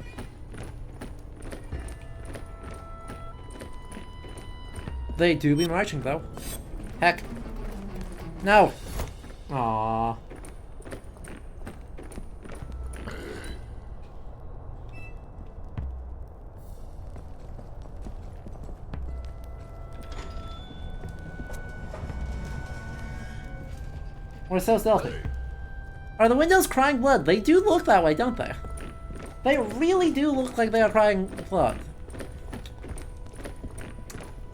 They do be marching though. Heck. No. Aww. We're so stealthy. Are the windows crying blood? They do look that way, don't they? They really do look like they are crying blood.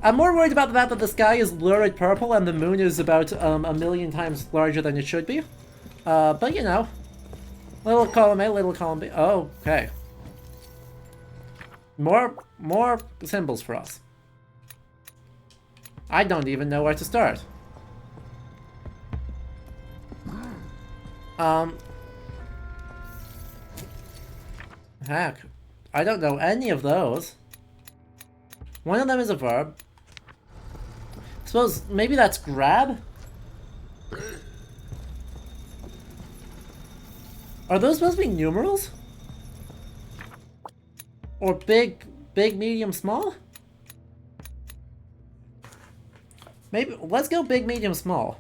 I'm more worried about the fact that the sky is lurid purple and the moon is about a million times larger than it should be. But you know. Little column A, little column B. Oh, okay. More symbols for us. I don't even know where to start. Heck. I don't know any of those. One of them is a verb. Suppose maybe that's grab? Are those supposed to be numerals? Or big, medium, small? Maybe, let's go big, medium, small.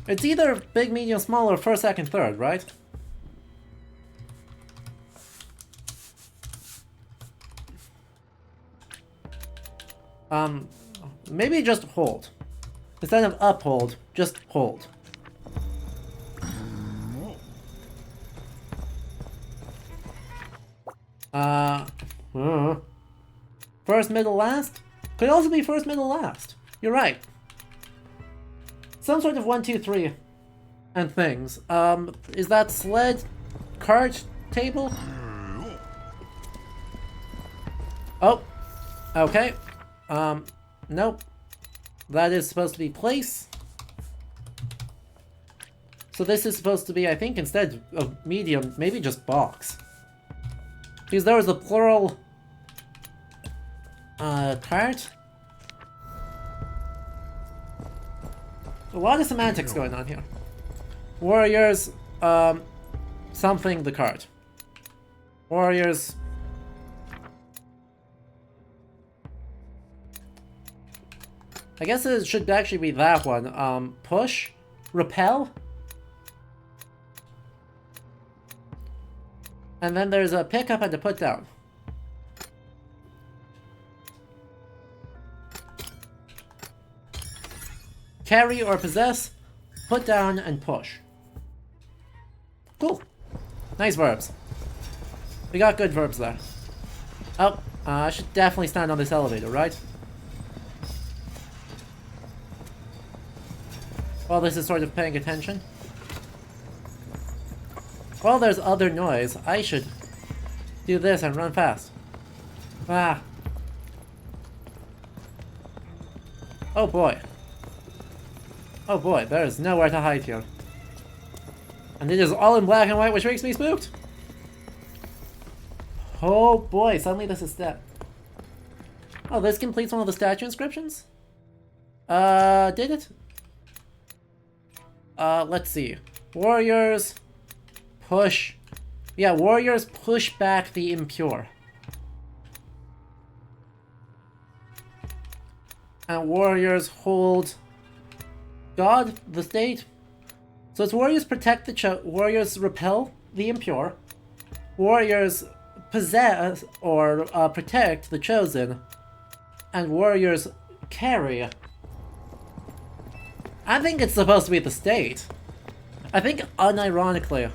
It's either big, medium, small, or first, second, third, right? Maybe just hold. Instead of uphold, just hold. First, middle, last? Could also be first, middle, last. You're right. Some sort of 1, 2, 3 and things. Is that sled, cart, table? Oh, okay. Nope. That is supposed to be place. So this is supposed to be, I think, instead of medium, maybe just box. Because there was a plural cart. A lot of semantics going on here. Warriors, something the cart. Warriors. I guess it should actually be that one. Push, repel. And then there's a pick up and a put down. Carry or possess, put down and push. Cool. Nice verbs. We got good verbs there. Oh, I should definitely stand on this elevator, right? Well, this is sort of paying attention. While there's other noise, I should do this and run fast. Ah. Oh boy. Oh boy, there is nowhere to hide here. And it is all in black and white, which makes me spooked. Oh boy, suddenly this is that. Oh, this completes one of the statue inscriptions? Did it? Let's see. Warriors push. Yeah, warriors push back the impure. And warriors hold God, the state. So it's warriors protect the warriors repel the impure. Warriors possess or protect the chosen. And warriors carry. I think it's supposed to be the state. I think unironically.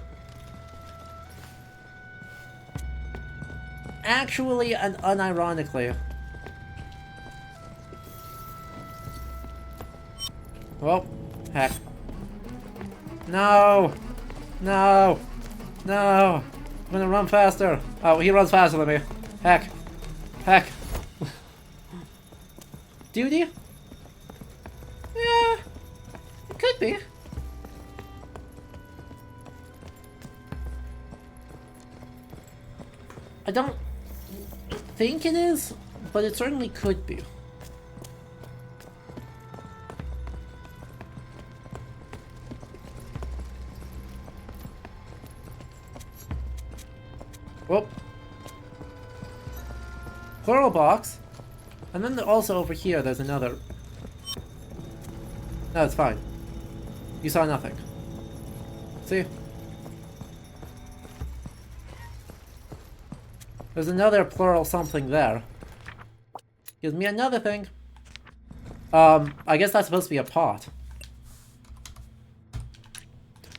Actually and unironically. Well, heck. No! No! No! I'm gonna run faster! Oh, he runs faster than me. Heck. Heck. Duty? Yeah. It could be. I don't think it is, but it certainly could be. Whoop. Plural box. And then also over here there's another. No, it's fine. You saw nothing. See? There's There's another plural something there. Gives me another thing. I guess that's supposed to be a pot.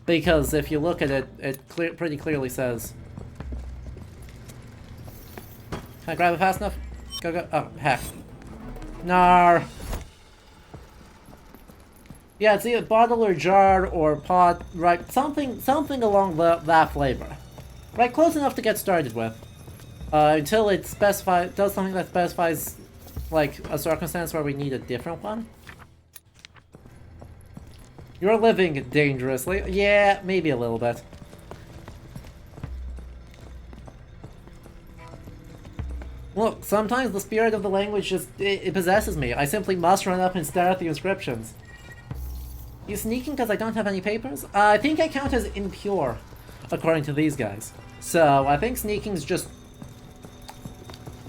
Because if you look at it, it pretty clearly says... Can I grab it fast enough? Go, go. Oh, heck. Nar. Yeah, it's either bottle or jar or pot, right? Something along that flavor. Right, close enough to get started with. Until it does something that specifies, like, a circumstance where we need a different one. You're living dangerously. Yeah, maybe a little bit. Look, sometimes the spirit of the language just, it possesses me. I simply must run up and stare at the inscriptions. You sneaking because I don't have any papers? I think I count as impure, according to these guys. So, I think sneaking's just...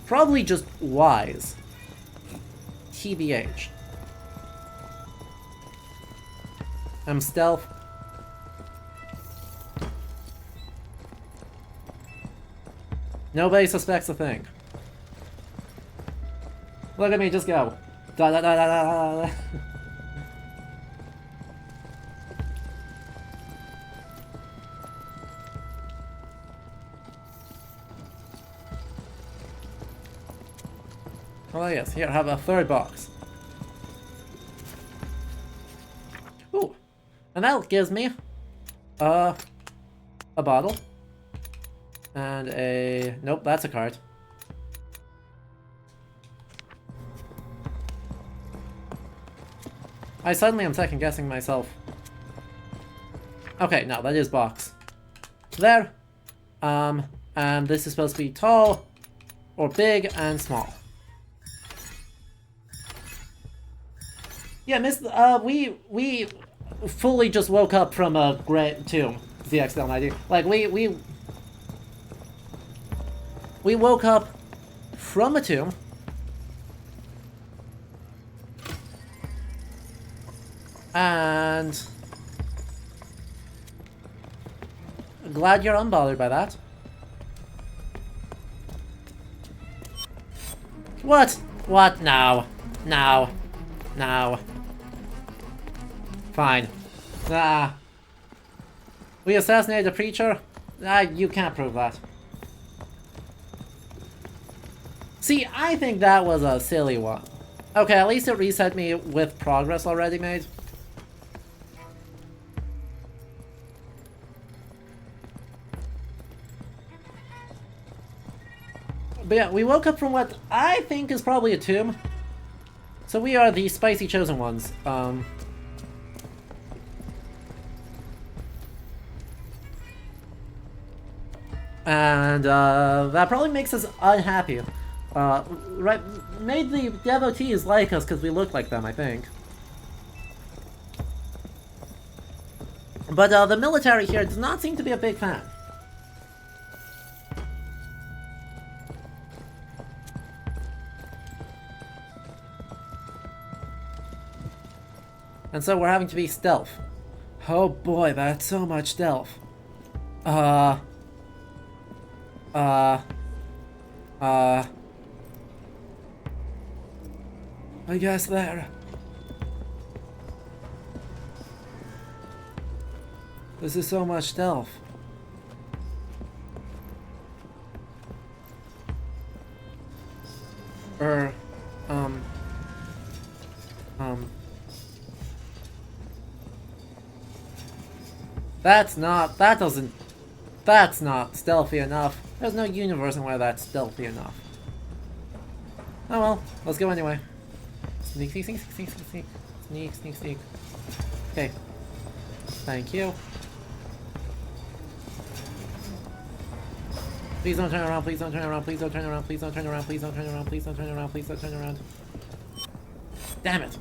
probably just wise. TBH. I'm stealth. Nobody suspects a thing. Look at me, just go. Da da da da da da. Oh yes, here, have a third box. Ooh. And that gives me a bottle. And a... nope, that's a card. I suddenly am second guessing myself. Okay, no, that is box. There. And this is supposed to be tall, or big, and small. Yeah, we fully just woke up from a great tomb, ZXL90. Like, we woke up from a tomb. And... glad you're unbothered by that. What? What? No. No. No. Fine. Ah. We assassinated a preacher? You can't prove that. See, I think that was a silly one. Okay, at least it reset me with progress already made. But yeah, we woke up from what I think is probably a tomb. So we are the spicy chosen ones. And that probably makes us unhappy. Right, made the devotees like us because we look like them, I think. But the military here does not seem to be a big fan. And so we're having to be stealth. Oh boy, that's so much stealth. I guess there. This is so much stealth. That's not stealthy enough. There's no universe in where that's stealthy enough. Oh well, let's go anyway. Sneak, sneak, sneak, sneak, sneak, sneak. Sneak, sneak, sneak. Okay. Thank you. Please don't turn around, please don't turn around, please don't turn around, please don't turn around, please don't turn around, please don't turn around, please don't turn around. Damn it.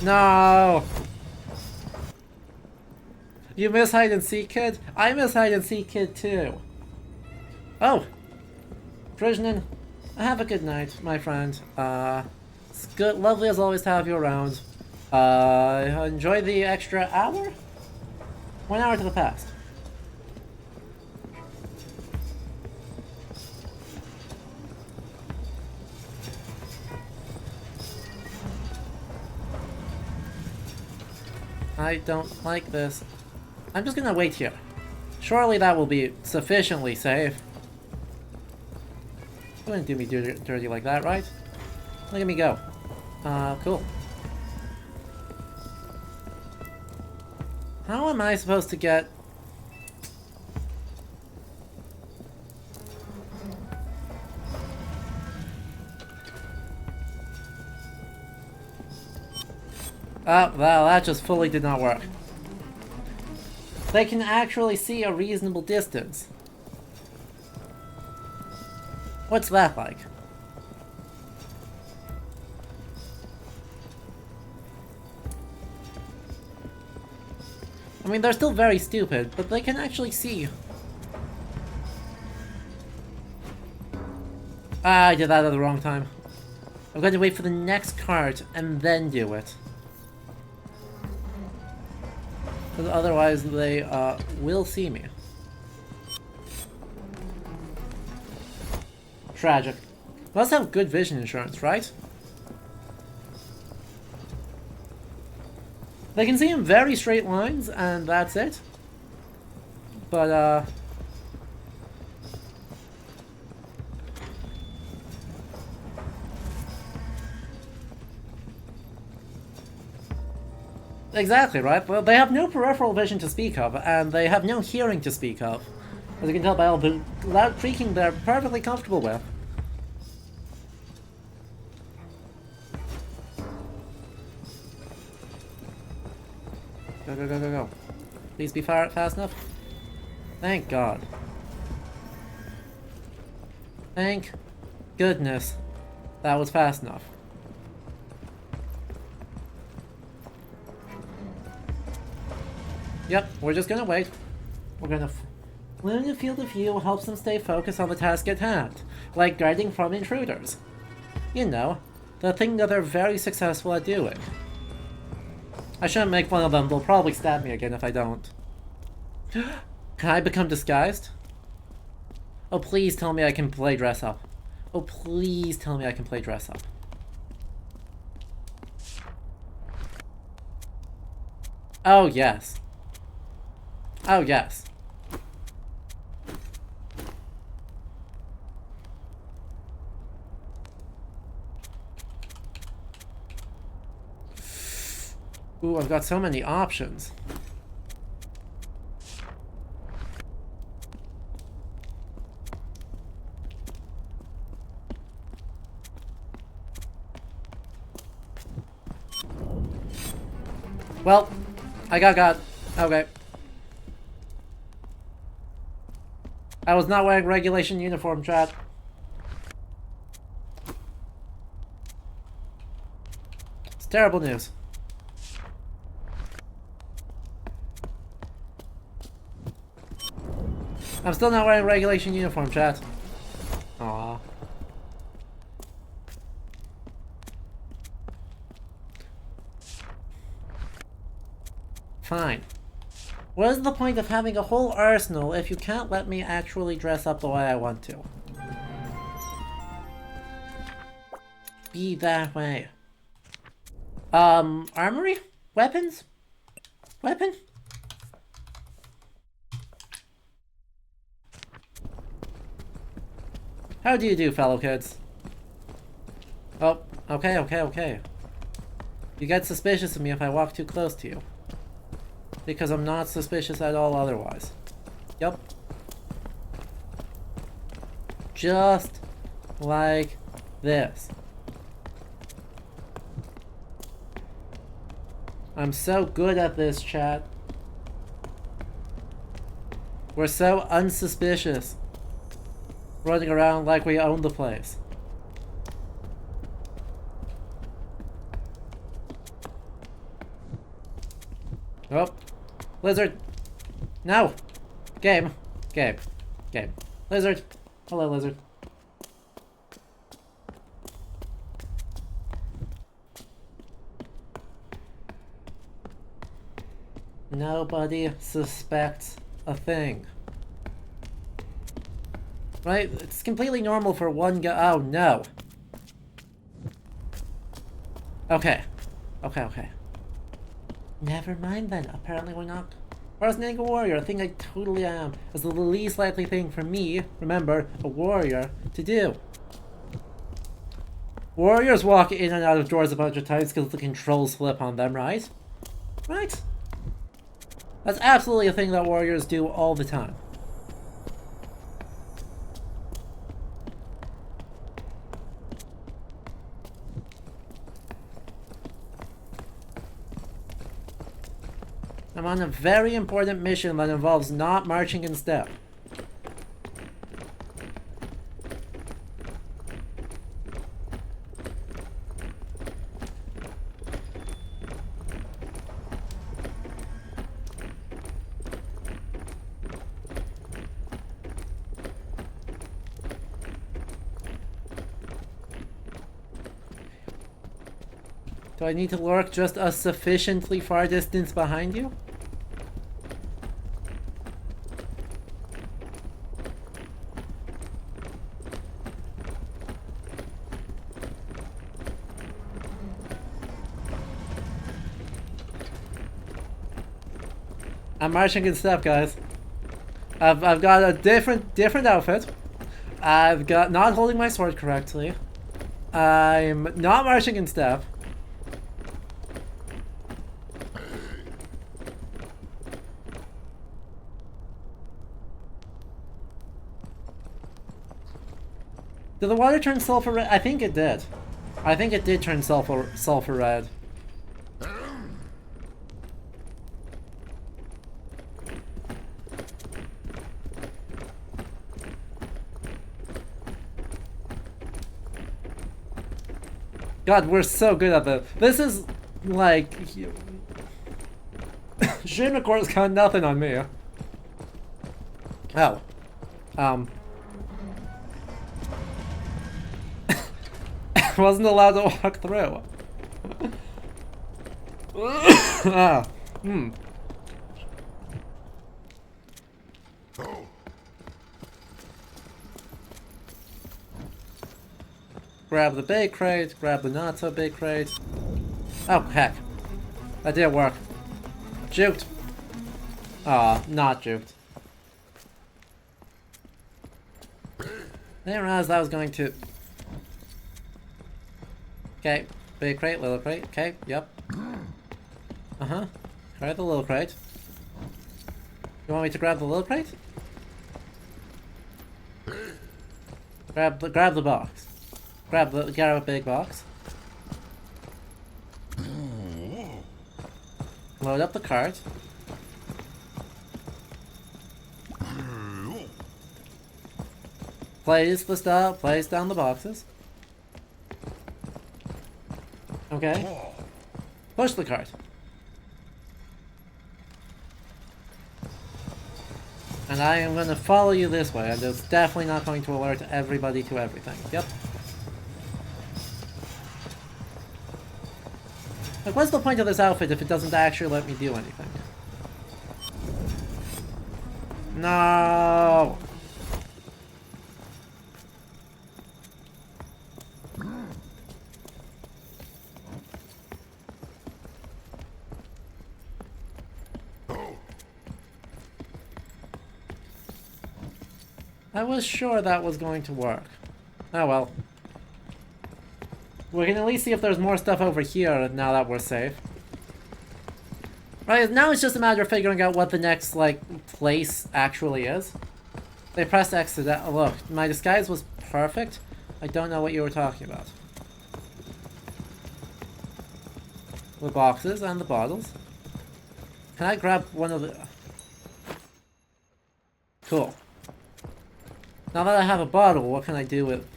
No! You miss hide and seek, kid? I miss hide and seek, kid, too. Oh! Prishnin, have a good night, my friend. It's good, lovely as always to have you around. Enjoy the extra hour? 1 hour to the past. I don't like this. I'm just gonna wait here. Surely that will be sufficiently safe. You wouldn't do me dirty like that, right? Look at me go. Cool. How am I supposed to get... Oh, well, that just fully did not work. They can actually see a reasonable distance. What's that like? I mean, they're still very stupid, but they can actually see. Ah, I did that at the wrong time. I'm going to wait for the next card and then do it. Because otherwise they will see me. Tragic. Must have good vision insurance, right? They can see in very straight lines, and that's it. But, exactly, right? Well, they have no peripheral vision to speak of, and they have no hearing to speak of. As you can tell by all the loud creaking they're perfectly comfortable with. Go, go, go, go, go. Please be fast enough. Thank God. Thank goodness that was fast enough. Yep, we're just gonna wait. We're gonna... Learning the field of view helps them stay focused on the task at hand, like guarding from intruders. You know, the thing that they're very successful at doing. I shouldn't make fun of them, they'll probably stab me again if I don't. Can I become disguised? Oh, please tell me I can play dress up. Oh, please tell me I can play dress up. Oh, yes. Oh, yes. Ooh, I've got so many options. Well, I got. Okay. I was not wearing regulation uniform, chat. It's terrible news. I'm still not wearing regulation uniform, chat. Aww. Fine. What is the point of having a whole arsenal if you can't let me actually dress up the way I want to? Be that way. Armory? Weapons? Weapon? How do you do, fellow kids? Oh, okay. You get suspicious of me if I walk too close to you. Because I'm not suspicious at all otherwise. Yup. Just like this. I'm so good at this, chat. We're so unsuspicious. Running around like we own the place. Oh. Lizard. No. Game. Lizard. Hello, lizard. Nobody suspects a thing. Right? It's completely normal for one guy. Oh, no. Okay. Never mind then. Apparently we're not. Impersonating a warrior, a thing I totally am, is the least likely thing for me, remember, a warrior, to do. Warriors walk in and out of doors a bunch of times because the controls flip on them, right? Right? That's absolutely a thing that warriors do all the time. I'm on a very important mission that involves not marching in step. Do I need to lurk just a sufficiently far distance behind you? I'm marching in step, guys. I've got a different outfit. I've got not holding my sword correctly. I'm not marching in step. Did the water turn sulfur red? I think it did. I think it did turn sulfur red. God, we're so good at this. This is like Shimmercourt's got nothing on me. Oh. Wasn't allowed to walk through. Ah. Grab the big crate, grab the not so big crate. Oh, heck. That did work. Juked. Aw, not juked. Didn't realize I was going to... Okay, big crate, little crate, okay, yep. Uh-huh. Grab the little crate. You want me to grab the little crate? Grab the box. Grab a big box. Load up the cart. Place the stuff, place down the boxes. Okay. Push the cart. And I am going to follow you this way, and it's definitely not going to alert everybody to everything. Yep. Like, what's the point of this outfit if it doesn't actually let me do anything? No! I was sure that was going to work. Oh well. We can at least see if there's more stuff over here now that we're safe. Right, now it's just a matter of figuring out what the next, like, place actually is. They pressed X to that. Look, my disguise was perfect. I don't know what you were talking about. The boxes and the bottles. Can I grab one of the... Cool. Now that I have a bottle, what can I do with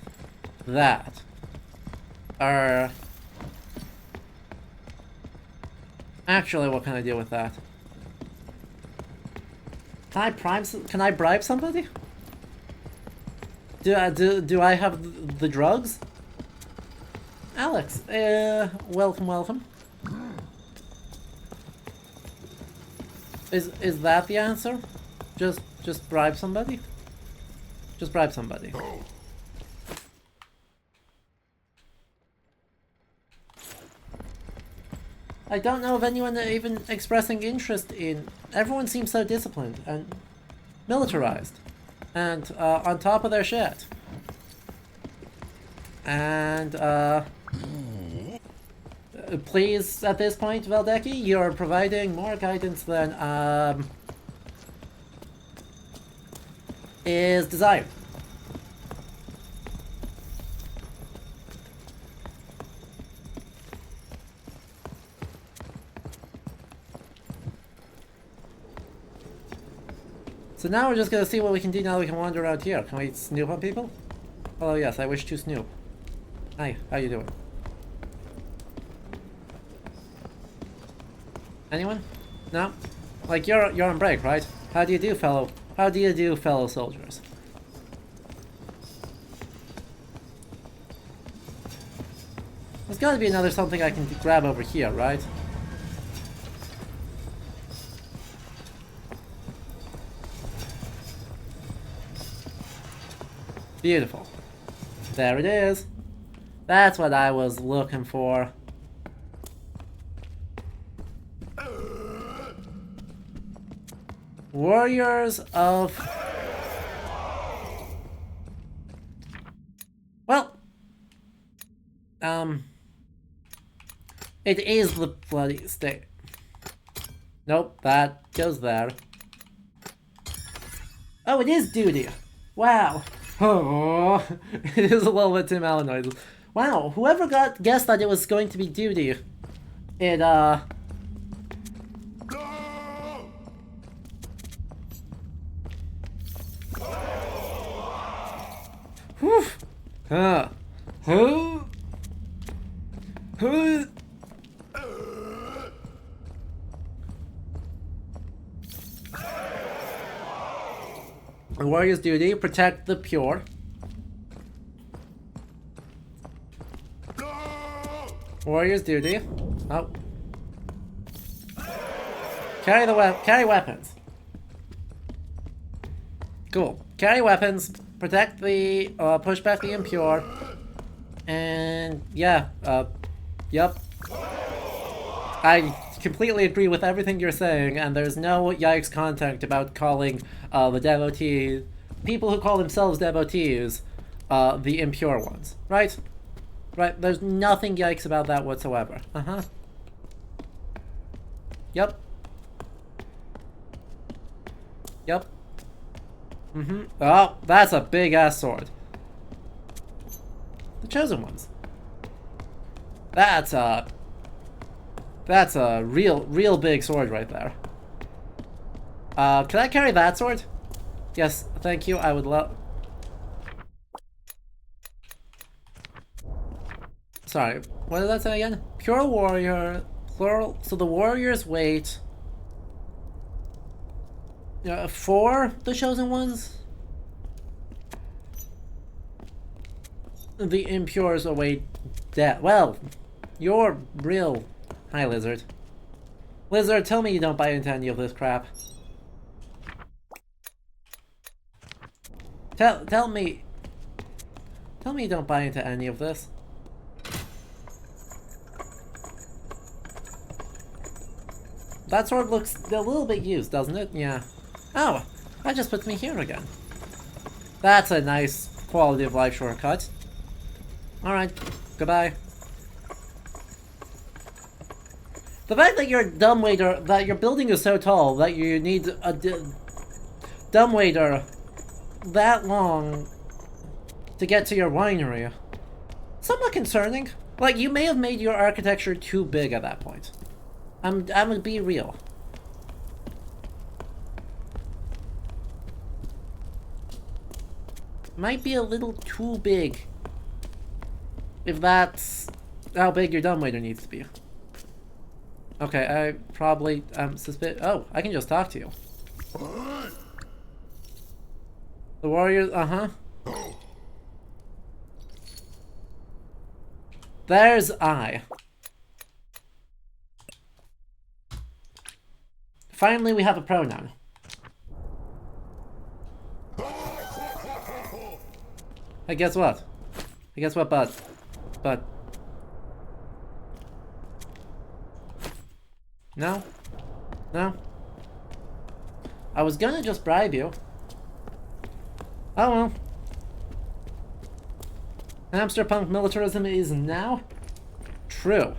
that? Actually, what can I do with that? Can I bribe somebody? Do I have the drugs? Alex, welcome. Is that the answer? Just bribe somebody? Just bribe somebody. I don't know of anyone even expressing interest in... Everyone seems so disciplined and militarized. And on top of their shit. And please, at this point, Valdeki, you're providing more guidance than is desired. So now we're just gonna see what we can do now that we can wander around here. Can we snoop on people? Oh yes, I wish to snoop. Hi, how you doing? Anyone? No? Like you're on break, right? How do you do, fellow soldiers? There's gotta be another something I can grab over here, right? Beautiful. There it is. That's what I was looking for. Warriors of... Well... It is the bloody state. Nope, that goes there. Oh, it is duty! Wow! Oh, it is a little bit Tim Allen noises. Wow, whoever guessed that it was going to be duty, it, whew. The warrior's duty, protect the pure. Warrior's duty. Oh. Carry weapons. Cool. Carry weapons, protect the, push back the impure. And, yeah, yep. I completely agree with everything you're saying, and there's no yikes content about calling the devotees, people who call themselves devotees, the impure ones, right? Right, there's nothing yikes about that whatsoever. Uh-huh. Yep. Yep. Mm-hmm. Oh, that's a big-ass sword. The chosen ones. That's a real big sword right there. Can I carry that sword? Yes, thank you, I would love... Sorry, what did that say again? Pure warrior, plural, so the warriors wait... for the chosen ones? The impures await death. Well, you're real... Hi, Lizard. Lizard, tell me you don't buy into any of this crap. Tell me you don't buy into any of this. That sword looks a little bit used, doesn't it? Yeah. Oh, that just puts me here again. That's a nice quality of life shortcut. Alright, goodbye. The fact that your dumbwaiter, that your building is so tall that you need a dumbwaiter that long to get to your winery, somewhat concerning. Like, you may have made your architecture too big at that point. I'm gonna be real. Might be a little too big. If that's how big your dumbwaiter needs to be. Okay, I probably oh, I can just talk to you. The warriors, uh-huh. There's I. Finally, we have a pronoun. Hey, guess what? Hey, guess what, bud? No? No? I was gonna just bribe you. Oh well. Hamster punk militarism is now true.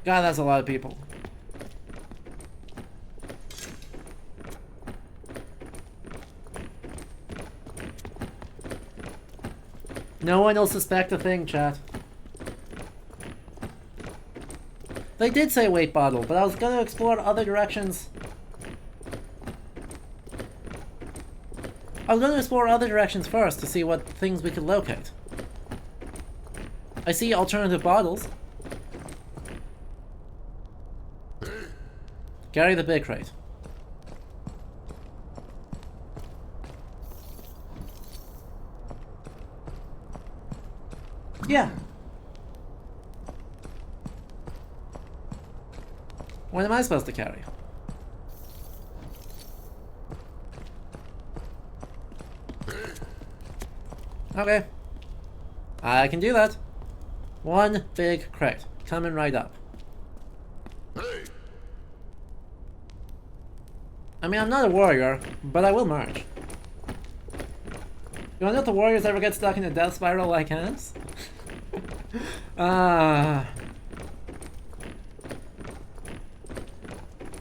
God, that's a lot of people. No one will suspect a thing, chat. They did say weight bottle, but I was gonna explore other directions. I was gonna explore other directions first to see what things we could locate. I see alternative bottles. Carry the big crate. Yeah. What am I supposed to carry? Okay. I can do that. One big crate. Coming right up. I mean, I'm not a warrior, but I will march. You wanna know if the warriors ever get stuck in a death spiral like ants?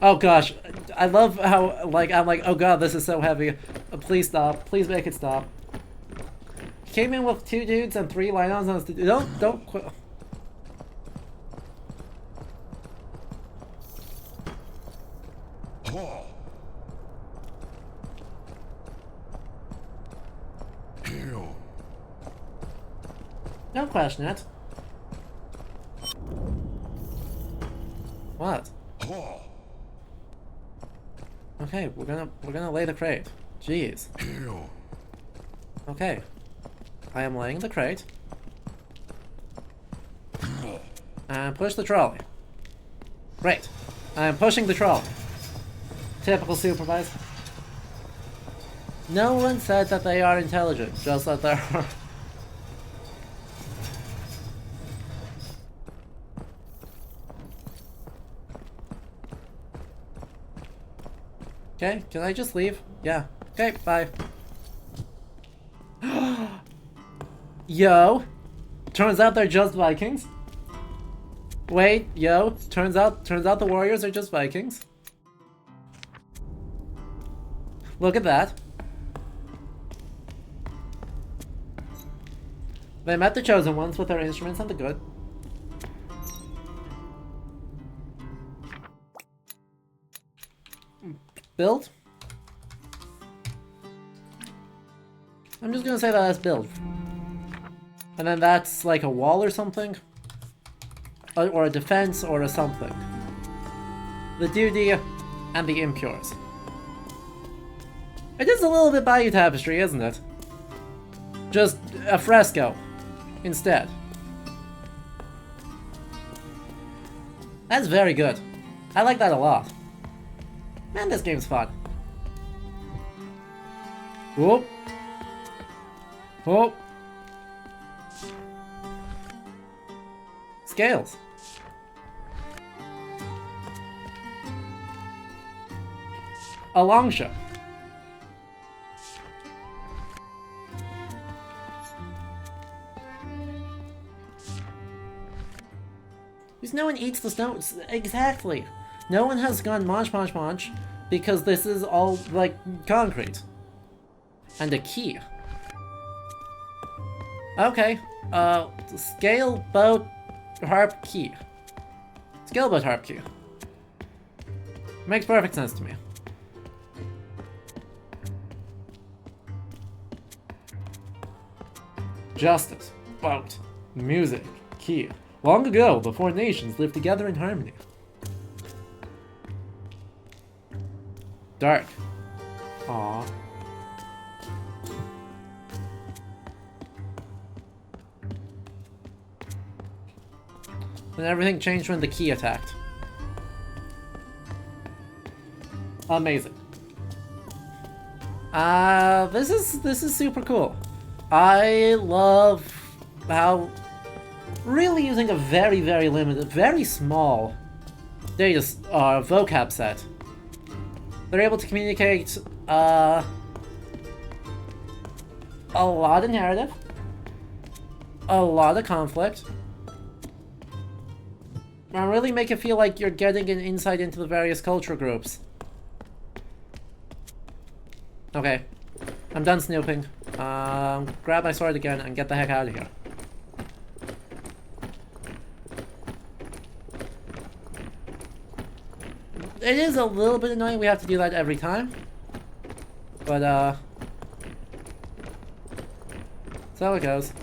Oh gosh, I love how, like, I'm like, oh god, this is so heavy. Please stop. Please make it stop. Came in with 2 dudes and 3 lions on his... Don't quit. Don't question it. What? Okay, we're gonna lay the crate. Jeez. Okay. I am laying the crate. And push the trolley. Great. I am pushing the trolley. Typical supervisor. No one said that they are intelligent, just that they are. Okay, can I just leave? Yeah. Okay, bye. Yo! Turns out they're just Vikings. Wait, yo, turns out the warriors are just Vikings. Look at that. They met the chosen ones with their instruments and the good. Build? I'm just gonna say that that's build. And then that's like a wall or something? Or a defense or a something. The duty and the impures. It is a little bit Bayou Tapestry, isn't it? Just a fresco instead. That's very good. I like that a lot. Man, this game's fun. Whoop. Whoop. Scales. A long shot. Because no one eats the snow. Exactly. No one has gone munch because this is all like concrete. And a key. Okay. Scale, boat, harp, key. Scale, boat, harp, key. Makes perfect sense to me. Justice, boat, music, key. Long ago, before nations lived together in harmony. Dark. Aww. And everything changed when the key attacked. Amazing. This is super cool. I love how really using a very, very limited, very small data vocab set, they're able to communicate a lot of narrative, a lot of conflict, and really make it feel like you're getting an insight into the various culture groups. Okay, I'm done snooping. Grab my sword again and get the heck out of here. It is a little bit annoying we have to do that every time. But, that's how it goes.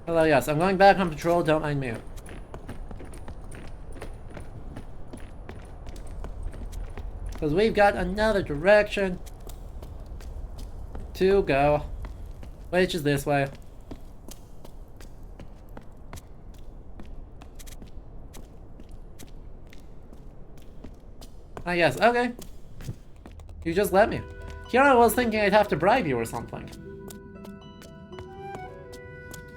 Hello, yes, I'm going back on patrol, don't mind me. Because we've got another direction to go, which is this way. Ah, yes, okay. You just let me. Here I was thinking I'd have to bribe you or something.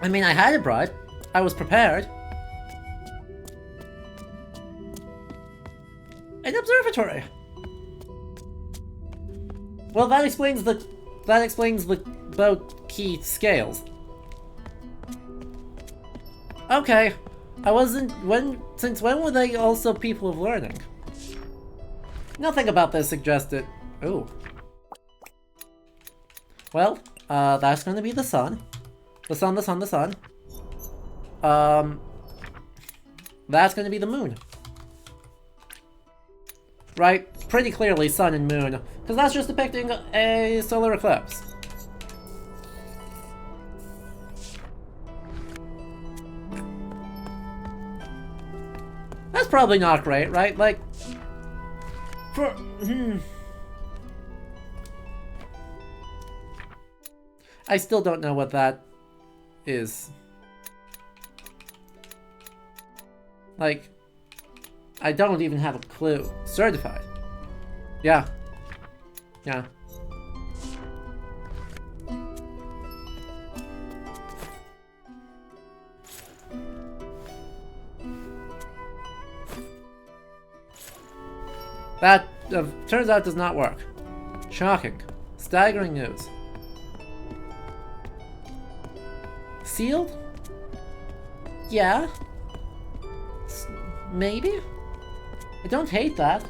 I mean, I had a bribe. I was prepared. An observatory! Well, that explains the boat key scales. Okay. Since when were they also people of learning? Nothing about this suggested. Ooh. Well, that's gonna be the sun. The sun. That's gonna be the moon. Right? Pretty clearly sun and moon. Because that's just depicting a solar eclipse. That's probably not great, right? Like, I still don't know what that is. Like, I don't even have a clue. Certified. Yeah. Yeah. That turns out does not work. Shocking. Staggering news. Sealed? Yeah. Maybe? I don't hate that.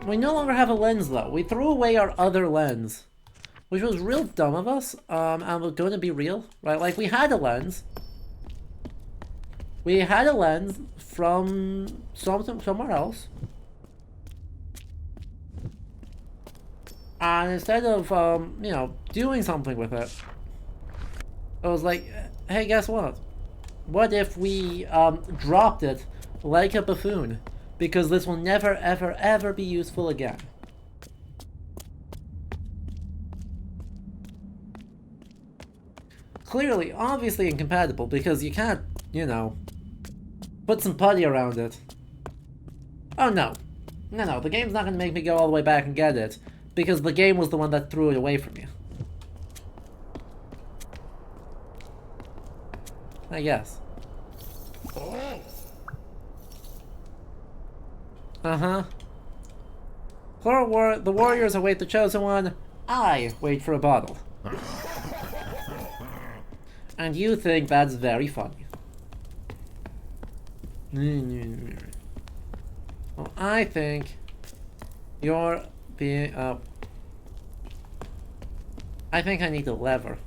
We no longer have a lens though. We threw away our other lens. Which was real dumb of us. And we're gonna be real, right? Like, we had a lens. We had a lens from somewhere else. And instead of, you know, doing something with it, it was like, hey, guess what? What if we dropped it like a buffoon? Because this will never, ever, ever be useful again. Clearly, obviously incompatible, because you can't, you know, put some putty around it. Oh no. No, the game's not going to make me go all the way back and get it, because the game was the one that threw it away from you. I guess. Uh-huh. The warriors await the chosen one. I wait for a bottle. And you think that's very funny. Well, I think you're being... I think I need a lever.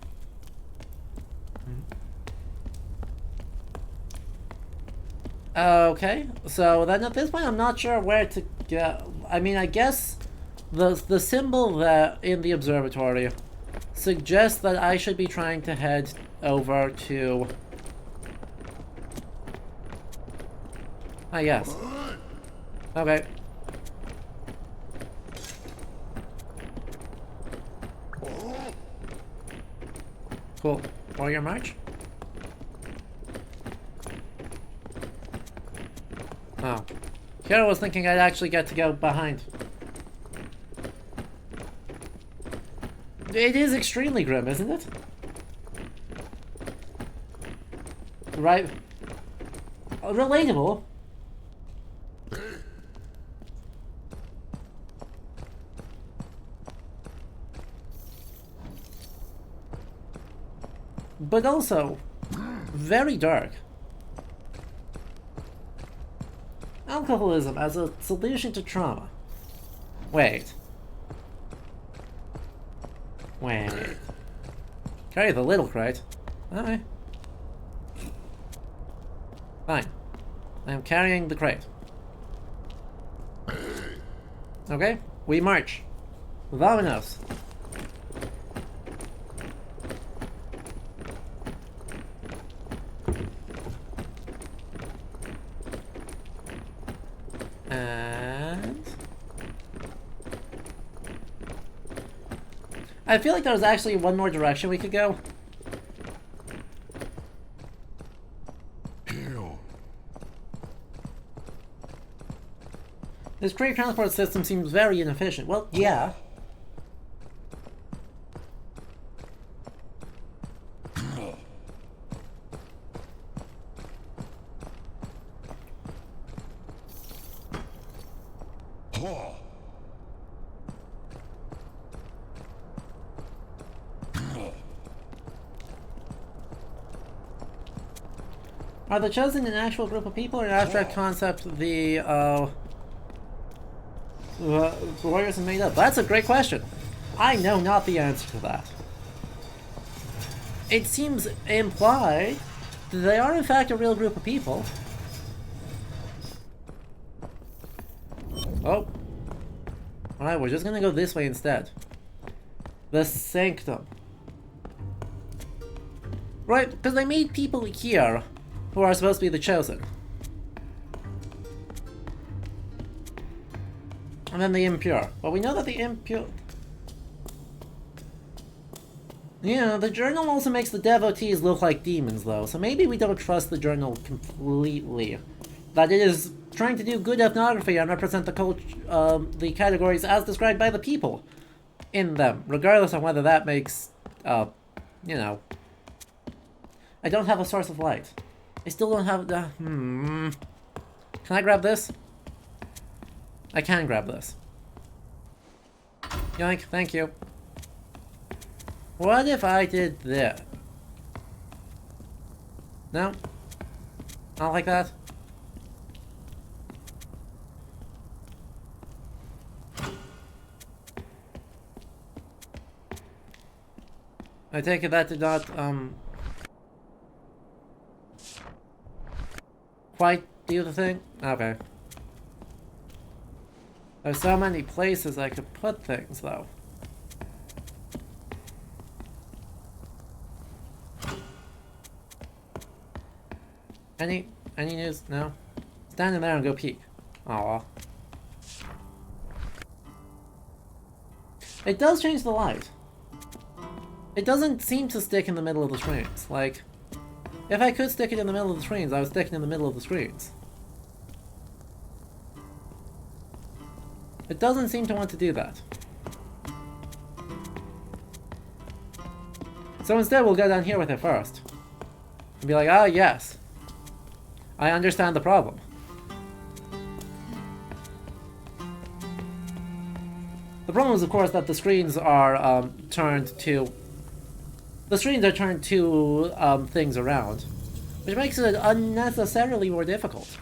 Okay, so then at this point I'm not sure where to go. I mean, I guess the symbol there in the observatory suggests that I should be trying to head over to... I guess. Okay. Cool. Warrior march? Oh. Here I was thinking I'd actually get to go behind. It is extremely grim, isn't it? Right? Relatable. But also, very dark. Alcoholism as a solution to trauma. Wait. Carry the little crate. Alright. Fine. I am carrying the crate. Okay, we march. Vamonos. And I feel like there was actually one more direction we could go. Kill. This crate transport system seems very inefficient. Well, yeah. Are the chosen an actual group of people or an abstract concept the warriors have made up? That's a great question. I know not the answer to that. It seems implied that they are in fact a real group of people. Oh. Alright, we're just gonna go this way instead. The Sanctum. Right, because they made people here who are supposed to be the chosen. And then the impure. Well, we know that the impure... Yeah, the journal also makes the devotees look like demons, though, so maybe we don't trust the journal completely. That it is trying to do good ethnography and represent the categories as described by the people in them, regardless of whether that makes, you know... I don't have a source of light. I still don't have the... Can I grab this? I can grab this. Yoink, thank you. What if I did this? No? Not like that? I take it that did not, quite do the thing? Okay. There's so many places I could put things, though. Any news? No? Stand in there and go peek. Aw. It does change the light. It doesn't seem to stick in the middle of the screens. Like, if I could stick it in the middle of the screens, I would stick it in the middle of the screens. It doesn't seem to want to do that. So instead we'll go down here with it first. And be like, ah yes. I understand the problem. The problem is, of course, that the screens are turned to... The screens are turned to things around, which makes it unnecessarily more difficult.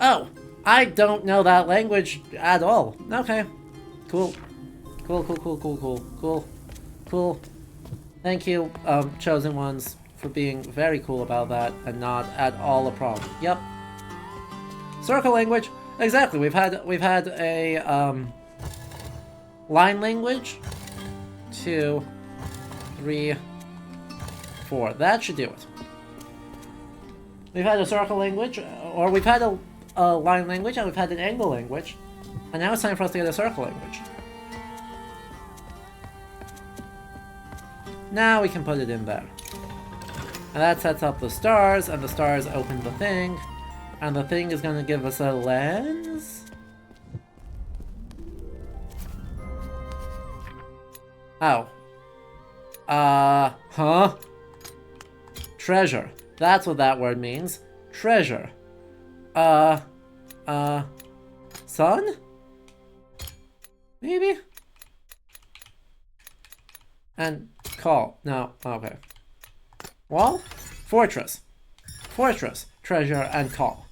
Oh, I don't know that language at all. Okay, cool. Cool. Thank you, chosen ones, for being very cool about that and not at all a problem. Yep. Circle language. Exactly. We've had a line language. 2, 3, 4. That should do it. We've had a circle language, or we've had a line language, and we've had an angle language, and now it's time for us to get a circle language. Now we can put it in there. And that sets up the stars, and the stars open the thing, and the thing is going to give us a lens? Oh. Huh? Treasure. That's what that word means. Treasure. Sun? Maybe? And call. No, okay. Wall? Fortress. Fortress, treasure, and call.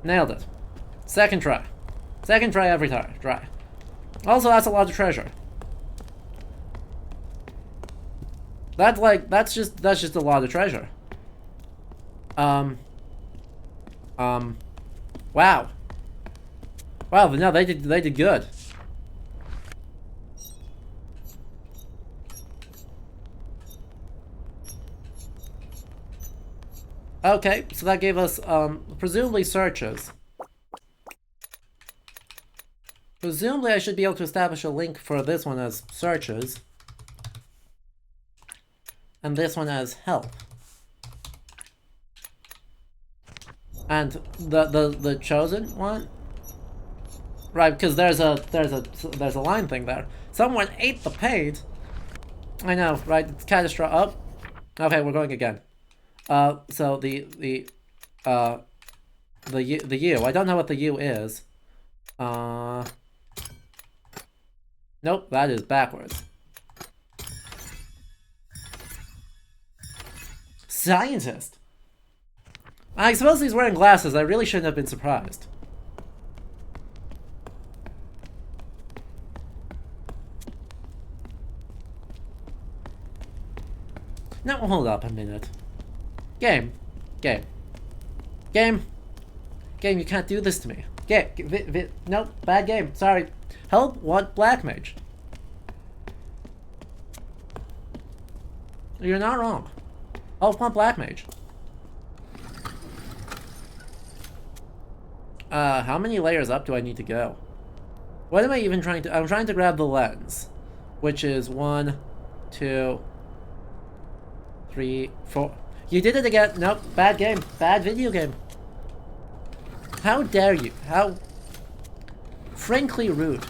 Nailed it. Second try. Second try every time. Try. Also, that's a lot of treasure. That's just a lot of treasure. Wow. Wow, no, they did good. Okay, so that gave us, presumably searches. Presumably I should be able to establish a link for this one as searches. And this one as help. And the chosen one? Right, because there's a line thing there. Someone ate the paint! I know, right? It's catastrophic. Oh. Okay, we're going again. So the U. I don't know what the U is. Nope, that is backwards. Scientist. I suppose he's wearing glasses. I really shouldn't have been surprised. Now hold up a minute. Game. Game. Game. Game, you can't do this to me. Game. Nope, bad game. Sorry. Help want black mage. You're not wrong. Help want black mage. How many layers up do I need to go? What am I even trying to... I'm trying to grab the lens. Which is 1, 2, 3, 4... You did it again! Nope, bad game. Bad video game. How dare you? How... frankly rude.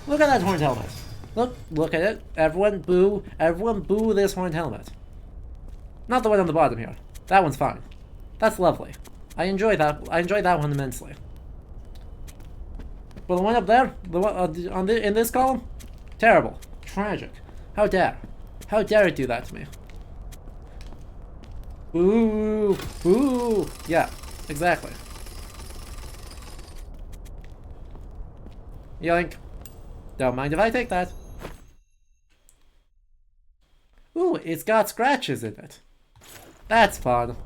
Look at that horned helmet. Look at it. Everyone boo this horned helmet. Not the one on the bottom here. That one's fine. That's lovely. I enjoy that one immensely. But the one up there, the one in this column, terrible, tragic. How dare it do that to me? Boo, boo. Yeah, exactly. Yoink. Don't mind if I take that. Ooh, it's got scratches in it. That's fun.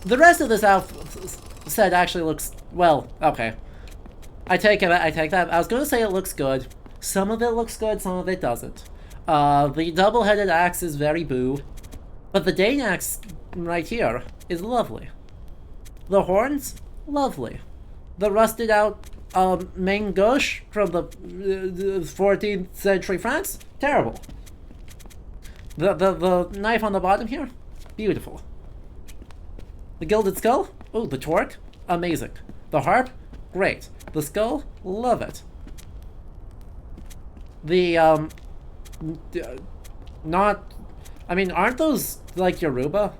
The rest of this outfit actually looks, well, okay. I take that. I was going to say it looks good. Some of it looks good, some of it doesn't. The double-headed axe is very boo. But the Dane axe right here is lovely. The horns, lovely. The rusted out main gauche from the 14th century France, terrible. The knife on the bottom here, beautiful. The gilded skull, oh, the torque, amazing. The harp, great. The skull, love it. The not, I mean, aren't those like Yoruba?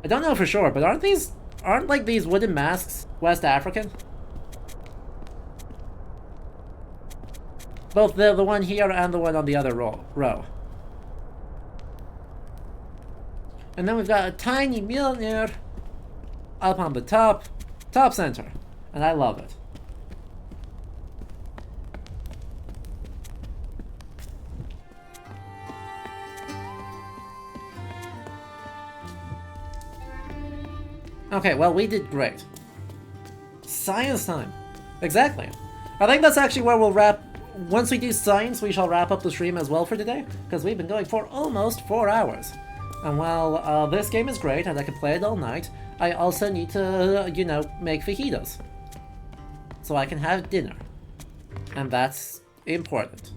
I don't know for sure, but aren't like these wooden masks West African? Both the one here and the one on the other row. And then we've got a tiny Mjolnir up on the top center, and I love it. Okay, well, we did great. Science time. Exactly. I think that's actually where we'll wrap. Once we do science, we shall wrap up the stream as well for today, because we've been going for almost 4 hours. And while this game is great and I can play it all night, I also need to, you know, make fajitas. so I can have dinner. And that's important.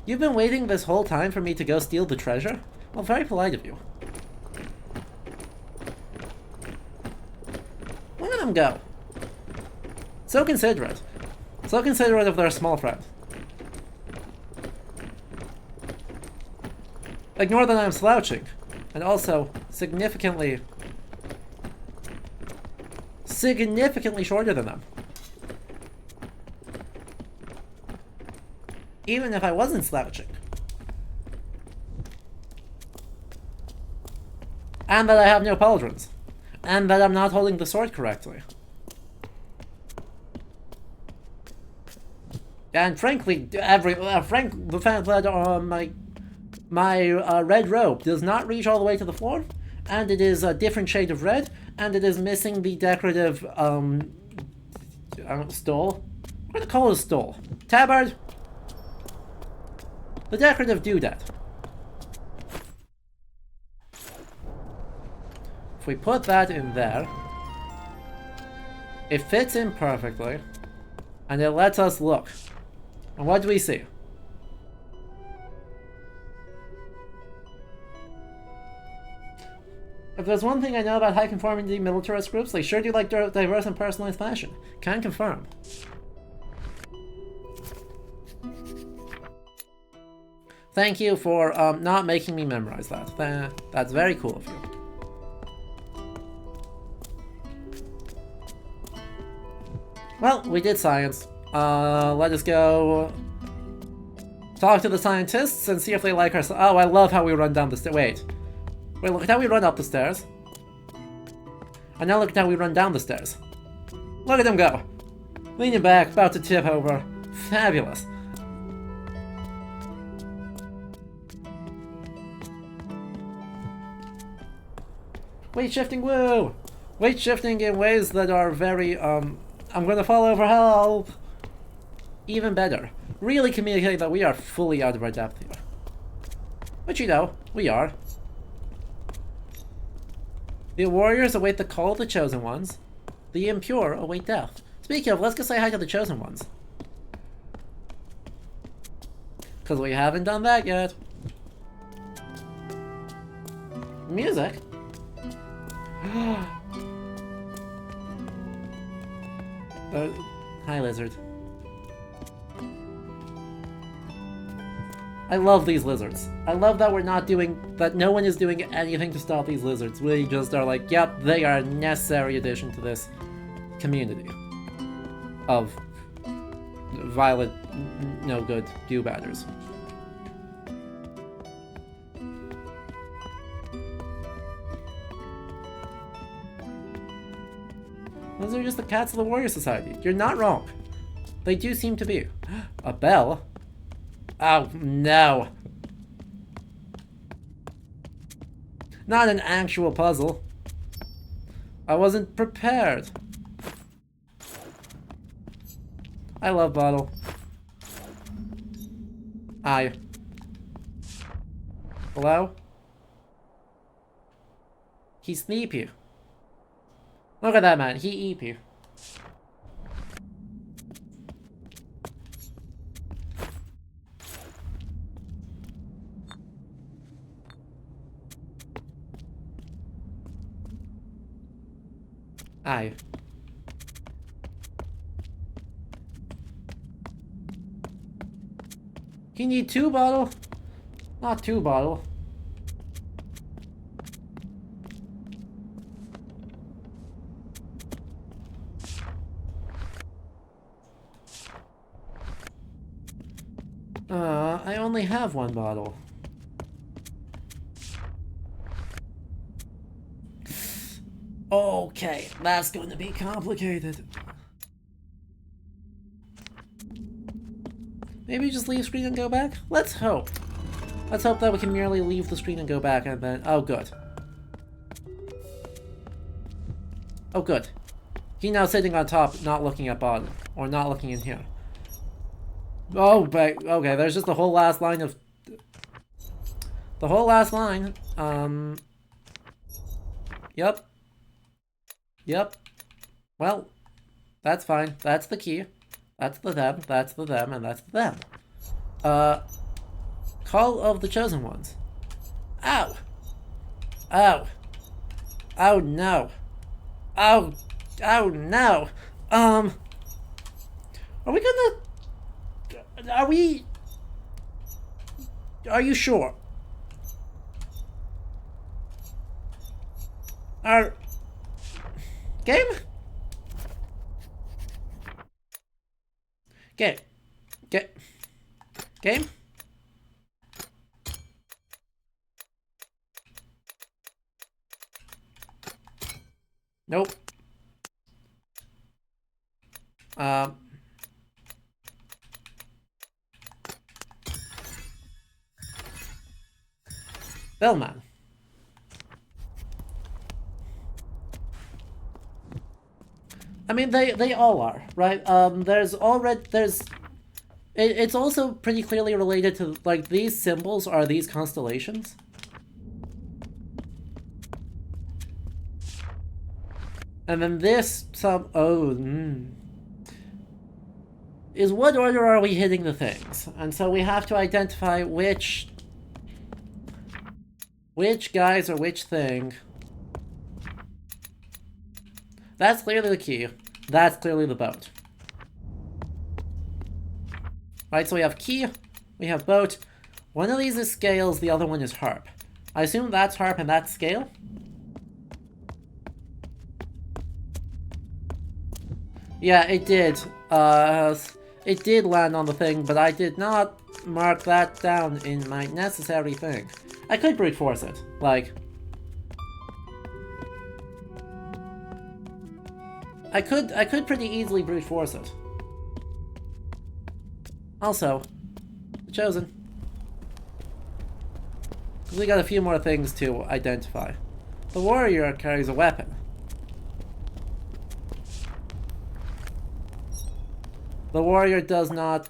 You've been waiting this whole time for me to go steal the treasure? Well, very polite of you. Look at them go. So considerate. So considerate of their small friend. Ignore that I'm slouching. And also, significantly shorter than them. Even if I wasn't slouching. And that I have no pauldrons. And that I'm not holding the sword correctly. And frankly, the fact that my red robe does not reach all the way to the floor, and it is a different shade of red, and it is missing the decorative stole. I'm gonna call it a stole. Tabard. The decorative doodad. If we put that in there, it fits in perfectly, and it lets us look. And what do we see? If there's one thing I know about high-conformity militarist groups, they sure do like diverse and personalized fashion. Can confirm. Thank you for not making me memorize that. That's very cool of you. Well, we did science. Let us go talk to the scientists and see if they like our... Oh, I love how we run down the stairs. Wait, look at how we run up the stairs. And now look at how we run down the stairs. Look at them go. Leaning back, about to tip over. Fabulous. Weight shifting, woo! Weight shifting in ways that are very, I'm gonna fall over, help! Even better. Really communicating that we are fully out of our depth here. But you know, we are. The warriors await the call of the chosen ones. The impure await death. Speaking of, let's go say hi to the chosen ones. Because we haven't done that yet. Music? Hi, lizard. I love these lizards. I love that that no one is doing anything to stop these lizards. We just are like, yep, they are a necessary addition to this community of violent, no good do-badders. Those are just the cats of the Warrior Society. You're not wrong. They do seem to be. A bell? Oh, no. Not an actual puzzle. I wasn't prepared. I love Bottle. Hi. Hello? He's sleepy. Look at that man, he eat you. Aye. You need 2 bottle? Not 2 bottle. I only have 1 bottle. Okay, that's going to be complicated. Maybe just leave screen and go back? Let's hope. Let's hope that we can merely leave the screen and go back and then... Oh, good. Oh, good. He's now sitting on top, not looking at bottom. Or not looking in here. Oh, but... Okay, there's just a whole last line of... The whole last line. Yep. Yep. Well, that's fine. That's the key. That's the them, that's the them, and that's the them. Call of the Chosen Ones. Ow! Oh. Oh no. Oh. Oh no. Are we gonna... Are we... Are you sure? Game? Game. Game? Nope. Bellman. I mean, they all are, right? It's also pretty clearly related to, like, these symbols are these constellations. And then this is what order are we hitting the things? And so we have to identify which guys are which thing. That's clearly the key. That's clearly the boat. Right, so we have key, we have boat. One of these is scales, the other one is harp. I assume that's harp and that's scale? Yeah, it did. It did land on the thing, but I did not mark that down in my necessary thing. I could brute force it, like... I could pretty easily brute force it. Also, the Chosen. We got a few more things to identify. The warrior carries a weapon. The warrior does not...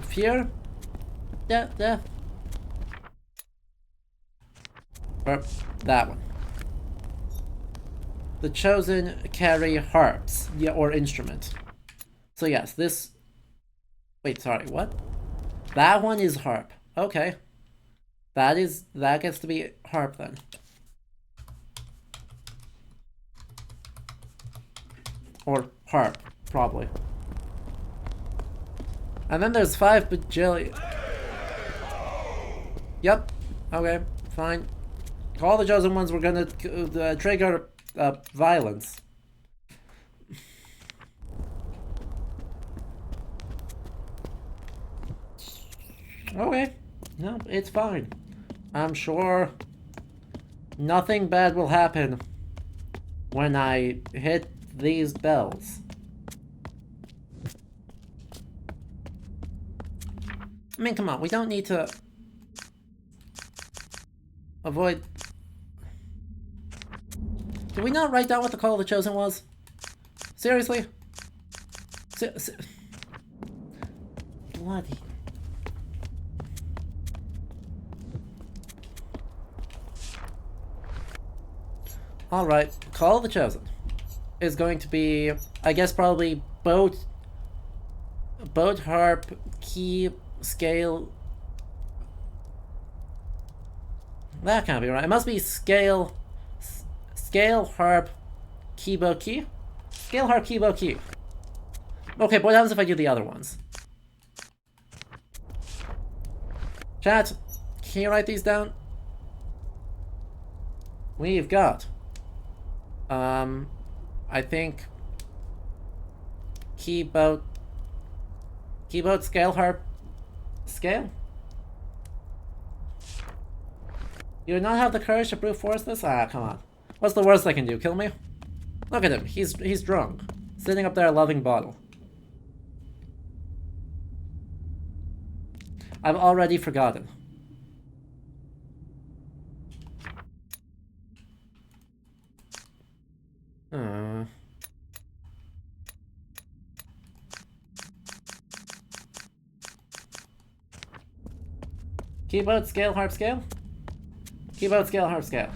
Fear? Death. Or that one. The Chosen carry harps, yeah, or instrument. So yes, this... Wait, sorry, what? That one is harp. Okay. That gets to be harp then. Or harp, probably. And then there's 5 bajillion... Yep. Okay, fine. All the Chosen Ones were gonna trigger violence. Okay. No, it's fine. I'm sure nothing bad will happen when I hit these bells. I mean, come on, we don't need to avoid... Did we not write down what the Call of the Chosen was? Seriously? Bloody... Alright, Call of the Chosen is going to be, I guess, probably boat, harp, key, scale. That can't be right. It must be scale, harp, key, boat, key? Scale, harp, key, boat, key. Okay, but what happens if I do the other ones? Chat, can you write these down? We've got... I think keyboard, scale, harp, scale? You do not have the courage to brute force this? Ah, come on. What's the worst I can do? Kill me? Look at him. He's drunk. Sitting up there loving bottle. I've already forgotten. Keyboard, scale, harp, scale. Keyboard, scale, harp, scale.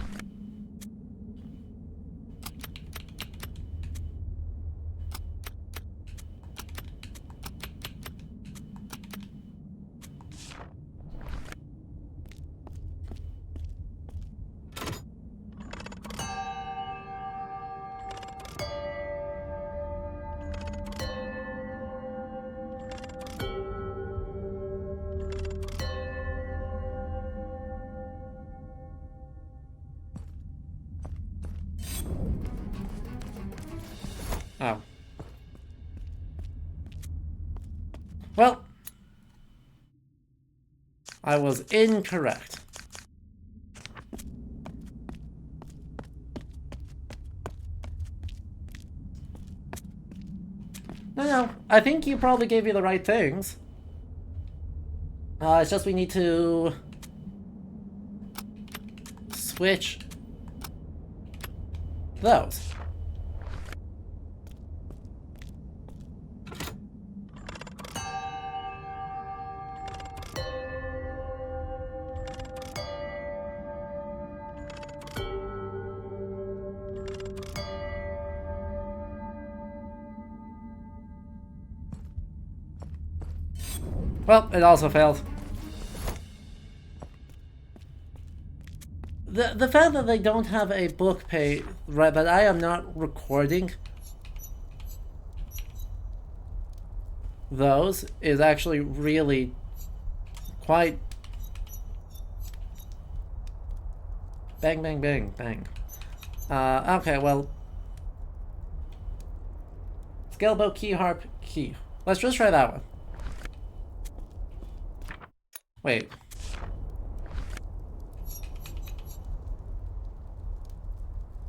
Oh. Well, I was incorrect. No, I think you probably gave me the right things. It's just we need to switch those. Well, it also failed. The fact that they don't have a book page, right, that I am not recording those is actually really quite... Bang, bang, bang, bang. Okay, well... Scale, bow, key, harp, key. Let's just try that one. Wait.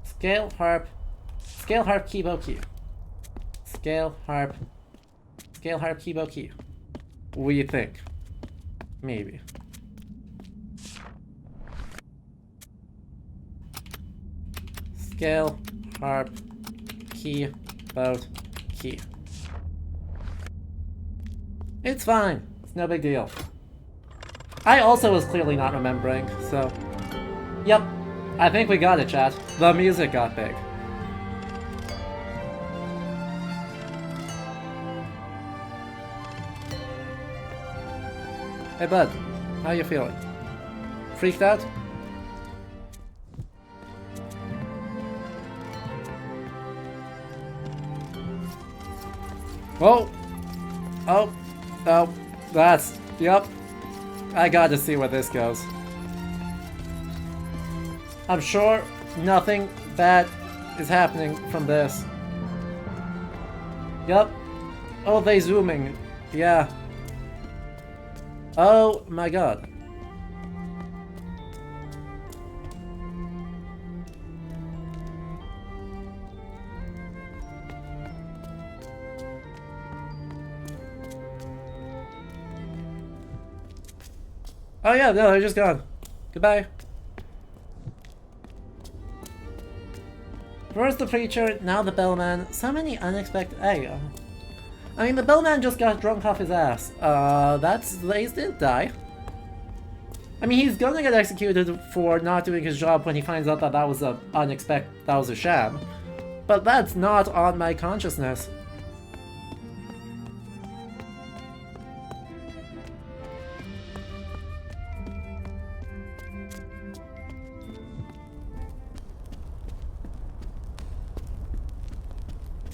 Scale, harp, key, bow, key. Scale, harp, key, bow, key. What do you think? Maybe. Scale, harp, key, bow, key. It's fine. It's no big deal. I also was clearly not remembering, so... Yep. I think we got it, chat. The music got big. Hey bud, how you feeling? Freaked out? Whoa! Oh! Oh! That's... Yep. I gotta see where this goes. I'm sure nothing bad is happening from this. Yup. Oh, they zooming. Yeah. Oh my god. Oh yeah, no, they're just gone. Goodbye. First the preacher, now the bellman. So many unexpected... Hey, I mean, the bellman just got drunk off his ass. They didn't die. I mean, he's gonna get executed for not doing his job when he finds out that that was a sham. But that's not on my consciousness.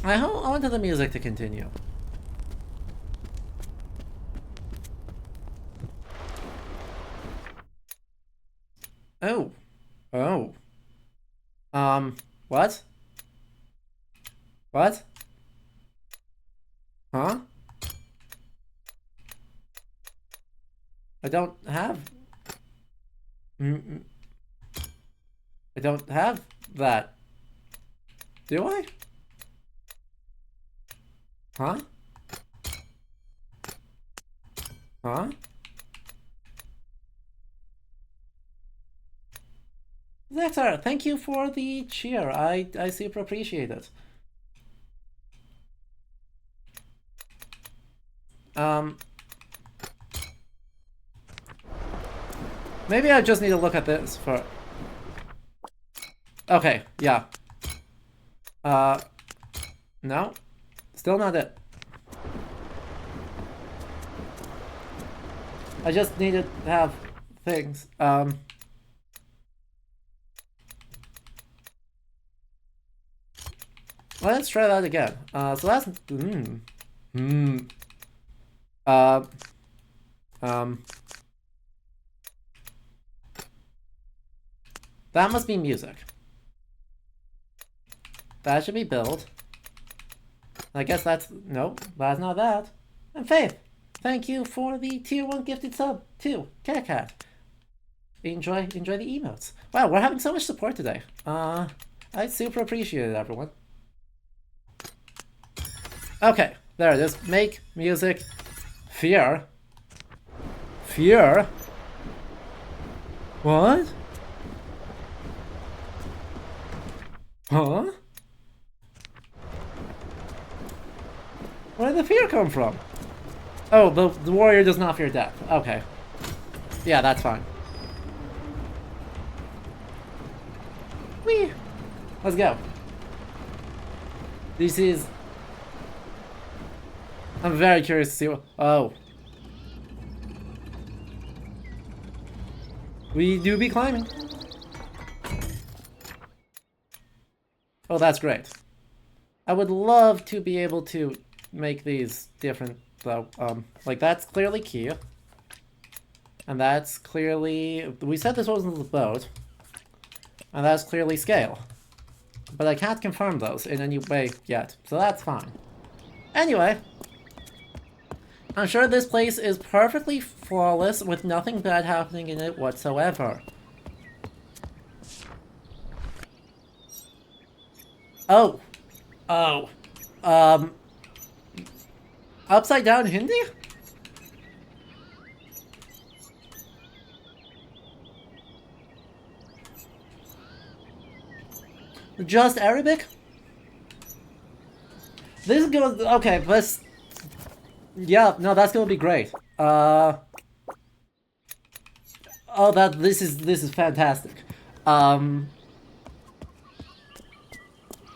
I want the music to continue. Oh. Oh. What? What? Huh? I don't have... I don't have that. Do I? Huh? Huh? Zexar, thank you for the cheer. I super appreciate it. Maybe I just need to look at this for... Okay, yeah. No. Still not it. I just need to have things. Let's try that again. So that's... That must be music. That should be build. I guess that's... Nope, that's not that. And Faith, thank you for the tier 1 gifted sub, too. Cat. Enjoy the emotes. Wow, we're having so much support today. I super appreciate it, everyone. Okay, there it is. Make music. Fear. Fear? What? Huh? Where did the fear come from? Oh, the warrior does not fear death. Okay. Yeah, that's fine. Whee! Let's go. This is... I'm very curious to see what... Oh. We do be climbing. Oh, that's great. I would love to be able to make these different, though. Like, that's clearly key. And that's clearly... We said this wasn't the boat. And that's clearly scale. But I can't confirm those in any way yet, so that's fine. Anyway, I'm sure this place is perfectly flawless with nothing bad happening in it whatsoever. Oh. Upside down Hindi? Just Arabic? This goes... Okay, let's... Yeah, no, that's gonna be great. Oh, this is fantastic.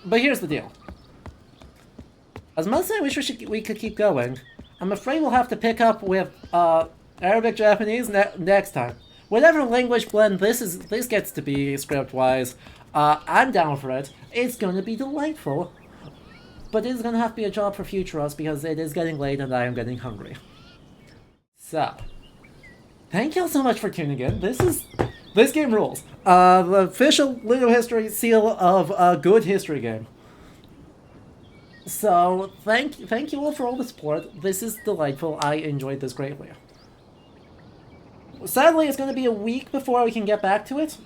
But here's the deal. As much as I wish we could keep going, I'm afraid we'll have to pick up with Arabic Japanese next time. Whatever language blend this gets to be script-wise, I'm down for it. It's gonna be delightful. But it's gonna have to be a job for future us because it is getting late and I am getting hungry. So, thank y'all so much for tuning in. This game rules. The official Lego history seal of a good history game. So, thank you all for all the support. This is delightful. I enjoyed this greatly. Sadly, it's going to be a week before we can get back to it.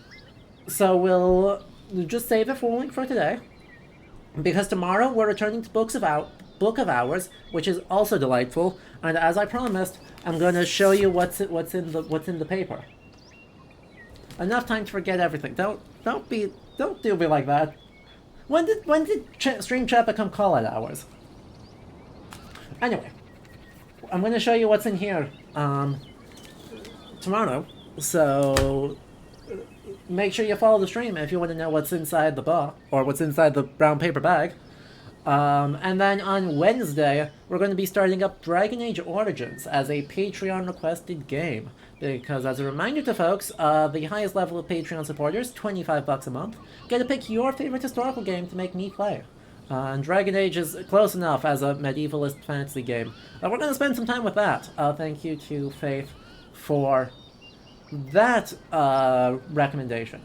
So we'll just save it for today. Because tomorrow we're returning to Book of Hours, which is also delightful. And as I promised, I'm going to show you what's in the paper. Enough time to forget everything. Don't do me like that. When did stream chat become call-out hours? Anyway, I'm going to show you what's in here tomorrow. So make sure you follow the stream if you want to know what's inside the box or what's inside the brown paper bag. And then on Wednesday, we're going to be starting up Dragon Age Origins as a Patreon-requested game. Because as a reminder to folks, the highest level of Patreon supporters, $25 a month, get to pick your favorite historical game to make me play. And Dragon Age is close enough as a medievalist fantasy game. We're going to spend some time with that. Thank you to Faith for that recommendation.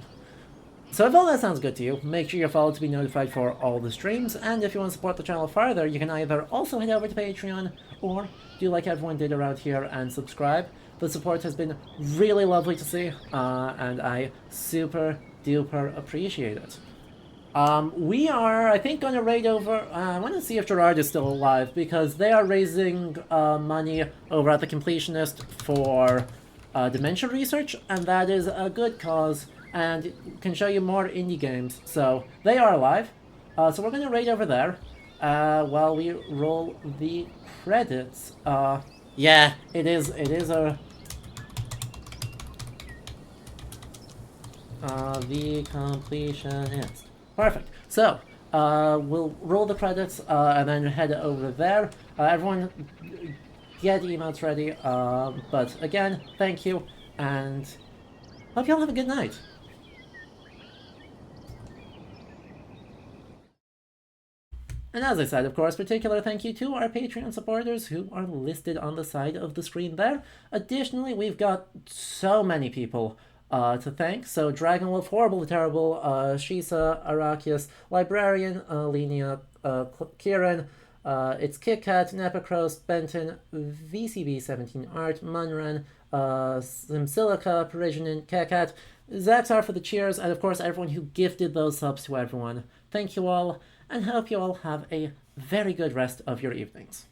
So if all that sounds good to you, make sure you're followed to be notified for all the streams, and if you want to support the channel farther, you can either also head over to Patreon, or do like everyone did around here and subscribe. The support has been really lovely to see, and I super duper appreciate it. We are, I think, going to raid over... I want to see if Gerard is still alive, because they are raising money over at the Completionist for dementia research, and that is a good cause, and can show you more indie games. So, they are alive. So we're going to raid over there while we roll the credits. Yeah, it is a... the completionist. Perfect. So, we'll roll the credits and then head over there. Everyone get emotes ready. But again, thank you, and hope y'all have a good night. And as I said, of course, particular thank you to our Patreon supporters who are listed on the side of the screen there. Additionally, we've got so many people to thank. So Dragonwolf, Horrible Terrible, Shisa, Arakius, Librarian, Lenia, Kieran, it's KitKat, Nepacros, Benton, VCB17 Art, Munran, Simsilica, Parisian, Kekat, Zaxar for the cheers, and of course everyone who gifted those subs to everyone. Thank you all, and hope you all have a very good rest of your evenings.